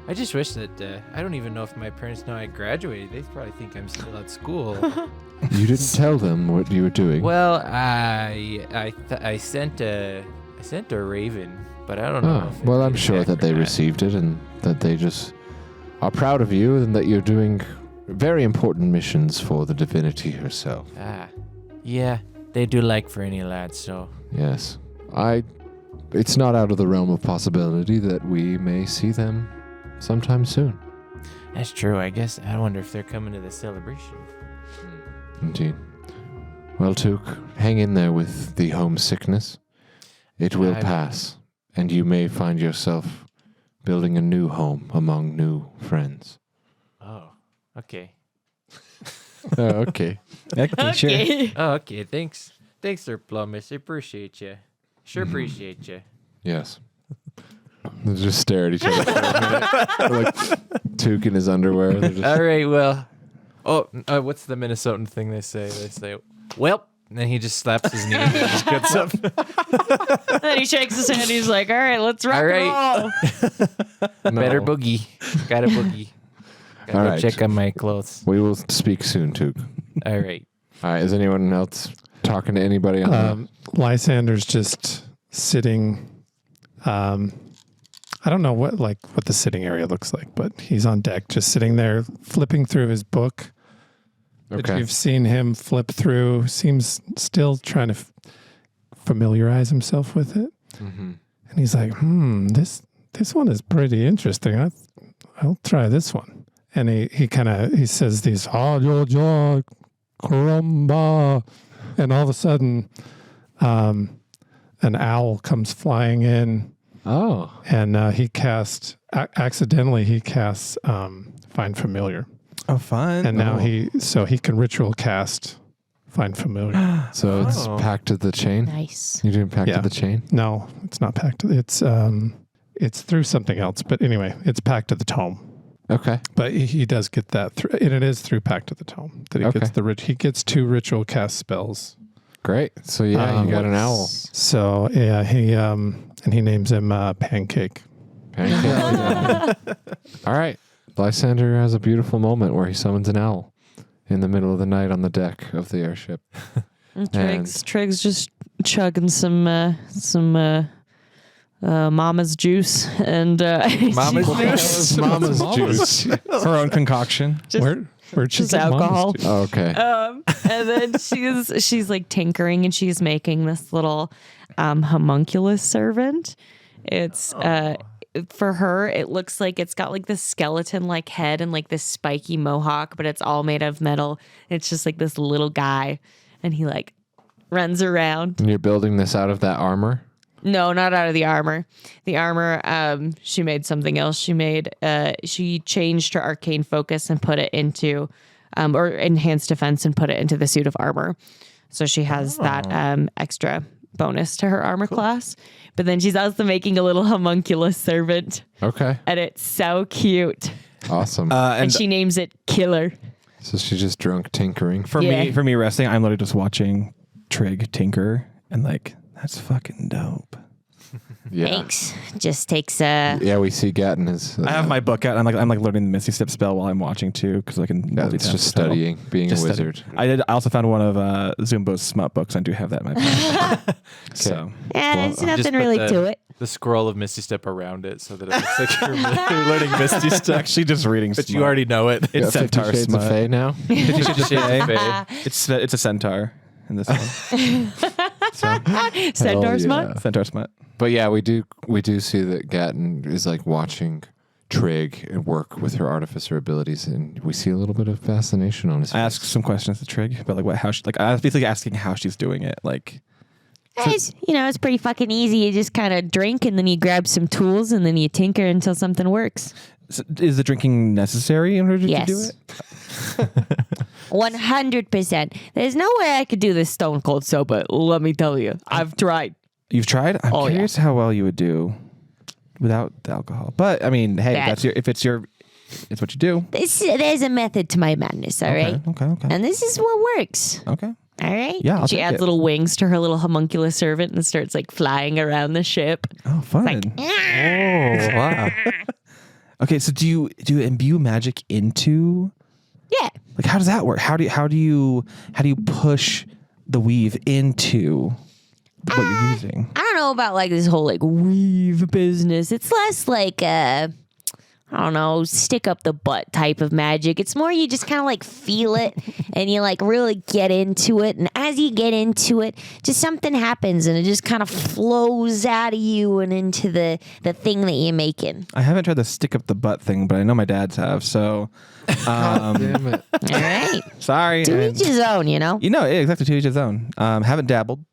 I just wish that I don't even know if my parents know I graduated. They probably think I'm still at school. You didn't tell them what you were doing. Well, I sent a raven, but I don't know. Oh, if it well, I'm came sure back that or they not. received it and that they just are proud of you and that you're doing very important missions for the divinity herself. Yeah, they do like for any lads, so. Yes. It's not out of the realm of possibility that we may see them sometime soon. That's true. I guess I wonder if they're coming to the celebration. Indeed. Well, Took, hang in there with the homesickness. It will I- pass, and you may find yourself building a new home among new friends. Oh, okay. Okay. Okay, sure. Okay. Oh, okay. Thanks, Sir Plumbus. I appreciate you. Sure appreciate you. Yes. They just stare at each other for a minute. Like Took in his underwear. They're just, All right. Well. Oh, what's the Minnesotan thing they say? They say, "Well," and then he just slaps his knee and just gets up. Then he shakes his hand. He's like, "All right, let's rock All right. and roll." No. Better boogie. Got a boogie. Gotta All go right. check on my clothes. We will speak soon, Took. All right. All right. Is anyone else talking to anybody on Lysander's just sitting. I don't know what the sitting area looks like, but he's on deck, just sitting there, flipping through his book. the... That you've seen him flip through. Seems still trying to familiarize himself with it. Mm-hmm. And he's like, this one is pretty interesting. I'll try this one. And he says these, "Hajoja Krumba," and all of a sudden, an owl comes flying in. Oh. And he accidentally casts Find Familiar. Oh, fun. And now he can ritual cast Find Familiar. So it's Pact of the Chain? Nice. You doing Pact Yeah. of the Chain? No, it's not Pact. It's through something else. But anyway, it's Pact of the Tome. Okay. But he does get that through, and it is through Pact of the Tome that he gets he gets 2 ritual cast spells. Great. So yeah, you got an owl. So yeah, he names him Pancake. Pancake. All right. Lysander has a beautiful moment where he summons an owl in the middle of the night on the deck of the airship. And Trig's just chugging some mama's juice and Mama's juice. Her own concoction. Where'd she just get Mama's alcohol. juice? Oh, okay. And then she's like tinkering and she's making this little homunculus servant. It's for her, it looks like it's got like this skeleton like head and like this spiky mohawk, but it's all made of metal. It's just like this little guy, and he like runs around. And you're building this out of that armor? No, not out of the armor. The armor, she made something else. She changed her arcane focus and put it into, or enhanced defense and put it into the suit of armor. So she has that extra bonus to her armor class. But then she's also making a little homunculus servant. Okay. And it's so cute. Awesome. And she names it Killer. So she's just drunk tinkering. For me resting, I'm literally just watching Trig tinker and like, that's fucking dope. Yeah. Thanks. Just takes a. Yeah, we see Gatton is. I have my book out. I'm like learning the Misty Step spell while I'm watching too, because I can. Yeah, it's just studying, being Just a studying. wizard. I also found one of Zumbo's smut books. I do have that in my bag. So Yeah, there's Just nothing put really the- to it. The scroll of Misty Step around it so that it looks like you're learning Misty Step. actually just reading. But you smut. already know it. It's Got 50 centaur Shades smut. of Fae now. 50 Shades of Fae. Fae. It's a centaur in this one. Centaur Hell smut? yeah. Centaur smut. But yeah, we do see that Gatton is like watching Trig and work with her artificer abilities, and we see a little bit of fascination on his face. I asked some questions to Trig about like how she I was basically asking how she's doing it. Like It's pretty fucking easy. You just kind of drink and then you grab some tools and then you tinker until something works. is the drinking necessary in order to do Yes. it? 100%. There's no way I could do this stone cold sober. Let me tell you. I've tried. You've tried? I'm Oh, yeah. curious how well you would do without the alcohol. But I mean, hey, That- it's what you do. There's a method to my madness, all right? Okay. And this is what works. Okay. All right? Yeah, I'll She take adds it. little wings to her little homunculus servant and starts like flying around the ship. Oh, fun. Oh, wow. Okay, so do you imbue magic into? Yeah. Like, how does that work? How do you push the weave into what you're using? I don't know about like this whole like weave business. It's less like I don't know, stick up the butt type of magic. It's more you just kind of like feel it and you like really get into it. And as you get into it, just something happens and it just kind of flows out of you and into the thing that you're making. I haven't tried the stick up the butt thing, but I know my dad's have. So, Damn it. All right. sorry. To each his own, you know? Yeah, exactly. To each his own. Haven't dabbled,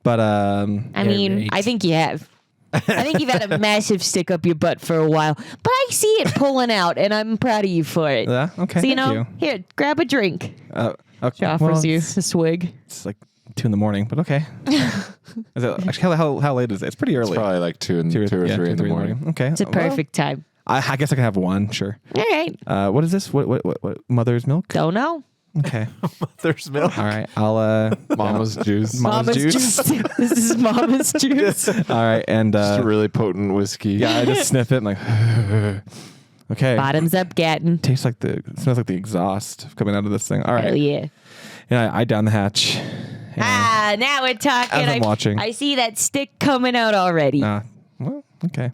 but I mean, I think you have. I think you've had a massive stick up your butt for a while, but I see it pulling out, and I'm proud of you for it. yeah. Okay. So, you thank know, here, grab a drink. Okay. She offers well, you a swig. It's like 2 a.m, but okay. Is it, actually, how late is it? It's pretty early. It's probably like 2 or 3 in the morning. Okay. It's a perfect time. I guess I can have one. Sure. All right. What is this? What? Mother's milk? Don't know. Okay. There's milk. All right. I'll Mama's juice. Mama's juice. This is Mama's juice. All right, and Just a really potent whiskey. yeah, I just sniff it and like. Okay. Bottoms up, Gatton. Tastes like smells like the exhaust coming out of this thing. All right. Hell yeah. Yeah, I down the hatch. And Now we're talking. As I'm watching. I see that stick coming out already. well, okay.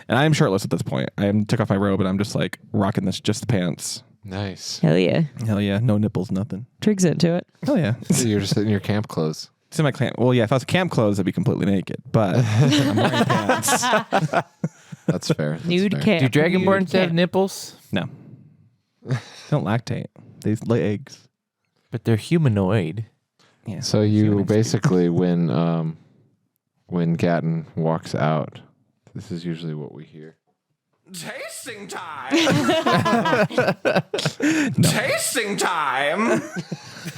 And I am shirtless at this point. Took off my robe and I'm just like rocking just the pants. Nice. Hell yeah. Hell yeah, no nipples, nothing. Trig's into it. Hell yeah. So you're just in your camp clothes. It's in my camp. Well, yeah, if I was camp clothes, I'd be completely naked. But I'm wearing pants. That's fair. That's Nude fair. camp. Do dragonborns have nipples? No. They don't lactate. They lay eggs. But they're humanoid. Yeah. So you Humans do. basically, when Gatton walks out, this is usually what we hear. Tasting time! Tasting time!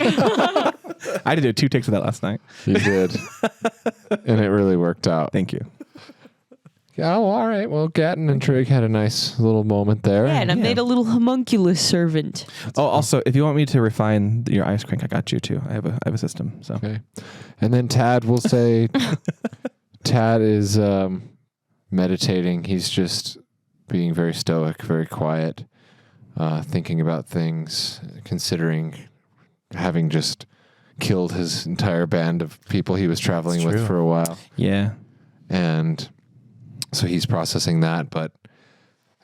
I had to do 2 takes of that last night. You did. And it really worked out. Thank you. Yeah, oh, all right. Well, Gatton and Trig had a nice little moment there. Yeah, and I made a little homunculus servant. Oh, also, if you want me to refine your ice crank, I got you too. I have a system. So Okay. And then Tad will say, Tad is meditating. He's just being very stoic, very quiet, thinking about things, considering having just killed his entire band of people he was traveling with for a while. yeah. And so he's processing that. But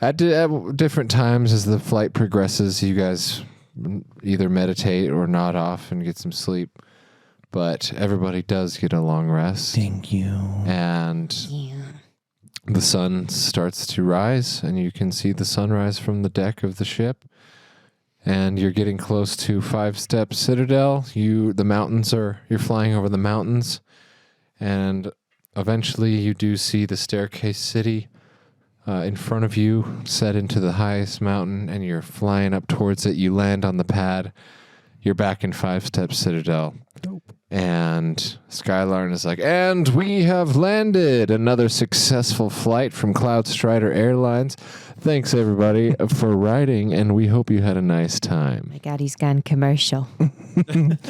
at different times as the flight progresses, you guys either meditate or nod off and get some sleep. But everybody does get a long rest. Thank you. And the sun starts to rise, and you can see the sunrise from the deck of the ship. And you're getting close to Fivestep Citadel. You're flying over the mountains, and eventually you do see the staircase city in front of you, set into the highest mountain, and you're flying up towards it. You land on the pad. You're back in Fivestep Citadel. Dope. And Skylarn is like, and we have landed. Another successful flight from Cloud Strider Airlines. Thanks, everybody, for riding, and we hope you had a nice time. My God, he's gone commercial.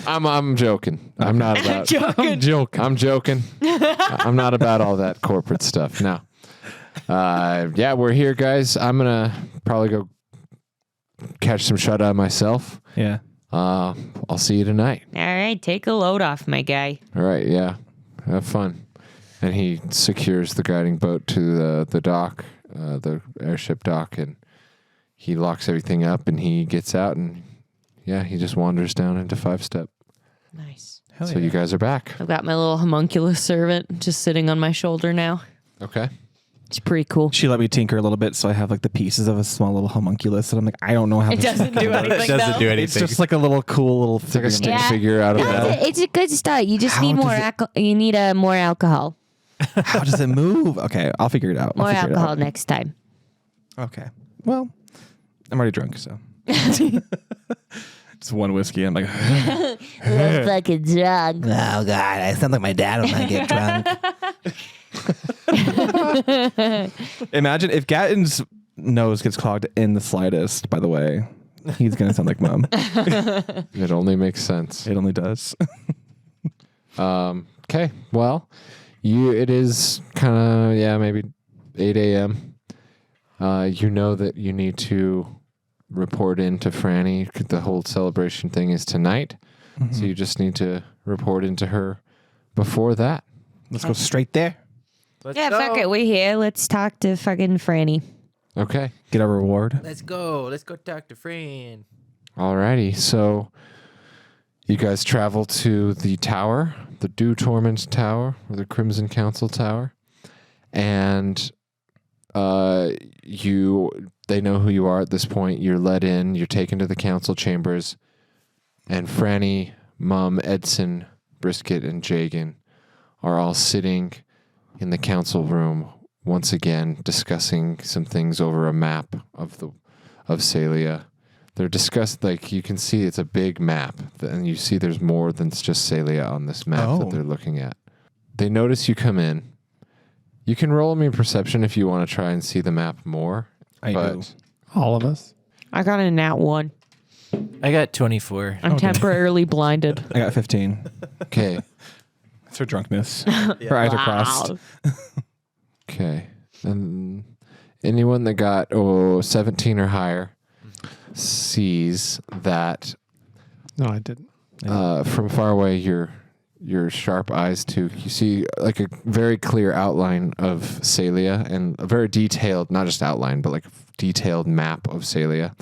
I'm joking. I'm not about. I'm joking. I'm joking. I'm not about all that corporate stuff. No. Yeah, we're here, guys. I'm gonna probably go catch some shut-eye myself. Yeah. I'll see you tonight. All right, take a load off, my guy. All right, yeah. Have fun. And he secures the guiding boat to the dock, the airship dock, and he locks everything up, and he gets out, and yeah, he just wanders down into Fivestep. Nice. So you guys are back. I've got my little homunculus servant just sitting on my shoulder now. Okay. It's pretty cool. She let me tinker a little bit, so I have like the pieces of a small little homunculus, and I'm like, I don't know how It this doesn't do anything. It doesn't though. do It's anything. just like a little cool little. It's like a stick Yeah. figure out of No, metal. it's a good start. You just How need more does it- You need more alcohol. How does it move? Okay, I'll figure it out. I'll More figure it alcohol out. next time. Okay. Well, I'm already drunk, so. Just one whiskey. I'm like, Little fucking drunk. oh god, I sound like my dad when I get drunk. Imagine if Gatton's nose gets clogged in the slightest. By the way, he's gonna sound like Mom. It only makes sense. It only does. Okay. Well, it is kind of, maybe 8 a.m. You know that you need to report in to Franny. The whole celebration thing is tonight. So you just need to report into her before that. Let's go straight there. Yeah, fuck it. We're here. Let's talk to fucking Franny. Okay. Get our reward. Let's go. Let's go talk to Fran. Alrighty. So you guys travel to the tower, the Dew Torment Tower, or the Crimson Council Tower. And they know who you are at this point. You're let in. You're taken to the council chambers. And Franny, Mum, Edson, Brisket, and Jagan are all sitting in the council room once again, discussing some things over a map of CEYLIA. They're discussed, like, you can see it's a big map, and you see there's more than just CEYLIA on this map that they're looking at. They notice you come in. You can roll me perception if you want to try and see the map more. I do. All of us. I got a nat 1. I got 24. I'm temporarily blinded. I got 15. Okay. It's her drunkenness. Her eyes are crossed. Okay. And anyone that got 17 or higher sees that No, I didn't. from far away, your sharp eyes too, you see like a very clear outline of CEYLIA, and a very detailed, not just outline, but like a detailed map of CEYLIA.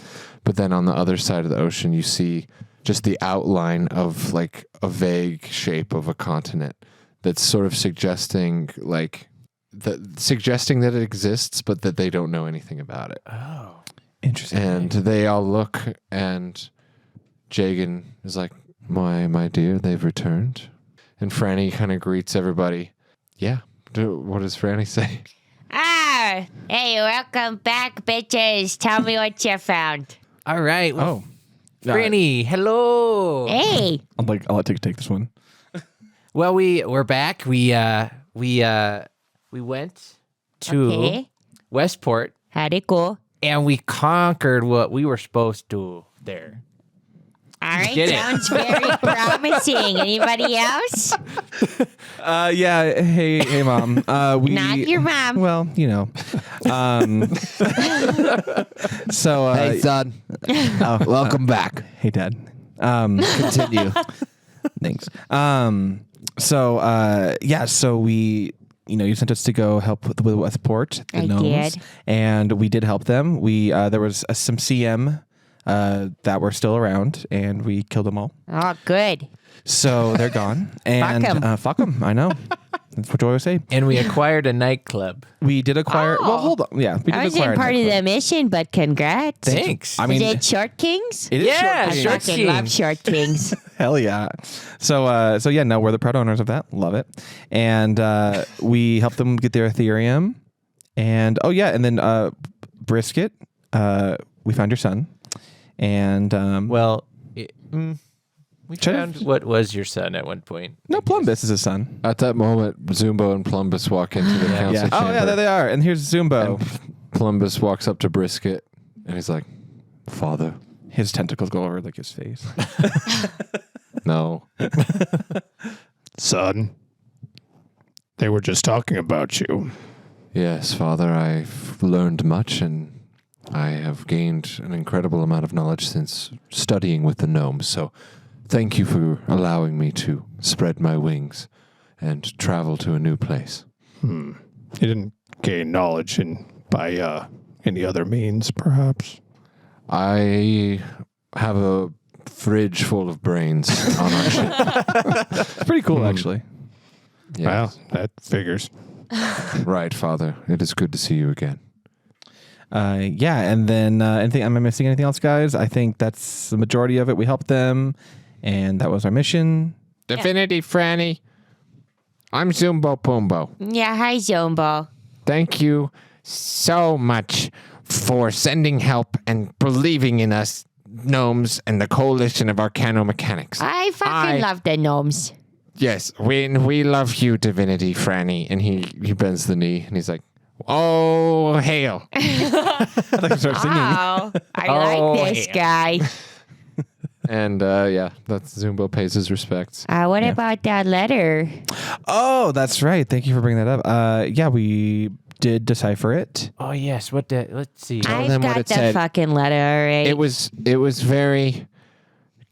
But then on the other side of the ocean, you see just the outline of like a vague shape of a continent that's sort of suggesting that it exists, but that they don't know anything about it. Oh. Interesting. And they all look, and Jagan is like, my dear, they've returned. And Franny kind of greets everybody. Yeah. What does Franny say? Ah, hey, welcome back, bitches. Tell me what you found. All right. Well, Oh. Franny, hello. Hey, I'll let you take this one. Well, we're back. We went to okay. Westport How'd it go? and we conquered what we were supposed to there. All right, Get it. sounds very promising. Anybody else? Yeah. Hey, Mom. We Not your mom. Well, you know. So. Hey, son. Welcome back. Hey, Dad. Continue. Thanks. So we, you sent us to go help with Westport, the I gnomes, did. and we did help them. There was some CM that were still around, and we killed them all. Oh, good. So they're gone. And 'em. fuck them. I know. That's what you always say. And we acquired a nightclub. We did acquire. Oh. Well, hold on. Yeah, we did I wasn't acquire. a part of nightclub. the mission, but congrats. Thanks. I mean, Is it Short Kings? it is Yeah, Short I Kings. Short fucking love Kings. Short Kings. Hell yeah. So yeah, no, we're the proud owners of that. Love it. And we helped them get their Ethereum. And and then Brisket, we found your son. And Well, we Should've- found what was your son at one point. no, Plumbus is his son. At that moment, Zumbo and Plumbus walk into the council Yeah. chamber. Oh yeah, there they are. And here's Zumbo. And Plumbus walks up to Brisket, and he's like, "Father." His tentacles go over like his face. No. Son, they were just talking about you. Yes, Father, I've learned much and I have gained an incredible amount of knowledge since studying with the gnomes. So thank you for allowing me to spread my wings and travel to a new place. You didn't gain knowledge by any other means, perhaps? I have a fridge full of brains on our ship. It's pretty cool, actually. Yes. Well, that figures. Right, Father. It is good to see you again. Yeah, and then anything? Am I missing anything else, guys? I think that's the majority of it. We helped them, and that was our mission. Divinity Franny. I'm Zumbo Pumbo. Yeah, hi, Zombo. Thank you so much for sending help and believing in us gnomes and the coalition of Arcano-Mechanics. I fucking love the gnomes. Yes, we love you, Divinity Franny. And he bends the knee and he's like, oh, hail. I thought you started singing. Oh, I like this guy. And yeah, that's Zumbo pays his respects. What about that letter? Oh, that's right. Thank you for bringing that up. Yeah, we did decipher it. Oh yes, what the? Let's see. I've them what got it the said. fucking letter already. It was very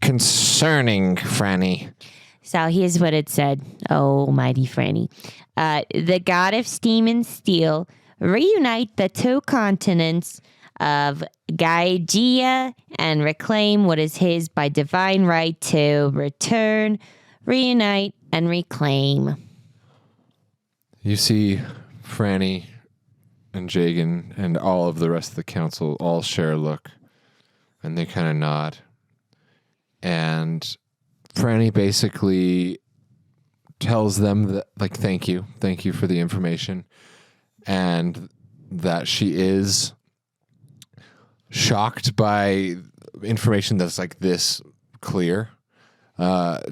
concerning, Franny. So here's what it said. Oh, mighty Franny. The god of steam and steel, reunite the two continents of Gaia and reclaim what is his by divine right to return, reunite, and reclaim. You see Franny and Jagan and all of the rest of the council all share a look, and they kind of nod. And Franny basically tells them that, like, thank you for the information, and that she is shocked by information that's like this clear.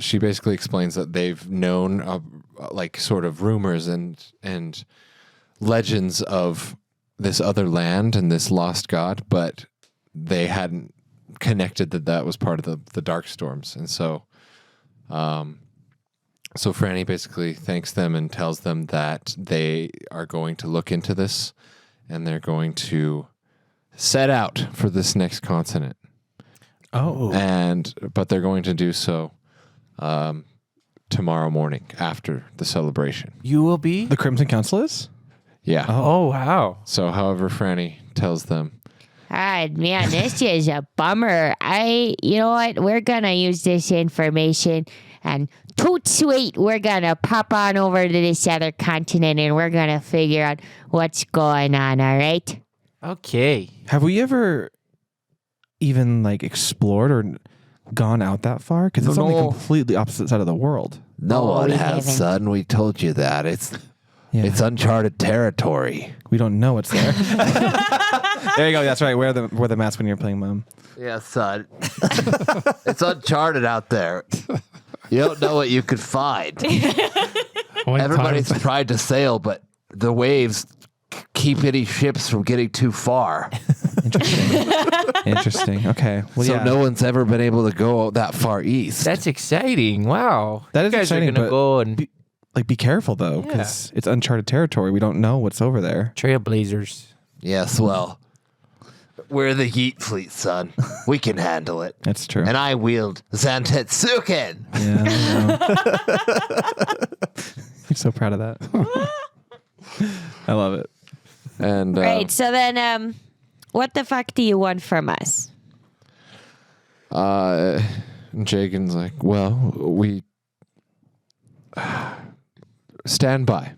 She basically explains that they've known like sort of rumors and legends of this other land and this lost god, but they hadn't connected that was part of the dark storms. And so Franny basically thanks them and tells them that they are going to look into this and they're going to set out for this next continent. Oh. But they're going to do so tomorrow morning after the celebration. You will be. The Crimson Council is? Yeah. Oh wow. So however Franny tells them. God, man, this is a bummer. You know what? We're going to use this information and toot sweet, we're going to pop on over to this other continent and we're going to figure out what's going on, all right? Okay. Have we ever even like explored or gone out that far? Because it's on the completely opposite side of the world. No one we has, haven't. son. We told you that. It's Yeah. uncharted territory. We don't know what's there. There you go. That's right. Wear the mask when you're playing Mom. Yeah, son. It's uncharted out there. You don't know what you could find. Everybody's tried to sail, but the waves keep any ships from getting too far. Interesting. Okay. Well, So yeah. no one's ever been able to go that far east. That's exciting. Wow. That is you guys exciting, are gonna but go and be careful though, because it's uncharted territory. We don't know what's over there. trailblazers. Yes, well, we're the Yeet Fleet, son. We can handle it. That's true. And I wield Zantetsuken. Yeah. I know. I'm so proud of that. I love it. And Right, so then what the fuck do you want from us? Jagan's like, well, we stand by.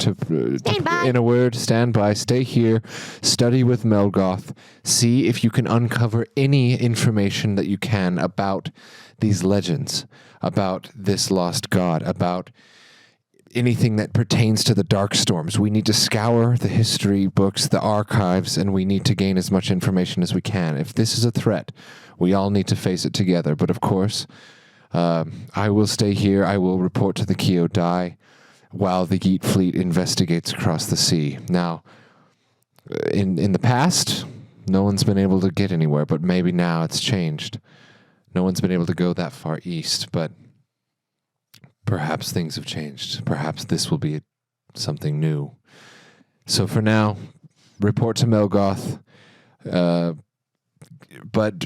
Stand by. In a word, stand by. Stay here. Study with Melgoth. See if you can uncover any information that you can about these legends, about this lost god, about anything that pertains to the dark storms. We need to scour the history books, the archives, and we need to gain as much information as we can. If this is a threat, we all need to face it together. But of course, I will stay here. I will report to the Kyodai while the Yeet fleet investigates across the sea. Now, in the past, no one's been able to get anywhere, but maybe now it's changed. No one's been able to go that far east, but perhaps things have changed. Perhaps this will be something new. So for now, report to Melgoth. But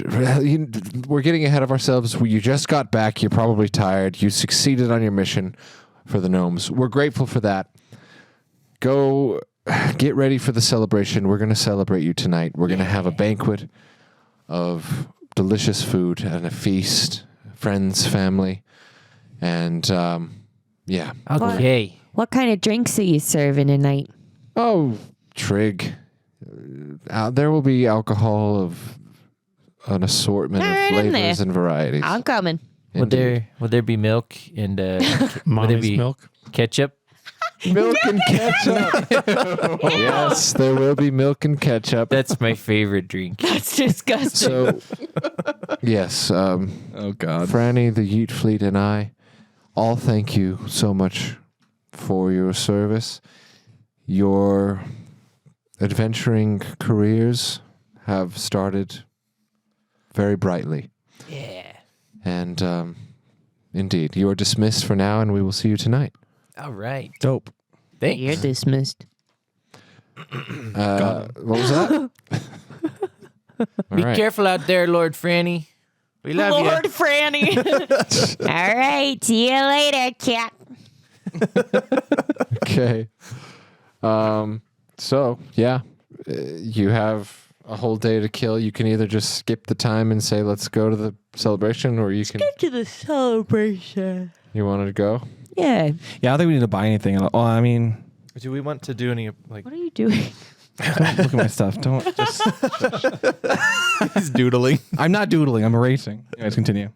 we're getting ahead of ourselves. You just got back. You're probably tired. You succeeded on your mission for the gnomes. We're grateful for that. Go get ready for the celebration. We're going to celebrate you tonight. We're going to have a banquet of delicious food and a feast, friends, family, and yeah. Okay. What kind of drinks are you serving tonight? Oh, Trig. There will be alcohol of an assortment Right of in flavors there. and varieties. I'm coming. Will there be milk and will there Mommy's be milk. ketchup? Milk and ketchup. Yes, there will be milk and ketchup. That's my favorite drink. That's disgusting. So, yes, Oh God. Franny, the Yeet Fleet, and I all thank you so much for your service. Your adventuring careers have started very brightly. Yeah. And indeed, you are dismissed for now, and we will see you tonight. All right. Dope. Thanks. You're dismissed. What was that? All Be right. careful out there, Lord Franny. We love you. Lord Franny. All right. See you later, cat. Okay. So, yeah, you have a whole day to kill. You can either just skip the time and say, let's go to the celebration, or you can. To the celebration. You wanted to go? Yeah. Yeah, I don't think we need to buy anything. Oh, I mean, Do we want to do any like? What are you doing? don't look at my stuff. Don't just. He's doodling. I'm not doodling. I'm erasing. Anyways, continue.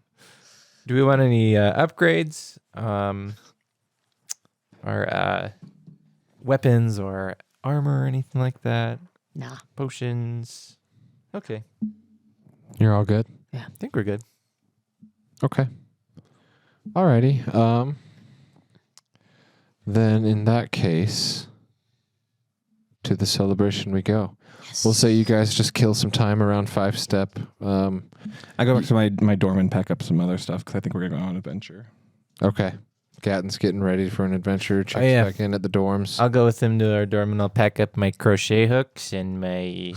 Do we want any upgrades? Or weapons or armor or anything like that? Nah. Potions. Okay. You're all good? I think we're good. Okay. Alrighty. Then in that case, to the celebration we go. Yes. We'll say you guys just kill some time around Fivestep. I go back to my dorm and pack up some other stuff because I think we're gonna go on an adventure. Okay. Gatton's getting ready for an adventure. Checks yeah. back in at the dorms. I'll go with him to our dorm and I'll pack up my crochet hooks and my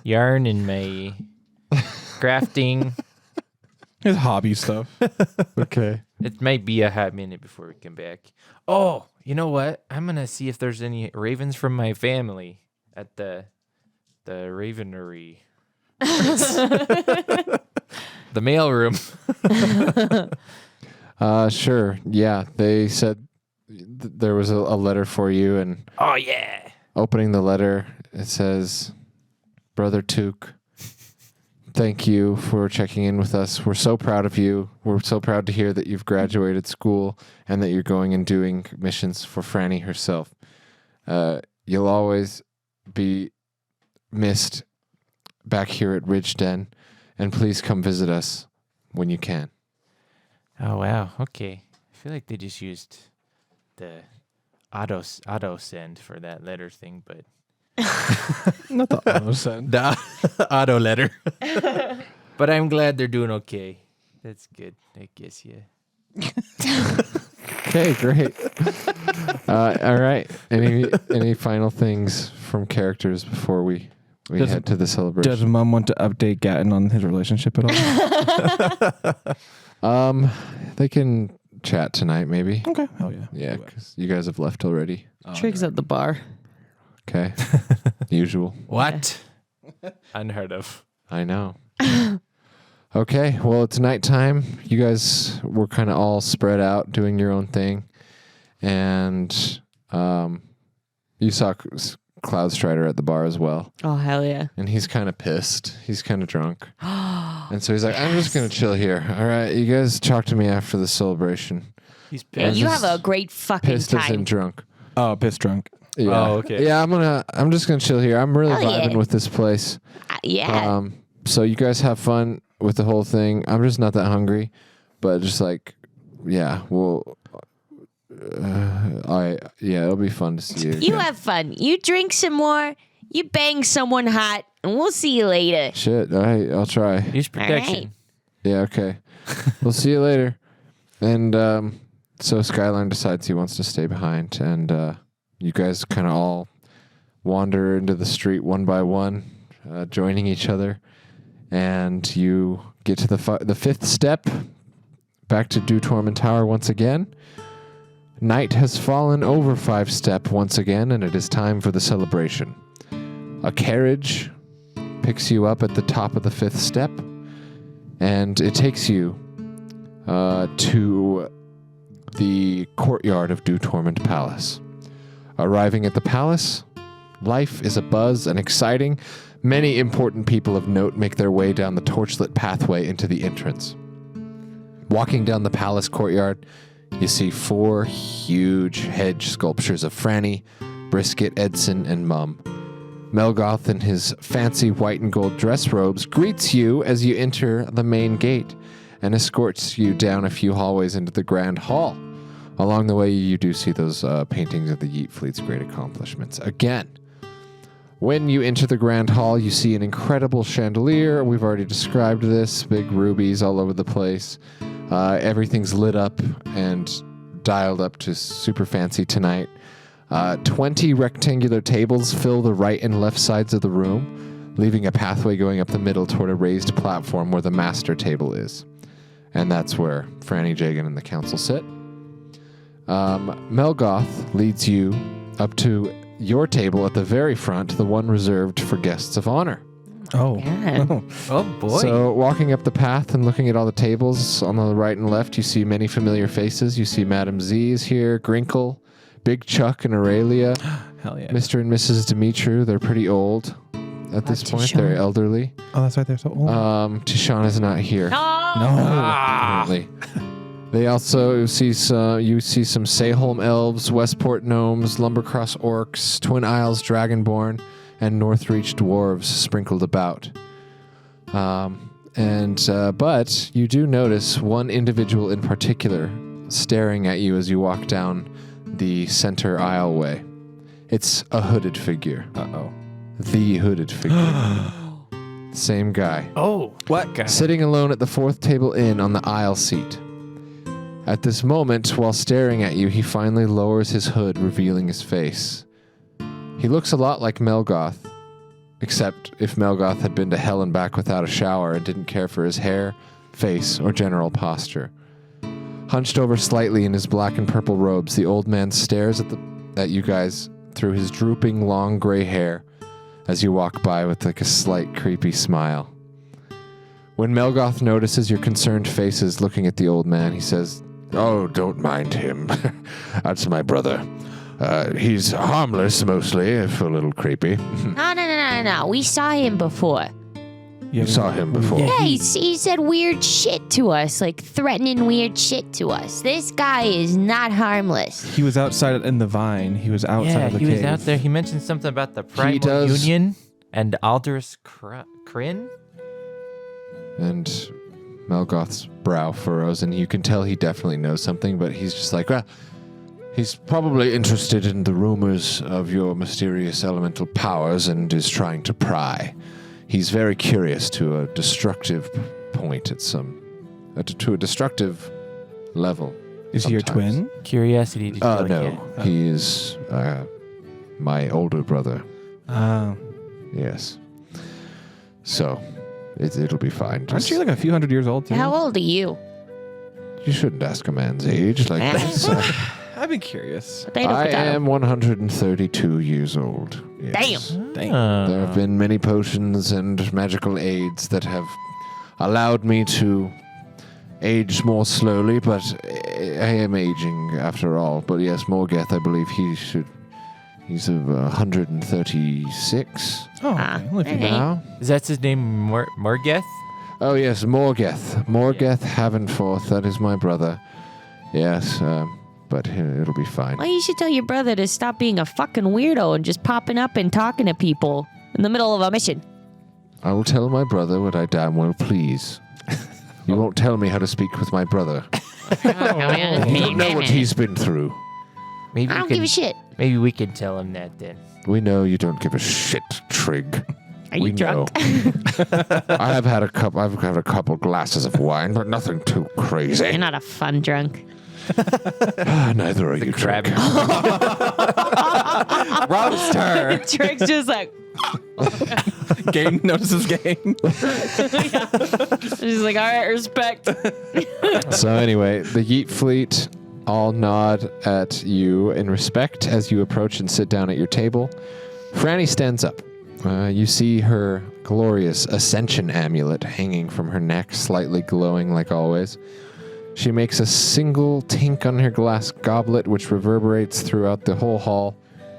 yarn and my crafting. His hobby stuff. Okay. It might be a hot minute before we come back. Oh, you know what? I'm gonna see if there's any ravens from my family at the ravenery. The mail room. Sure. Yeah. They said there was a letter for you, and Oh yeah. opening the letter, it says, Brother Took, thank you for checking in with us. We're so proud of you. We're so proud to hear that you've graduated school and that you're going and doing missions for Franny herself. You'll always be missed back here at Ridge Den, and please come visit us when you can. Oh wow. Okay. I feel like they just used the auto send for that letter thing, but Not the auto send. The auto letter. but I'm glad they're doing okay. That's good. I guess yeah. Okay, great. All right. Any final things from characters before we Does- head to the celebration? Does Mom want to update Gatton on his relationship at all? They can chat tonight, maybe. Okay. Hell yeah. Yeah, because you guys have left already. Trig's at the bar. Okay. Usual. What? Unheard of. I know. Okay, well, it's nighttime. You guys were kind of all spread out doing your own thing. And you saw Cloud Strider at the bar as well. Oh, hell yeah. And he's kind of pissed. He's kind of drunk. And so he's like, I'm just going to chill here. All right, you guys talk to me after the celebration. He's Yeah, pissed. you have a great fucking Pissed as in time. drunk. Oh, piss drunk. Yeah. Oh, okay. Yeah, I'm just going to chill here. I'm really Hell yeah. vibing with this place. Yeah. So you guys have fun with the whole thing. I'm just not that hungry, but just like, yeah, well, it'll be fun to see you. You again. have fun. You drink some more. You bang someone hot, and we'll see you later. Shit. All right, I'll try. Use All protection. right. Yeah. Okay. We'll see you later. And So Skyline decides he wants to stay behind, and you guys kind of all wander into the street one by one, joining each other, and you get to the fifth step, back to Dew Torment Tower once again. Night has fallen over Fivestep once again, and it is time for the celebration. A carriage picks you up at the top of the fifth step, and it takes you to the courtyard of Dew Torment Palace. Arriving at the palace, life is abuzz and exciting. Many important people of note make their way down the torchlit pathway into the entrance. Walking down the palace courtyard, you see 4 huge hedge sculptures of Franny, Brisket, Edson, and Mum. Melgoth in his fancy white and gold dress robes greets you as you enter the main gate and escorts you down a few hallways into the grand hall. Along the way, you do see those paintings of the Yeet Fleet's great accomplishments. Again, when you enter the grand hall, you see an incredible chandelier. We've already described this. Big rubies all over the place. Everything's lit up and dialed up to super fancy tonight. 20 rectangular tables fill the right and left sides of the room, leaving a pathway going up the middle toward a raised platform where the master table is. And that's where Franny, Jagan, and the council sit. Melgoth leads you up to your table at the very front, the one reserved for guests of honor. Oh. Oh, boy. So walking up the path and looking at all the tables on the right and left, you see many familiar faces. You see Madam Z is here, Grinkle, Big Chuck and Aurelia, Hell yeah. Mr. and Mrs. Dimitru. They're pretty old at this point. They're elderly. Oh, that's right. They're so old. Tishan is not here. no. Apparently. They also see some Sayholm elves, Westport gnomes, Lumbercross orcs, Twin Isles dragonborn, and Northreach dwarves sprinkled about. But you do notice one individual in particular staring at you as you walk down the center aisleway. It's a hooded figure. Uh-oh. The hooded figure. Same guy. Oh, what guy? Sitting alone at the 4th table in on the aisle seat. At this moment, while staring at you, he finally lowers his hood, revealing his face. He looks a lot like Melgoth, except if Melgoth had been to hell and back without a shower and didn't care for his hair, face, or general posture. Hunched over slightly in his black and purple robes, the old man stares at you guys through his drooping long gray hair as you walk by with like a slight creepy smile. When Melgoth notices your concerned faces looking at the old man, he says, "Oh, don't mind him. That's my brother. He's harmless mostly, if a little creepy." No. We saw him before. You saw him before. Yeah, he said weird shit to us, like threatening weird shit to us. This guy is not harmless. He was outside in the vine. He was outside of the cave. he was out there. He mentioned something about the Primal Union and Aldous Kryn. And Melgoth's brow furrows, and you can tell he definitely knows something, but he's just like, well, he's probably interested in the rumors of your mysterious elemental powers and is trying to pry. He's very curious to a destructive point to a destructive level. Is he your twin? Curiosity to kill no. He is my older brother. Yes. So, it'll be fine. Aren't you like a few hundred years old too? How old are you? You shouldn't ask a man's age like this. I've been curious. I am 132 years old. Yes. Damn. There have been many potions and magical aids that have allowed me to age more slowly, but I am aging after all. But yes, Morgeth, I believe he's 136. Oh, okay. Now. Is that his name, Morgeth? Oh, yes, Morgeth. Morgeth Havenforth, that is my brother. Yes, but it'll be fine. Well, you should tell your brother to stop being a fucking weirdo and just popping up and talking to people in the middle of a mission. I will tell my brother what I damn well please. You won't tell me how to speak with my brother. You don't know what he's been through. Maybe I don't give a shit. Maybe we can tell him that then. We know you don't give a shit, Trig. Are you drunk? I have had a couple. I've had a couple glasses of wine, but nothing too crazy. You're not a fun drunk. Neither are you, Crab. Trick. Roast her. Trick's just like, Gain notices gain. she's like, all right, respect. So anyway, the Yeet fleet all nod at you in respect as you approach and sit down at your table. Franny stands up. You see her glorious ascension amulet hanging from her neck, slightly glowing like always. She makes a single tink on her glass goblet, which reverberates throughout the whole hall,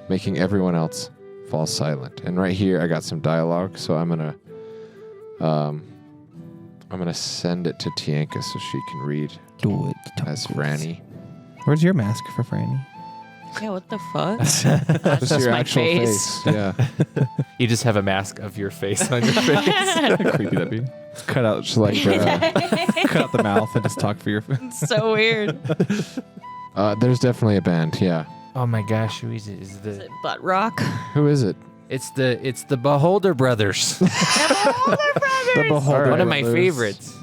making everyone else fall silent. And right here, I got some dialogue, so I'm gonna send it to Tianka so she can read Do it. as Franny. Where's your mask for Franny? Yeah, what the fuck? Just just your my actual face. Yeah. You just have a mask of your face on your face. Creepy that'd be. Cut out, Just like cut out the mouth and just talk for your. It's so weird. there's definitely a band. Yeah. Oh my gosh, who is it? Is Is it butt rock? Who is it? It's the Beholder Brothers. The Beholder One of my Brothers. favorites.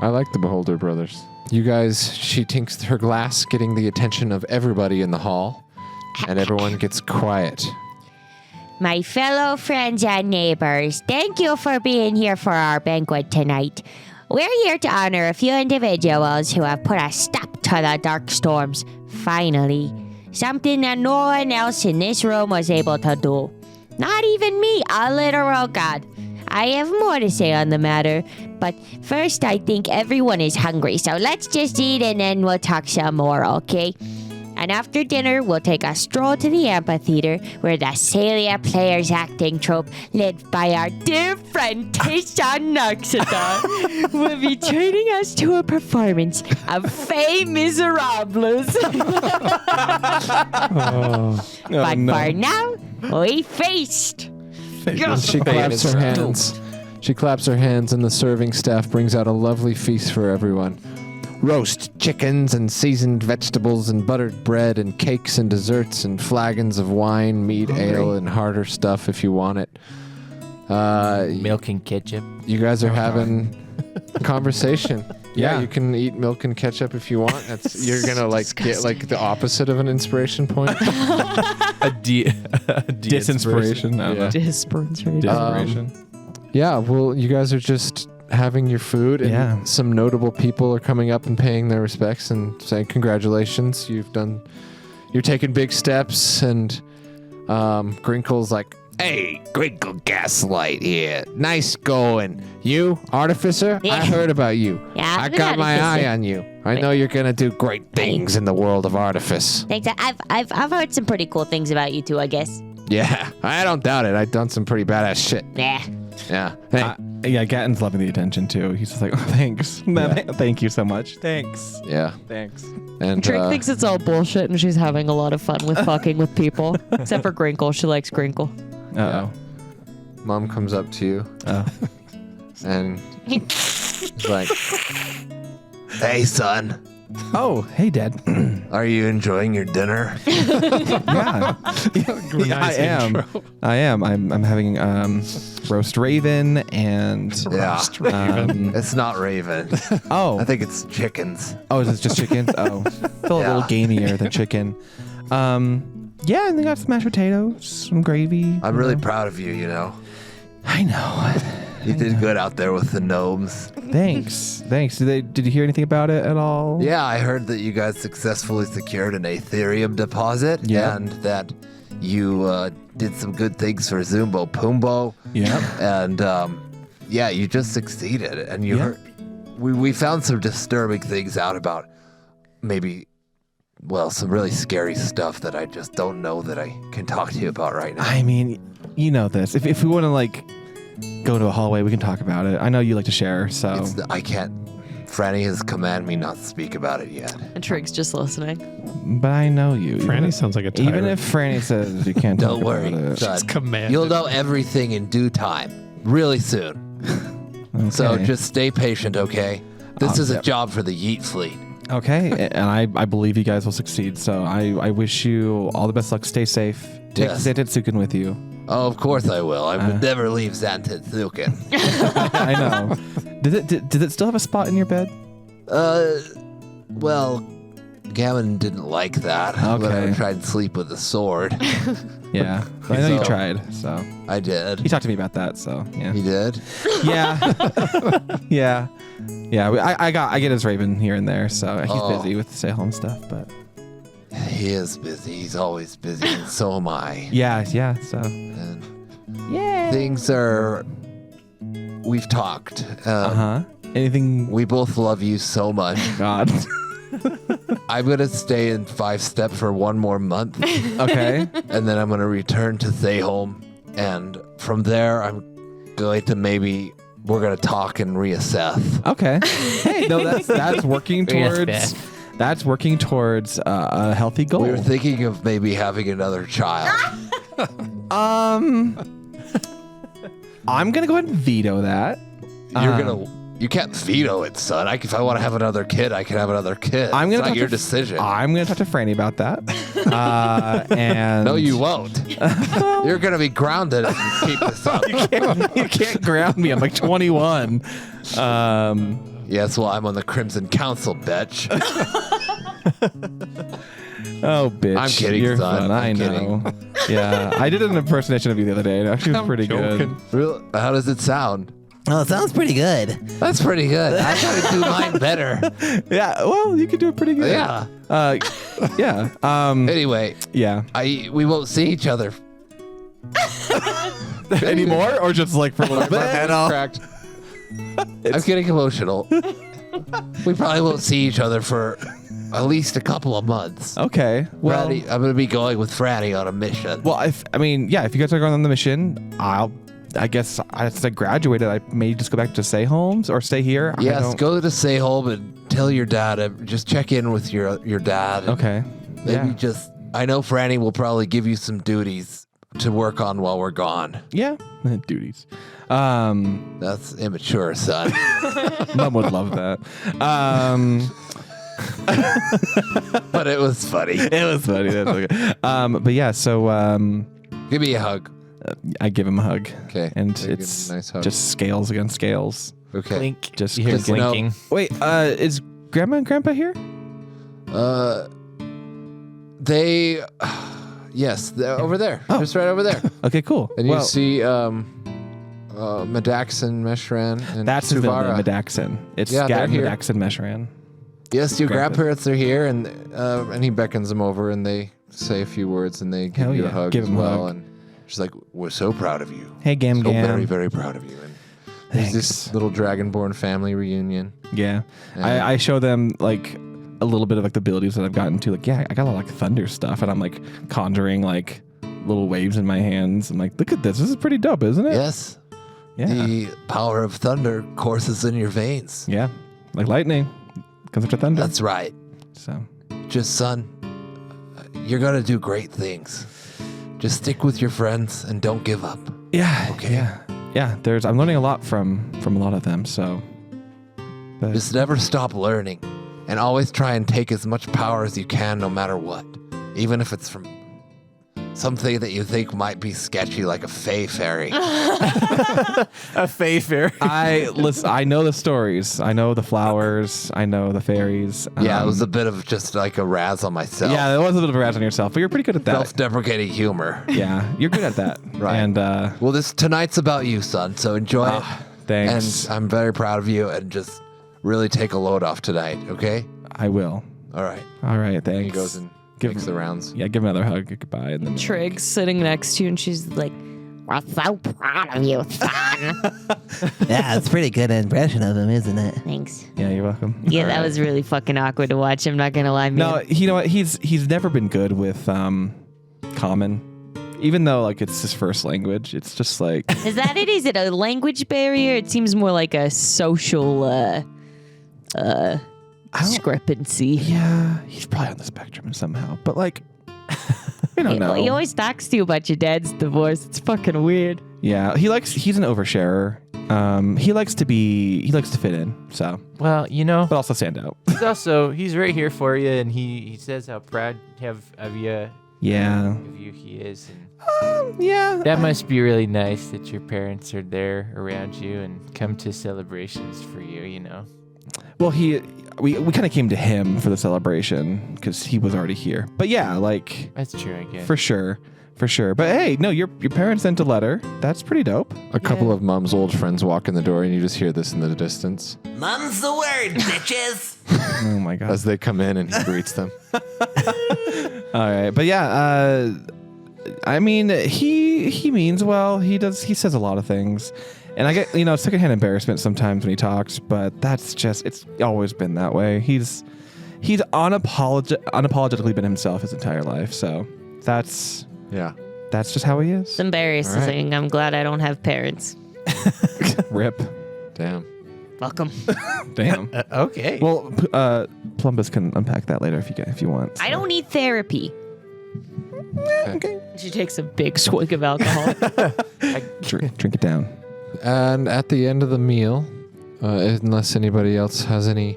I like the Beholder Brothers. You guys, she tinks her glass, getting the attention of everybody in the hall, and everyone gets quiet. My fellow friends and neighbors, thank you for being here for our banquet tonight. We're here to honor a few individuals who have put a stop to the dark storms. Finally, something that no one else in this room was able to do. Not even me, a literal god. I have more to say on the matter, but first I think everyone is hungry, so let's just eat and then we'll talk some more, okay? And after dinner, we'll take a stroll to the amphitheater where the CEYLIA players acting troupe, led by our dear friend Tisha Noxida, will be treating us to a performance of Fey Miserables. But for now, we feast. She claps her hands. She claps her hands, and the serving staff brings out a lovely feast for everyone. Roast chickens and seasoned vegetables and buttered bread and cakes and desserts and flagons of wine, mead, ale, and harder stuff if you want it. Milk and ketchup. You guys are having a conversation. Yeah, Yeah. you can eat milk and ketchup if you want. You're gonna get like the opposite of an inspiration point. A Disinspiration. I don't know. Disinspiration. Yeah, well, you guys are just having your food, and Yeah. some notable people are coming up and paying their respects and saying congratulations. You're taking big steps, and Grinkle's like, "Hey, Grinkle Gaslight here. Nice going. You, Artificer? Yeah. I heard about you. Yeah, I I'm an got my artificer. eye on you. I know you're gonna do great things in the world of artifice." Thanks. I've heard some pretty cool things about you too, I guess. Yeah, I don't doubt it. I've done some pretty badass shit. Yeah. Yeah. Hey. Yeah, Gatton's loving the attention too. He's just like, oh, thanks. Thank you so much. Thanks. Yeah. Thanks. And Trick thinks it's all bullshit, and she's having a lot of fun with fucking with people. Except for Grinkle. She likes Grinkle. Uh-oh. Mom comes up to you Oh. and is like, Hey, son. Oh, hey, Dad. Are you enjoying your dinner? Yeah. I am. I am. I'm having roast raven and Yeah. It's not raven. oh, I think it's chickens. oh, is it just chickens? Oh, feel a little Yeah. gamier than chicken. Yeah, and they got some mashed potatoes, some gravy. I'm really proud of you, you know. I know. You did good out there with the gnomes. Thanks. Did you hear anything about it at all? Yeah, I heard that you guys successfully secured an Aetherium deposit. Yeah. And that you did some good things for Zumbo Pumbo. Yeah. And yeah, you just succeeded. And you Yeah. heard, we found some disturbing things out about maybe, well, some really scary stuff that I just don't know that I can talk to you about right now. I mean, you know this. If we want to like go to a hallway, we can talk about it. I know you like to share, so I can't. Franny has commanded me not to speak about it yet. And Trig's just listening. but I know you. Franny sounds like a tyrant. Even if Franny says you can't Don't talk worry, about it. son. You'll know everything in due time, really soon. So Okay. just stay patient, okay? This is a job for the Yeet Fleet. Okay, and I believe you guys will succeed. So I wish you all the best luck. Stay safe. Take Yes. Zantetsuken with you. Oh, of course I will. I would never leave Zantetsuken. I know. Did it still have a spot in your bed? Well, Gammon didn't like that. But I Okay. tried to sleep with a sword. Yeah. I know you So- tried, so. I did. He talked to me about that, so yeah. He did? Yeah. Yeah. Yeah. I get his Raven here and there, so he's Oh. busy with stay home stuff, but He is busy. He's always busy, and so am I. yeah, so And things are. We've talked. Anything? We both love you so much. God. I'm gonna stay in Fivestep for one more month, Okay. and then I'm gonna return to Thayholm, and from there I'm going to we're gonna talk and reassess. Okay. Hey, no, that's working Yes, towards Beth. that's working towards a healthy goal. We were thinking of maybe having another child. I'm gonna go ahead and veto that. You can't veto it, son. If I want to have another kid, I can have another kid. I'm gonna it's not talk your to- decision. I'm gonna talk to Franny about that. And No, you won't. You're gonna be grounded if you keep this up. you can't ground me. I'm like 21. Yes, well, I'm on the Crimson Council, bitch. Oh, bitch. I'm kidding, You're son. fun. I I'm know. Yeah, I did an impersonation of you the other day. It actually was pretty good. Really? How does it sound? Oh, it sounds pretty good. That's pretty good. I gotta do mine better. Yeah, well, you could do it pretty good. Yeah. Yeah. Anyway, Yeah. we won't see each other. Anymore, or just like for a little bit? Cracked. I'm getting emotional. We probably won't see each other for at least a couple of months. Okay. Well, Franny, I'm gonna be going with Franny on a mission. well, if you guys are going on the mission, I guess as I graduated, I may just go back to stay homes or stay here. Yes, go to Sayholm and tell your dad. Just check in with your dad. and Okay. Maybe Yeah. I know Franny will probably give you some duties to work on while we're gone. Yeah. Duties. That's immature, son. Mom would love that. But it was funny. It was funny. That's okay. But yeah, so Give me a hug. I give him a hug. Okay. And Give him it's a nice hug. just scales against scales. Okay. Blink. Just You hear clicking. blinking. Wait, is Grandma and Grandpa here? They, yes, they're over there. Oh. Just right over there. Okay, cool. And you Well, see Madaxon, Meshran, and that's his middle name, Suvara. Madaxon. It's Yeah, they're Scat here. Madaxon Meshran. Yes, your Grandpa. grandparents are here, and he beckons them over, and they say a few words, and they give Hell you a yeah. hug Give as him a well. hug. And she's like, "We're so proud of you. Hey, Gam So Gam. very, very proud of you." And there's this little Dragonborn family reunion. Yeah. And- I show them like a little bit of like the abilities that I've gotten to. Like, yeah, I got a lot of like thunder stuff, and I'm like conjuring like little waves in my hands. I'm like, look at this. This is pretty dope, isn't it? Yes, Yeah. the power of thunder courses in your veins. Yeah. Like lightning comes after thunder. That's right. So. Just, son, you're gonna do great things. Just stick with your friends and don't give up. Yeah. Okay. Yeah. Yeah. I'm learning a lot from a lot of them. So. But Just never stop learning, and always try and take as much power as you can, no matter what, even if it's from something that you think might be sketchy, like a fey fairy. A fey fairy. I know the stories. I know the flowers. I know the fairies. Yeah, it was a bit of just like a razz on myself. Yeah, there was a bit of a razz on yourself, but you're pretty good at that. Self-deprecating humor. Yeah, you're good at that. Right. And Well, tonight's about you, son. So enjoy it. thanks. And I'm very proud of you. And just really take a load off tonight. Okay. I will. All right. All right, And thanks. he goes and Give makes him- the rounds. Yeah, give him another hug. Goodbye. And then Trig's sitting next to you, and she's like, We're so proud of you, son. Yeah, it's a pretty good impression of him, isn't it? Thanks. Yeah, you're welcome. Yeah, that was really fucking awkward to watch. I'm not gonna lie, man. No, you know what? He's never been good with common, even though like it's his first language. It's just like Is that it? Is it a language barrier? It seems more like a social discrepancy. yeah, he's probably on the spectrum somehow. But like, we don't know. He always talks to you about your dad's divorce. It's fucking weird. Yeah, he's an oversharer. He likes to fit in. So, Well, you know, but also stand out. he's right here for you, and he says how proud of you. Yeah. Of you he is. And Yeah. that must be really nice that your parents are there around you and come to celebrations for you, you know. Well, we kind of came to him for the celebration because he was already here. But yeah, like That's true, I guess. for sure. But hey, no, your parents sent a letter. That's pretty dope. A couple of Mom's old friends walk in the door, and you just hear this in the distance Mum's the word, bitches. Oh my god. as they come in, and he greets them. All right, but yeah, I mean, he means well. He says a lot of things, and I get secondhand embarrassment sometimes when he talks. But that's just it's always been that way. He's unapologetically been himself his entire life. So that's just how he is. It's embarrassing. I'm glad I don't have parents. Rip. Damn. Welcome. Damn. Okay. Well, Plumbus can unpack that later if you want. I don't need therapy. Okay. She takes a big swig of alcohol. Drink it down. And at the end of the meal, unless anybody else has any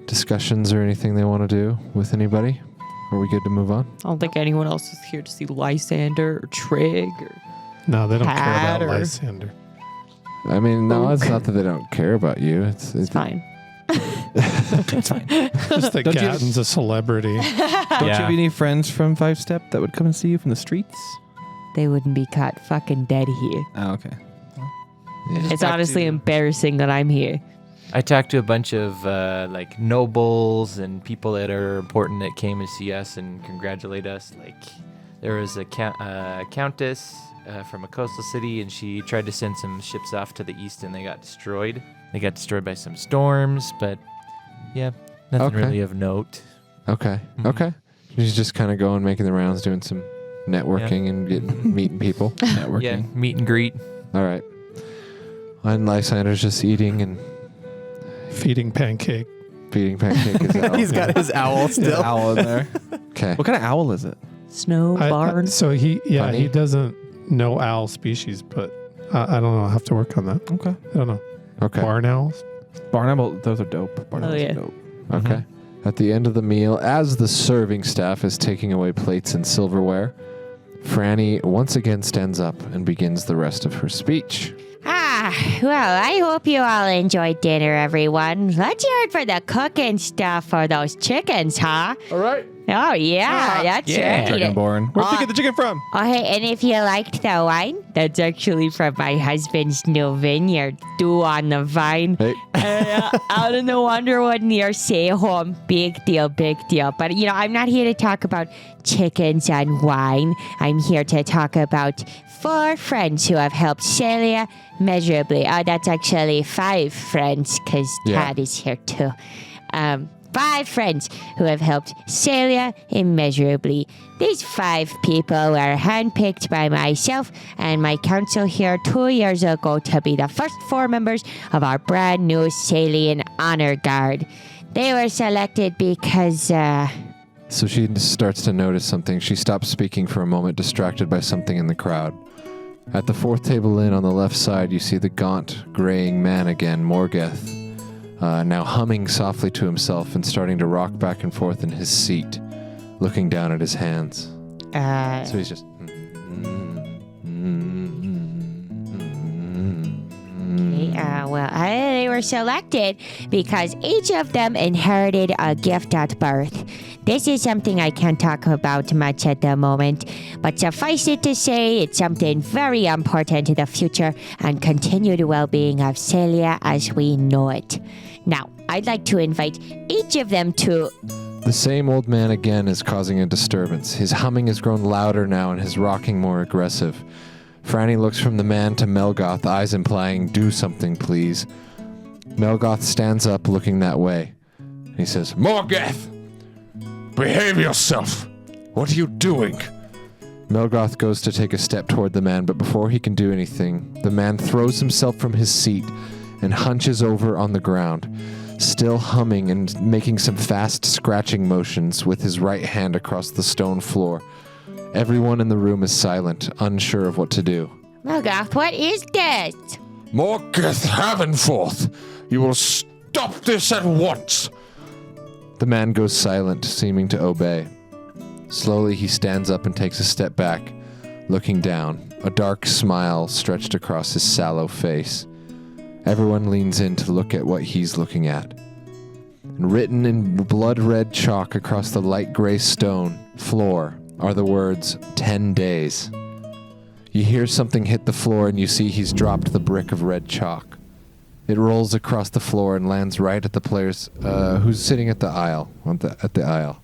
discussions or anything they want to do with anybody, are we good to move on? I don't think anyone else is here to see Lysander or Trig or No, they don't care Pat about or- Lysander. I mean, no, it's not that they don't care about you. it's fine. It's fine. Just that Don't you- Gatton's a celebrity. Don't you have any friends from Fivestep that would come and see you from the streets? They wouldn't be caught fucking dead here. Oh, okay. It's honestly embarrassing that I'm here. I talked to a bunch of like nobles and people that are important that came to see us and congratulate us. Like there was a countess from a coastal city, and she tried to send some ships off to the east, and they got destroyed. They got destroyed by some storms, but yeah, nothing Okay. really of note. Okay. Mhm. Okay. She's just kind of going, making the rounds, doing some networking and meeting people. Networking. Yeah, meet and greet. All right. And Lysander's just eating and Feeding pancake. feeding pancake. His owl. He's got his owl still. Owl in there. Okay. What kind of owl is it? Snow barn. So he Funny. doesn't know owl species, but I don't know. I'll have to work on that. Okay. I don't know. Okay. Barn owls? Barn owl. Those are dope. Barn Oh, owls yeah. are dope. Okay. At the end of the meal, as the serving staff is taking away plates and silverware, Franny once again stands up and begins the rest of her speech. Well, I hope you all enjoyed dinner, everyone. Let's hear it for the cooking stuff for those chickens, huh? All right. Oh, yeah, that's right. Dragonborn. Where'd you get the chicken from? Oh, hey, and if you liked the wine, that's actually from my husband's new vineyard, Dew on the Vine. Hey. Out in the Wonderwood near Sayholm. Big deal, big deal. But, I'm not here to talk about chickens and wine. I'm here to talk about 4 friends who have helped CEYLIA measurably. That's actually 5 friends, because Yeah. Tad is here too. 5 friends who have helped CEYLIA immeasurably. These 5 people were handpicked by myself and my council here 2 years ago to be the first 4 members of our brand new CEYLIAN Honor Guard. They were selected because, So she starts to notice something. She stops speaking for a moment, distracted by something in the crowd. At the 4th table in on the left side, you see the gaunt, graying man again, Morgeth, now humming softly to himself and starting to rock back and forth in his seat, looking down at his hands. So he's just... they were selected because each of them inherited a gift at birth. This is something I can't talk about much at the moment, but suffice it to say, it's something very important to the future and continued well-being of CEYLIA as we know it. Now, I'd like to invite each of them to... The same old man again is causing a disturbance. His humming has grown louder now and his rocking more aggressive. Franny looks from the man to Melgoth, eyes implying, "Do something, please." Melgoth stands up, looking that way. He says, "Morgeth! Behave yourself! What are you doing?" Melgoth goes to take a step toward the man, but before he can do anything, the man throws himself from his seat and hunches over on the ground, still humming and making some fast scratching motions with his right hand across the stone floor. Everyone in the room is silent, unsure of what to do. Melgoth, what is this? Morgeth Havenforth, you will stop this at once. The man goes silent, seeming to obey. Slowly he stands up and takes a step back, looking down, a dark smile stretched across his sallow face. Everyone leans in to look at what he's looking at. And written in blood red chalk across the light gray stone floor are the words 10 days. You hear something hit the floor and you see he's dropped the brick of red chalk. It rolls across the floor and lands right at the player's who's sitting at the aisle, at the aisle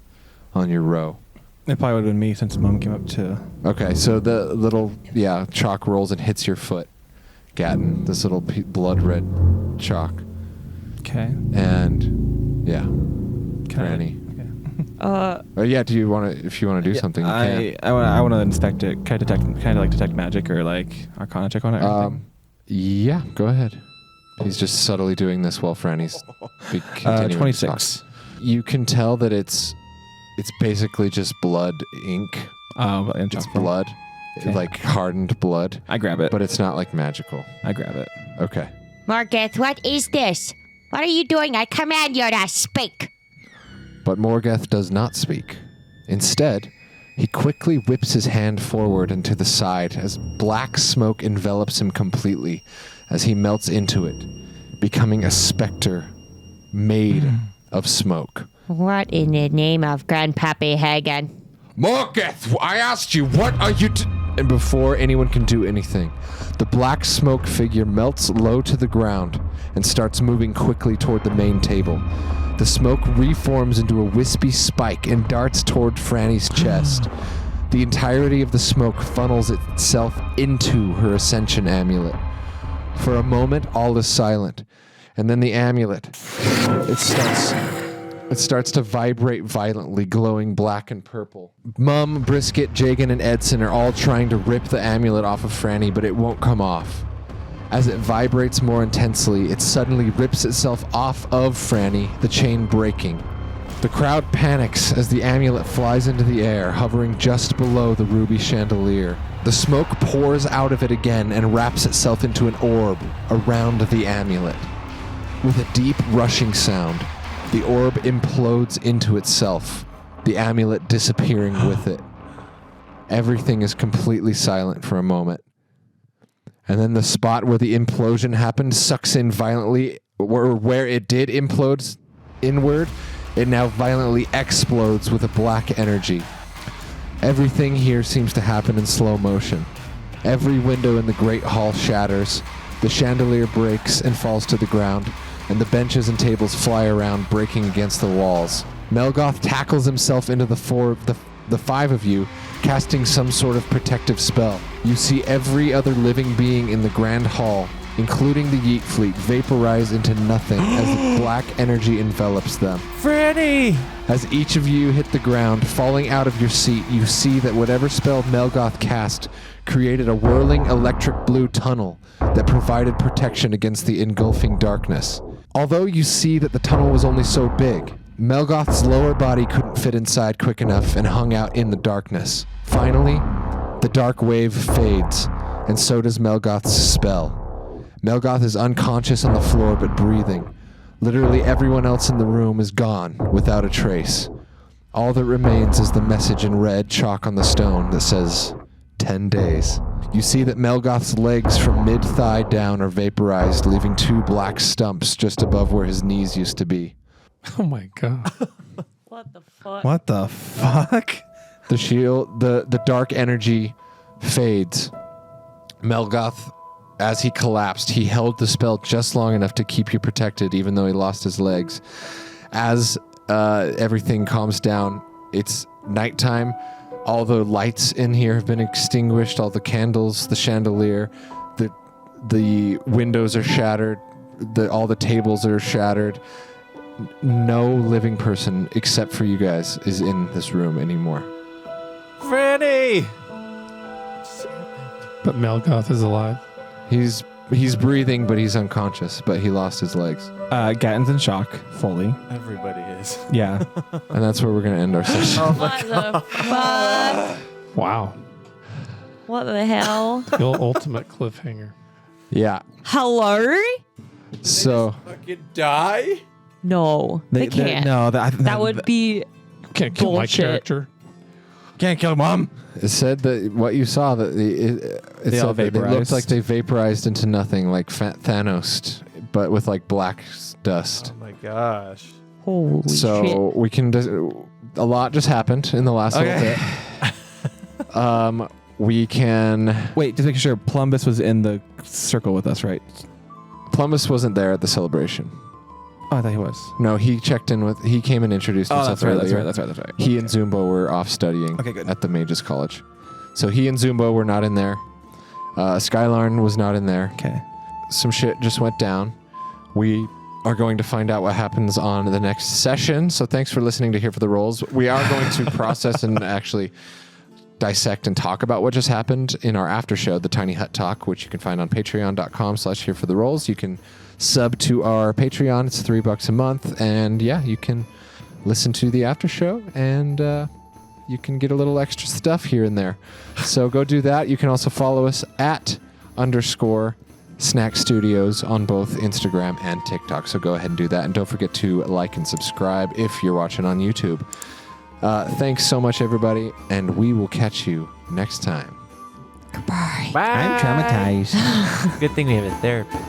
on your row. It probably would have been me since Mom came up to. Okay, so the little chalk rolls and hits your foot, Gatton. This little blood red chalk. Okay. And yeah, Franny. Do you want to? If you want to do something, you can. I want to inspect it. Kind of detect magic or like Arcana check on it. Or anything. Yeah, go ahead. He's just subtly doing this while Franny's continuing to 26. talk. You can tell that it's basically just blood ink. It's blood, like hardened blood. I grab it, but it's not like magical. I grab it. Okay. Morgoth, what is this? What are you doing? I command you to speak. But Morgoth does not speak. Instead, he quickly whips his hand forward and to the side as black smoke envelops him completely as he melts into it, becoming a specter made of smoke. What in the name of Grandpappy Hagen? Morgoth, I asked you, what are you And before anyone can do anything, the black smoke figure melts low to the ground and starts moving quickly toward the main table. The smoke reforms into a wispy spike and darts toward Franny's chest. The entirety of the smoke funnels itself into her ascension amulet. For a moment, all is silent, and then the amulet, it starts to vibrate violently, glowing black and purple. Mum, Brisket, Jagan, and Edson are all trying to rip the amulet off of Franny, but it won't come off. As it vibrates more intensely, it suddenly rips itself off of Franny, the chain breaking. The crowd panics as the amulet flies into the air, hovering just below the ruby chandelier. The smoke pours out of it again and wraps itself into an orb around the amulet. With a deep rushing sound, the orb implodes into itself, the amulet disappearing with it. Everything is completely silent for a moment. And then the spot where the implosion happened sucks in violently, or where it did implode inward, it now violently explodes with a black energy. Everything here seems to happen in slow motion. Every window in the great hall shatters, the chandelier breaks and falls to the ground, and the benches and tables fly around, breaking against the walls. Melgoth tackles himself into the five of you, casting some sort of protective spell. You see every other living being in the grand hall, including the Yeet Fleet, vaporize into nothing as the black energy envelops them. Franny! As each of you hit the ground, falling out of your seat, you see that whatever spell Melgoth cast created a whirling electric blue tunnel that provided protection against the engulfing darkness. Although you see that the tunnel was only so big, Melgoth's lower body couldn't fit inside quick enough and hung out in the darkness. Finally, the dark wave fades, and so does Melgoth's spell. Melgoth is unconscious on the floor but breathing. Literally everyone else in the room is gone without a trace. All that remains is the message in red chalk on the stone that says 10 days. You see that Melgoth's legs from mid-thigh down are vaporized, leaving two black stumps just above where his knees used to be. Oh my god. What the fuck? What the fuck? The shield, the dark energy fades. Melgoth, as he collapsed, he held the spell just long enough to keep you protected, even though he lost his legs. As everything calms down, it's nighttime. All the lights in here have been extinguished, all the candles, the chandelier, the windows are shattered, all the tables are shattered. No living person, except for you guys, is in this room anymore. Franny! But Melgoth is alive. He's breathing, but he's unconscious, but he lost his legs. Gatton's in shock, fully. Everybody is. Yeah. And that's where we're going to end our session. What the fuck? Wow. What the hell? The ultimate cliffhanger. Yeah. Hello? So. Fucking die? No, they can't. That would be Can't kill my bullshit. character. Can't kill Mom. It said that what you saw, that it They all said that it looked vaporized. like they vaporized into nothing, like Thanos, but with like black dust. Oh my gosh. Holy shit. So we can. A lot just happened in the last little bit. We can. Wait, just making sure Plumbus was in the circle with us, right? Plumbus wasn't there at the celebration. Oh, I thought he was. No, he checked in with. He came and introduced himself that's right. earlier. That's right. He and Zumbo were off studying at the Mages College. So he and Zumbo were not in there. Skylarn was not in there. Okay. Some shit just went down. We are going to find out what happens on the next session. So thanks for listening to Here for the Rolls. We are going to process and actually dissect and talk about what just happened in our after show, the Tiny Hut Talk, which you can find on patreon.com/herefortherolls. You can sub to our Patreon. It's $3 a month. And yeah, you can listen to the after show and you can get a little extra stuff here and there. So go do that. You can also follow us at _Snack Studios on both Instagram and TikTok. So go ahead and do that. And don't forget to like and subscribe if you're watching on YouTube. Thanks so much, everybody. And we will catch you next time. Bye. I'm traumatized. Good thing we have a therapist.